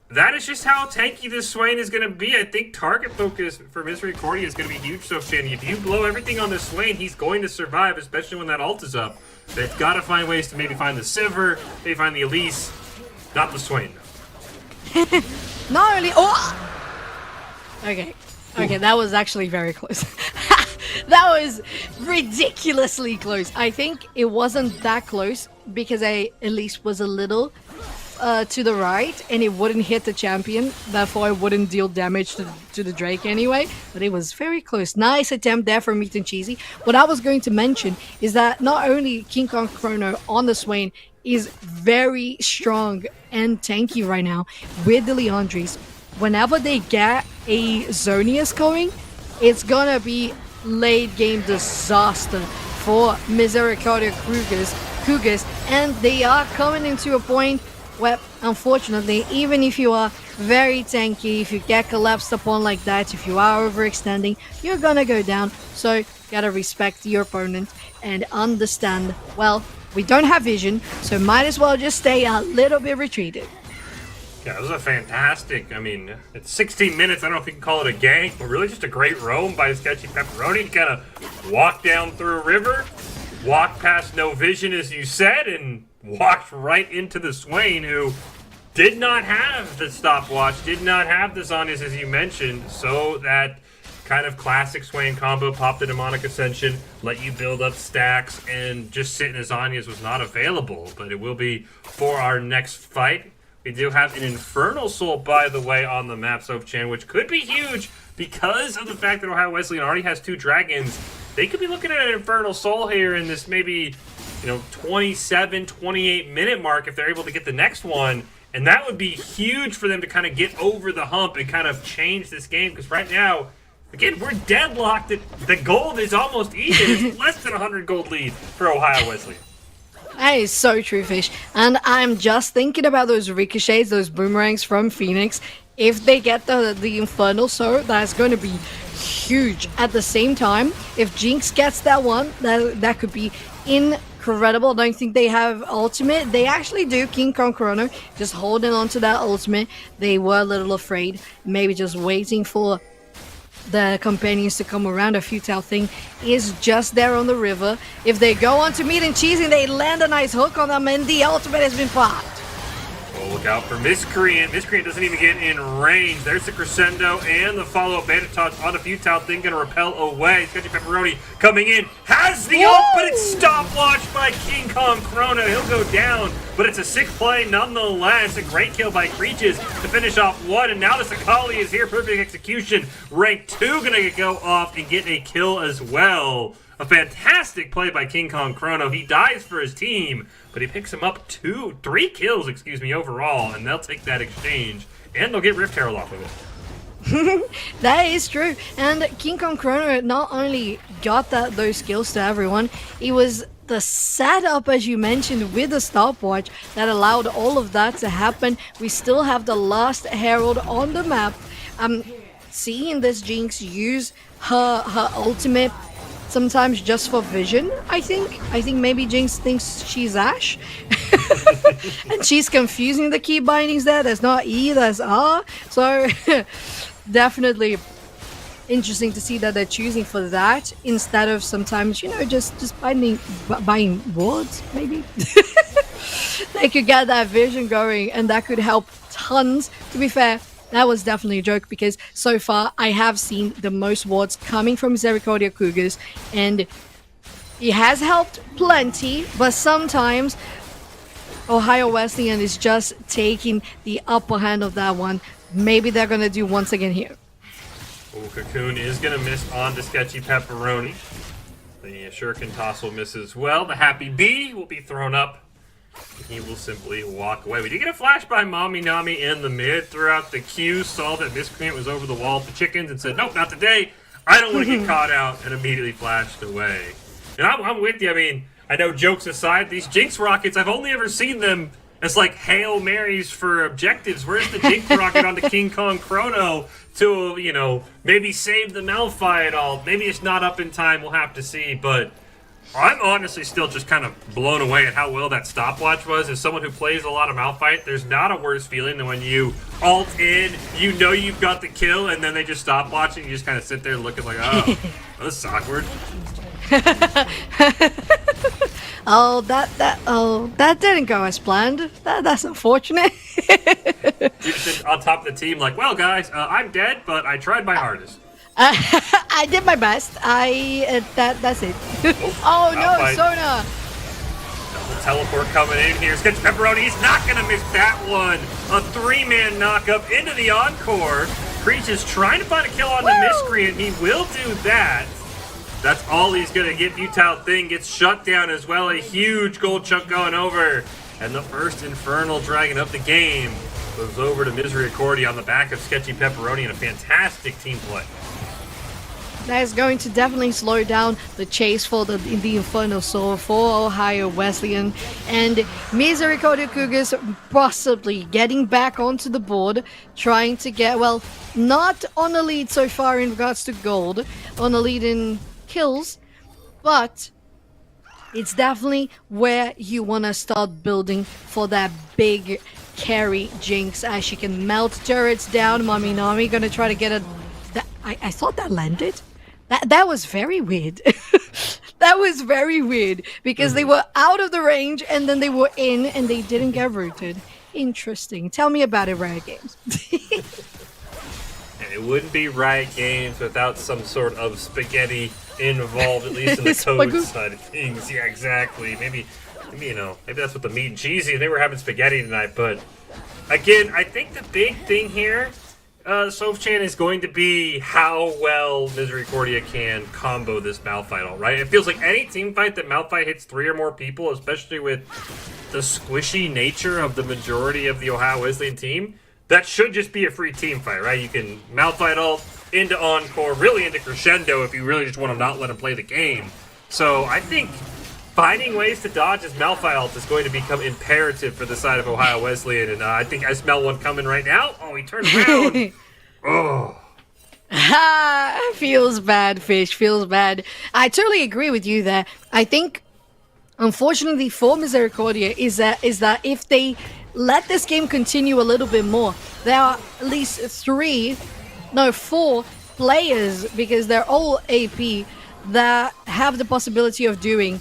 that is just how tanky this Swain is gonna be. I think target focus for Misericordia is gonna be huge, so Shanny. If you blow everything on this Swain, he's going to survive, especially when that ult is up. They've got to find ways to maybe find the Sivir, maybe find the Elise, not the Swain, though. Not only. Oh! Okay, that was actually very close. That was ridiculously close. I think it wasn't that close because I at least was a little to the right and it wouldn't hit the champion, therefore it wouldn't deal damage to the Drake anyway, but it was very close. Nice attempt there from Meat and Cheesy. What I was going to mention is that not only King Kong Chrono on the Swain is very strong and tanky right now with the Leandries. Whenever they get a Zonius going, it's gonna be late game disaster for Misericordia Cougars, and they are coming into a point where, unfortunately, even if you are very tanky, if you get collapsed upon like that, if you are overextending, you're gonna go down. So gotta respect your opponent and understand, well, we don't have vision, so might as well just stay a little bit retreated. Yeah, it was a fantastic, I mean, it's 16 minutes, I don't know if you can call it a gank, but really just a great roam by Sketchy Pepperoni to kind of walk down through a river, walk past no vision as you said, and walked right into the Swain, who did not have the stopwatch, did not have the Zonias as you mentioned, so that kind of classic Swain combo, pop the Demonic Ascension, let you build up stacks, and just sit in his Zonias was not available, but it will be for our next fight. We do have an Infernal Soul, by the way, on the map, Soph-chan, which could be huge because of the fact that Ohio Wesleyan already has 2 dragons. They could be looking at an Infernal Soul here in this maybe, 27, 28-minute mark if they're able to get the next one. And that would be huge for them to kind of get over the hump and kind of change this game. Because right now, again, we're deadlocked. The gold is almost even. It's less than 100 gold lead for Ohio Wesleyan. That is so true, Fish. And I'm just thinking about those ricochets, those boomerangs from Phoenix. If they get the Infernal Soul, that's going to be huge. At the same time, if Jinx gets that one, that could be incredible. I don't think they have ultimate. They actually do. King Kong Chrono just holding on to that ultimate. They were a little afraid, maybe just waiting for the companions to come around. A futile thing is just there on the river. If they go on to meat and cheese and they land a nice hook on them, and the ultimate has been popped. Oh, look out for Miscreant. Miscreant doesn't even get in range. There's the Crescendo and the follow-up Bandit Toss on a futile thing, gonna repel away. Sketchy Pepperoni coming in, has the ult, but it's stopwatched by King Kong Chrono. He'll go down, but it's a sick play nonetheless. A great kill by Creaches to finish off one, and now the Sakali is here. Perfect execution. Rank 2 gonna go off and get a kill as well. A fantastic play by King Kong Chrono. He dies for his team, but he picks him up 3 kills, overall, and they'll take that exchange, and they'll get Rift Herald off of it. That is true. And King Kong Chrono not only got those skills to everyone, it was the setup, as you mentioned, with the stopwatch that allowed all of that to happen. We still have the last Herald on the map. Seeing this Jinx use her ultimate sometimes just for vision, I think maybe Jinx thinks she's Ashe. And she's confusing the key bindings there. There's not E, there's R. So definitely interesting to see that they're choosing for that instead of sometimes, just buying wards, maybe. They could get that vision going, and that could help tons. To be fair, that was definitely a joke, because so far I have seen the most wards coming from Misericordia Cougars, and it has helped plenty, but sometimes Ohio Wesleyan is just taking the upper hand of that one. Maybe they're going to do once again here. Oh, Cocoon is going to miss on to Sketchy Pepperoni. The Shuriken Toss will miss as well. The Happy Bee will be thrown up. He will simply walk away. We did get a flash by Mommy Nami in the mid throughout the queue. Saw that Miscreant was over the wall with the chickens and said, nope, not today. I don't want to get caught out, and immediately flashed away. And I'm with you. I mean, I know, jokes aside, these Jinx rockets, I've only ever seen them as like Hail Marys for objectives. Where's the Jinx rocket onto King Kong Chrono to, maybe save the Malphite at all? Maybe it's not up in time. We'll have to see, but I'm honestly still just kind of blown away at how well that stopwatch was. As someone who plays a lot of Malphite, there's not a worse feeling than when you ult in, you've got the kill, and then they just stopwatch and you just kind of sit there looking like, oh, this is awkward. That didn't go as planned. That's unfortunate. You just on top of the team like, well, guys, I'm dead, but I tried my hardest. I did my best. That's it. Oh no, Sona! Double teleport coming in here. Sketchy Pepperoni, he's not gonna miss that one. A 3-man knockup into the encore. Creech is trying to find a kill on the Miscreant. He will do that. That's all he's gonna get. Futile thing gets shut down as well. A huge gold chunk going over. And the first Infernal Dragon of the game goes over to Misericordia on the back of Sketchy Pepperoni and a fantastic team play. That is going to definitely slow down the chase for the Infernal Soul for Ohio Wesleyan. And Misericordia Cougars possibly getting back onto the board, trying to get, well, not on the lead so far in regards to gold, on the lead in kills, but it's definitely where you want to start building for that big carry Jinx, as she can melt turrets down. Mami Nami gonna try to get a... I thought that landed. That was very weird. That was very weird because they were out of the range and then they were in and they didn't get rooted. Interesting. Tell me about it, Riot Games. It wouldn't be Riot Games without some sort of spaghetti involved, at least in the code side of things. Yeah, exactly. Maybe that's what the meat and cheesy. They were having spaghetti tonight, but again, I think the big thing here, Sofchan, is going to be how well Misericordia can combo this Malphite ult, right? It feels like any team fight that Malphite hits 3 or more people, especially with the squishy nature of the majority of the OWU Wesleyan team, that should just be a free team fight, right? You can Malphite ult into Encore, really into Crescendo if you really just want to not let him play the game. So I think finding ways to dodge his Malphite ult is going to become imperative for the side of OWU Wesleyan, and I think I smell one coming right now. Oh, he turned around. Oh. Feels bad, Fish. Feels bad. I totally agree with you there. I think, unfortunately for Misericordia, is that if they let this game continue a little bit more, there are at least 4 players, because they're all AP, that have the possibility of doing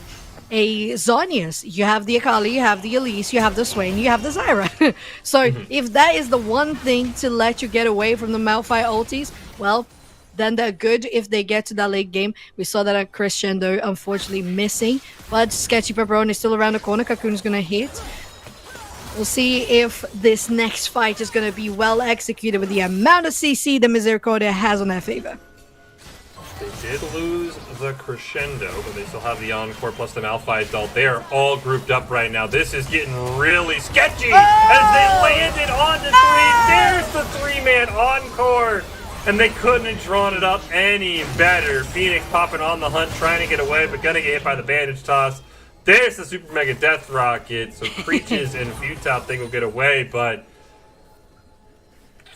a Zhonya's. You have the Akali, you have the Elise, you have the Swain, you have the Zyra. So if that is the one thing to let you get away from the Malphite ultis, well, then they're good if they get to that late game. We saw that at Crescendo, unfortunately missing, but Sketchy Pepperoni is still around the corner. Cocoon's gonna hit. We'll see if this next fight is going to be well executed with the amount of CC that Misericordia has on their favor. They did lose the Crescendo, but they still have the Encore plus the Malphite ult. They are all grouped up right now. This is getting really sketchy as they landed on the 3. There's the 3-man Encore, and they couldn't have drawn it up any better. Phoenix popping on the hunt, trying to get away, but gonna get hit by the bandage toss. There's the Super Mega Death Rocket, so Creatures and Futile thing will get away, but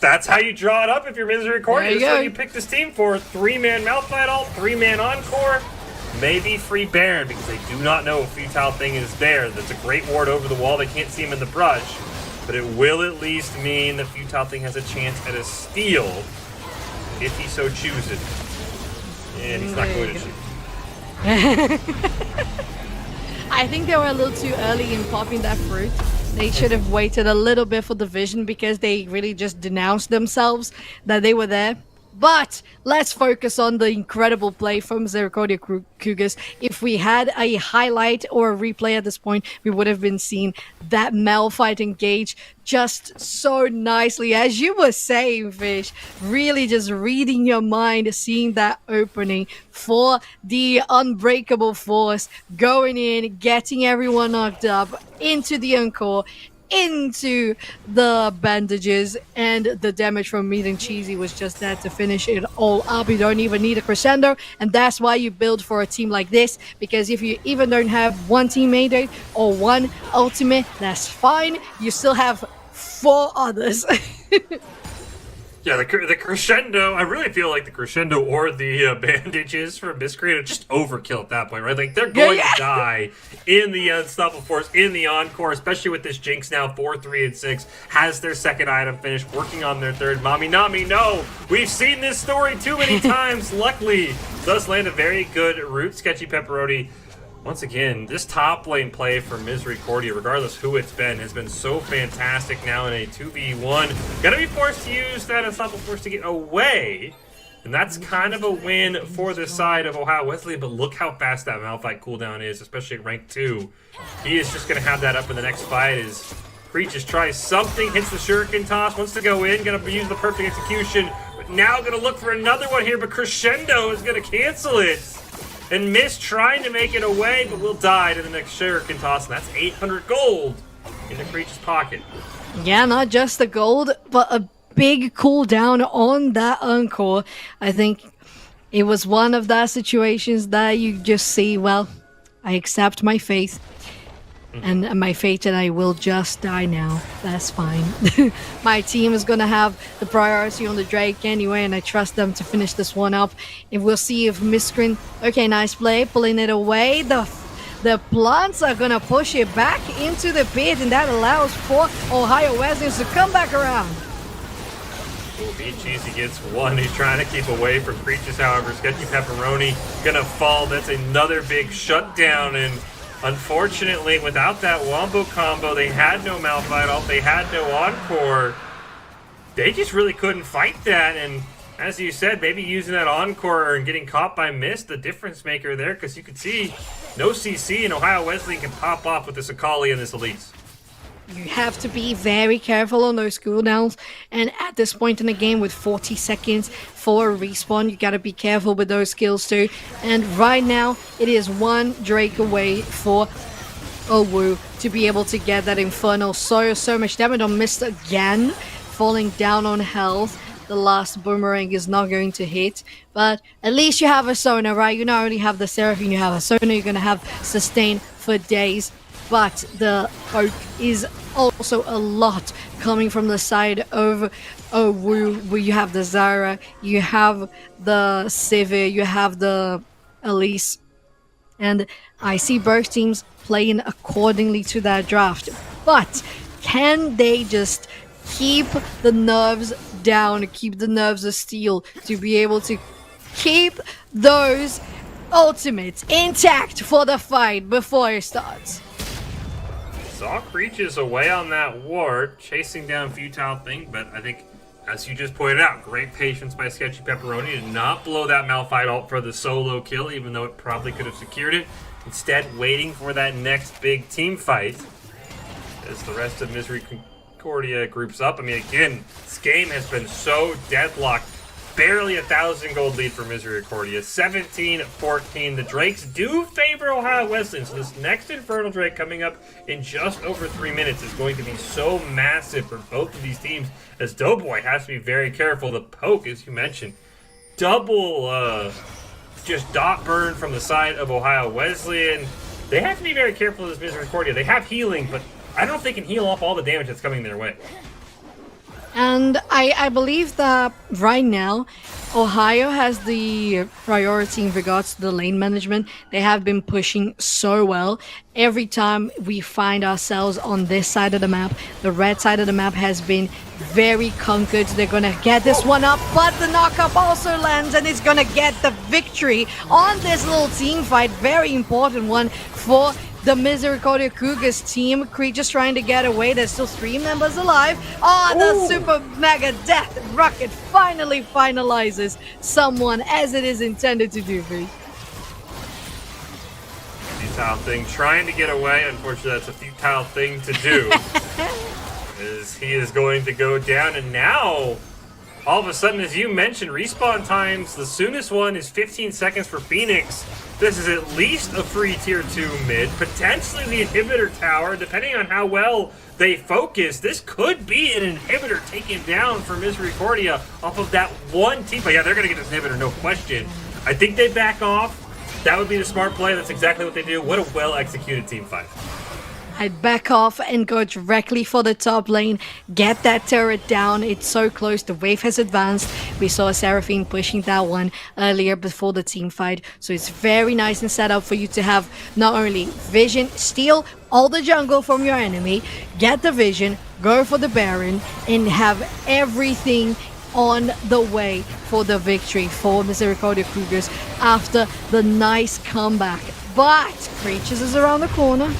that's how you draw it up if you're Misericordia. That's what you pick this team for. 3-man Malphite ult, 3-man Encore, maybe free Baron, because they do not know if Futile thing is there. That's a great ward over the wall. They can't see him in the brush, but it will at least mean the Futile thing has a chance at a steal if he so chooses. And he's not going to shoot. I think they were a little too early in popping that fruit. They should have waited a little bit for the vision, because they really just denounced themselves that they were there. But let's focus on the incredible play from Misericordia Cougars. If we had a highlight or a replay at this point, we would have been seeing that Malphite engage just so nicely. As you were saying, Fish, really just reading your mind, seeing that opening for the Unbreakable Force, going in, getting everyone knocked up into the Encore, into the bandages, and the damage from Meat and Cheesy was just there to finish it all up. You don't even need a Crescendo, and that's why you build for a team like this, because if you even don't have one teammate or one ultimate, that's fine. You still have 4 others. Yeah, the Crescendo, I really feel like the Crescendo or the bandages from Miscreant are just overkill at that point, right? Like, they're going to die in the Unstoppable Force, in the Encore, especially with this Jinx now, 4, 3, and 6, has their second item finished, working on their third. Mami Nami, no! We've seen this story too many times. Luckily, does land a very good root. Sketchy Pepperoni. Once again, this top lane play for Misericordia, regardless who it's been, has been so fantastic now in a 2v1. Gonna be forced to use that Unstoppable Force to get away, and that's kind of a win for the side of OWU Wesleyan, but look how fast that Malphite cooldown is, especially at rank 2. He is just gonna have that up in the next fight as Creatures tries something, hits the Shuriken toss, wants to go in, gonna use the perfect execution, but now gonna look for another one here, but Crescendo is gonna cancel it. And Miss trying to make it away, but will die to the next Shuriken toss, and that's 800 gold in the Creature's pocket. Yeah, not just the gold, but a big cooldown on that Encore. I think it was one of those situations that you just see, well, I accept my fate. And my fate and I will just die now. That's fine. My team is going to have the priority on the Drake anyway, and I trust them to finish this one up. And we'll see if Miscrin... Okay, nice play. Pulling it away. The plants are going to push it back into the pit, and that allows for Ohio Wesleyans to come back around. Ooh, Beat Cheesy gets one. He's trying to keep away from creatures, however. Sketchy Pepperoni gonna fall. That's another big shutdown, and unfortunately, without that Wombo combo, they had no Malphite ult, they had no Encore. They just really couldn't fight that, and as you said, maybe using that Encore and getting caught by Mist, the difference maker there, because you could see no CC, and Ohio Wesleyan can pop off with this Akali and this Elise. You have to be very careful on those cooldowns, and at this point in the game with 40 seconds for a respawn, you gotta be careful with those skills too. And right now, it is one Drake away for OWU to be able to get that Infernal. So much damage on Mist again, falling down on health. The last boomerang is not going to hit, but at least you have a Sona, right? You not only have the Seraphine, you have a Sona, you're gonna have sustain for days. But the poke is also a lot coming from the side of OWU, where you have the Zyra, you have the Sivir, you have the Elise. And I see both teams playing accordingly to that draft. But can they just keep the nerves down, keep the nerves of steel to be able to keep those ultimates intact for the fight before it starts? Saw Creatures away on that ward, chasing down Futile Thing, but I think, as you just pointed out, great patience by Sketchy Pepperoni to not blow that Malphite ult for the solo kill, even though it probably could have secured it. Instead, waiting for that next big team fight as the rest of Misericordia groups up. I mean, again, this game has been so deadlocked. Barely 1,000 gold lead for Misericordia. 17-14. The Drakes do favor Ohio Wesleyan, so this next Infernal Drake coming up in just over 3 minutes is going to be so massive for both of these teams, as Doughboy has to be very careful. The poke, as you mentioned, double just dot burn from the side of Ohio Wesleyan. They have to be very careful of this Misericordia. They have healing, but I don't know if they can heal off all the damage that's coming their way. And I believe that right now, Ohio has the priority in regards to the lane management. They have been pushing so well. Every time we find ourselves on this side of the map, the red side of the map has been very conquered. They're going to get this one up, but the knockup also lands, and it's going to get the victory on this little team fight. Very important one for the Misericordia Cougars team. Creatures trying to get away. There's still 3 members alive. Oh, the super mega death rocket finally finalizes someone as it is intended to do. Futile Thing trying to get away. Unfortunately, that's a futile thing to do. As he is going to go down, and now all of a sudden, as you mentioned, respawn times, the soonest one is 15 seconds for Phoenix. This is at least a free tier 2 mid, potentially the inhibitor tower, depending on how well they focus. This could be an inhibitor taken down for Misericordia off of that one team. But yeah, they're going to get this inhibitor, no question. I think they back off. That would be the smart play. That's exactly what they do. What a well-executed team fight. I'd back off and go directly for the top lane, get that turret down. It's so close. The wave has advanced. We saw Seraphine pushing that one earlier before the team fight. So it's very nice and set up for you to have not only vision, steal all the jungle from your enemy, get the vision, go for the Baron, and have everything on the way for the victory for Misericordia Cougars after the nice comeback. But Creatures is around the corner.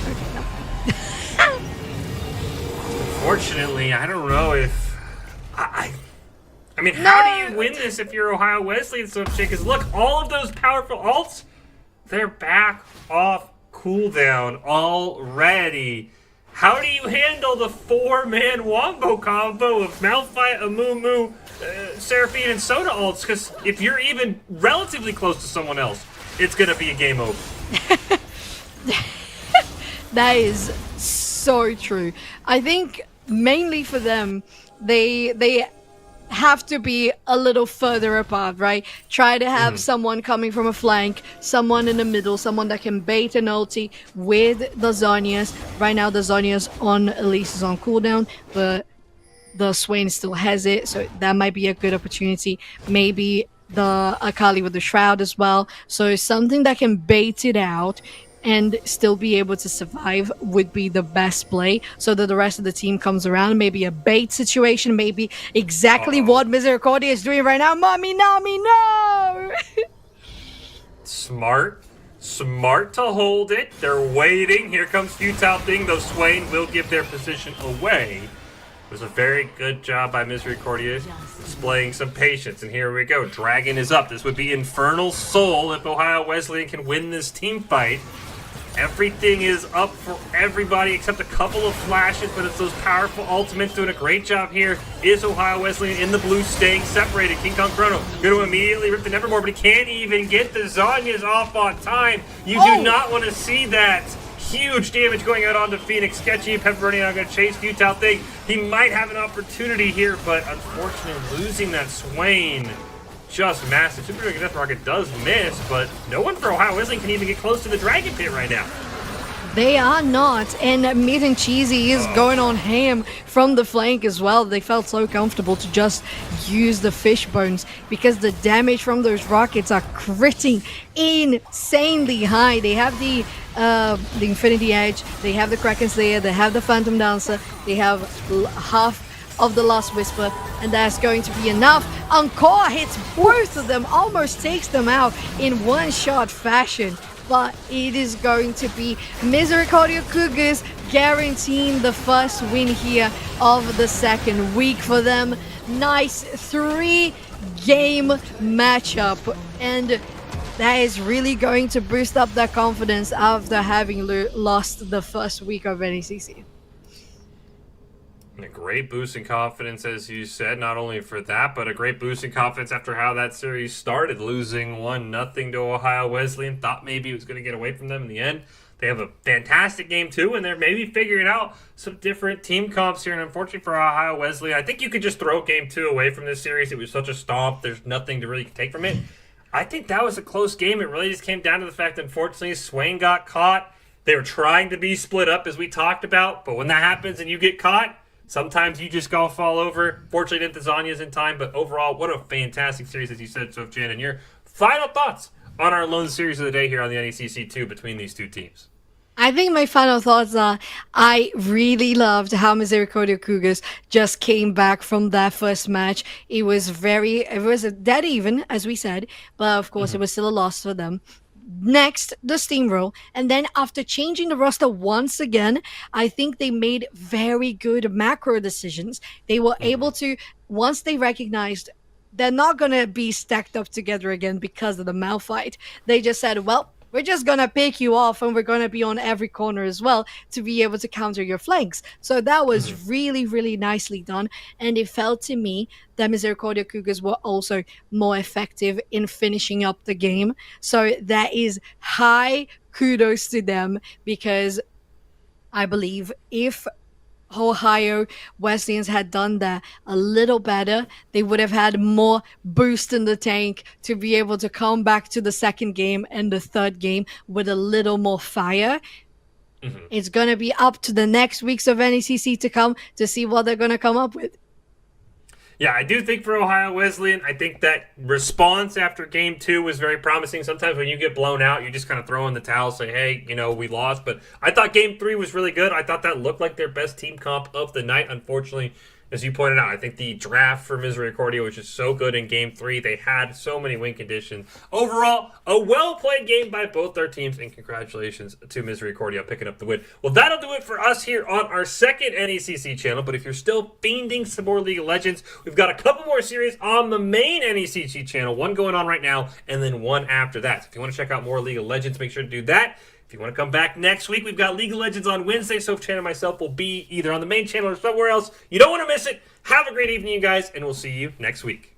Unfortunately, I don't know if I mean, how do you win this if you're Ohio Wesleyan? So because look, all of those powerful ults, they're back off cooldown already. How do you handle the 4-man wombo combo of Malphite, Amumu, Seraphine, and Soda ults? Because if you're even relatively close to someone else, it's gonna be a game over. That is so true. I think mainly for them, they have to be a little further apart, right? Try to have someone coming from a flank, someone in the middle, someone that can bait an ulti with the Zhonya's. Right now, the Zhonya's on Elise is on cooldown, but the Swain still has it, so that might be a good opportunity. Maybe the Akali with the Shroud as well. So something that can bait it out and still be able to survive would be the best play, so that the rest of the team comes around. Maybe a bait situation, maybe exactly what Misericordia is doing right now. Mommy, Nami, no! Smart to hold it. They're waiting. Here comes Futile Thing. Though Swain will give their position away. It was a very good job by Misericordia displaying some patience. And here we go. Dragon is up. This would be Infernal Soul if Ohio Wesleyan can win this team fight. Everything is up for everybody except a couple of flashes, but it's those powerful ultimates doing a great job here. Is Ohio Wesleyan in the blue staying separated? King Kong Chrono going to immediately rip the Nevermore, but he can't even get the Zhonya's off on time. You do not want to see that. Huge damage going out onto Phoenix. Sketchy, Pepperoni now going to chase Futile Thing. He might have an opportunity here, but unfortunately losing that Swain. Just massive. Super Dragon Death Rocket does miss, but no one for Ohio Wesleyan can even get close to the Dragon Pit right now. They are not, and Meat and Cheesy is going on ham from the flank as well. They felt so comfortable to just use the fish bones because the damage from those rockets are critting insanely high. They have the Infinity Edge, they have the Kraken Slayer, they have the Phantom Dancer, they have half of the Last Whisper, and that's going to be enough. Encore hits both of them, almost takes them out in one-shot fashion. But it is going to be Misericordia Cougars guaranteeing the first win here of the second week for them. Nice 3-game matchup, and that is really going to boost up their confidence after having lost the first week of NECC. And a great boost in confidence, as you said, not only for that, but a great boost in confidence after how that series started, losing 1-0 to Ohio Wesleyan. Thought maybe it was going to get away from them in the end. They have a fantastic game, too, and they're maybe figuring out some different team comps here. And unfortunately for Ohio Wesleyan, I think you could just throw game 2 away from this series. It was such a stomp. There's nothing to really take from it. I think that was a close game. It really just came down to the fact that, unfortunately, Swain got caught. They were trying to be split up, as we talked about, but when that happens and you get caught, sometimes you just go fall over. Fortunately, didn't the Zhonya's in time, but overall, what a fantastic series, as you said, Sofjan. And your final thoughts on our lone series of the day here on the NECC 2 between these two teams? I think my final thoughts are I really loved how Misericordia Cougars just came back from that first match. It was dead even, as we said, but of course it was still a loss for them. Next, the steamroll, and then after changing the roster once again, I think they made very good macro decisions. They were able to, once they recognized they're not going to be stacked up together again because of the Malphite, they just said, well, we're just going to pick you off and we're going to be on every corner as well to be able to counter your flanks. So that was really, really nicely done. And it felt to me that Misericordia Cougars were also more effective in finishing up the game. So that is high kudos to them, because I believe if Ohio Wesleyans had done that a little better, they would have had more boost in the tank to be able to come back to the second game and the third game with a little more fire. It's going to be up to the next weeks of NECC to come to see what they're going to come up with. Yeah, I do think for Ohio Wesleyan, I think that response after game 2 was very promising. Sometimes when you get blown out, you just kind of throw in the towel, say, hey, we lost. But I thought game 3 was really good. I thought that looked like their best team comp of the night. Unfortunately, as you pointed out, I think the draft for Misericordia, which is so good in game 3, they had so many win conditions. Overall, a well-played game by both their teams, and congratulations to Misericordia picking up the win. Well, that'll do it for us here on our second NECC channel, but if you're still fiending some more League of Legends, we've got a couple more series on the main NECC channel, one going on right now, and then one after that. So if you want to check out more League of Legends, make sure to do that. If you want to come back next week, we've got League of Legends on Wednesday, so Chan and myself will be either on the main channel or somewhere else. You don't want to miss it. Have a great evening, you guys, and we'll see you next week.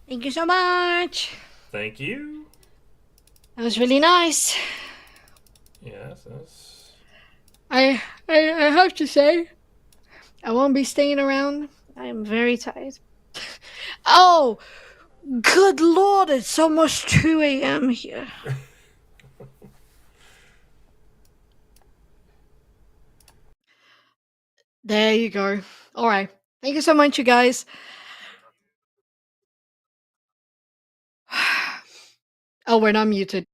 Thank you so much. Thank you. That was really nice. Yes, that's... I have to say, I won't be staying around. I am very tired. Oh, good lord, it's almost 2 a.m. here. There you go. All right. Thank you so much, you guys. Oh, we're not muted.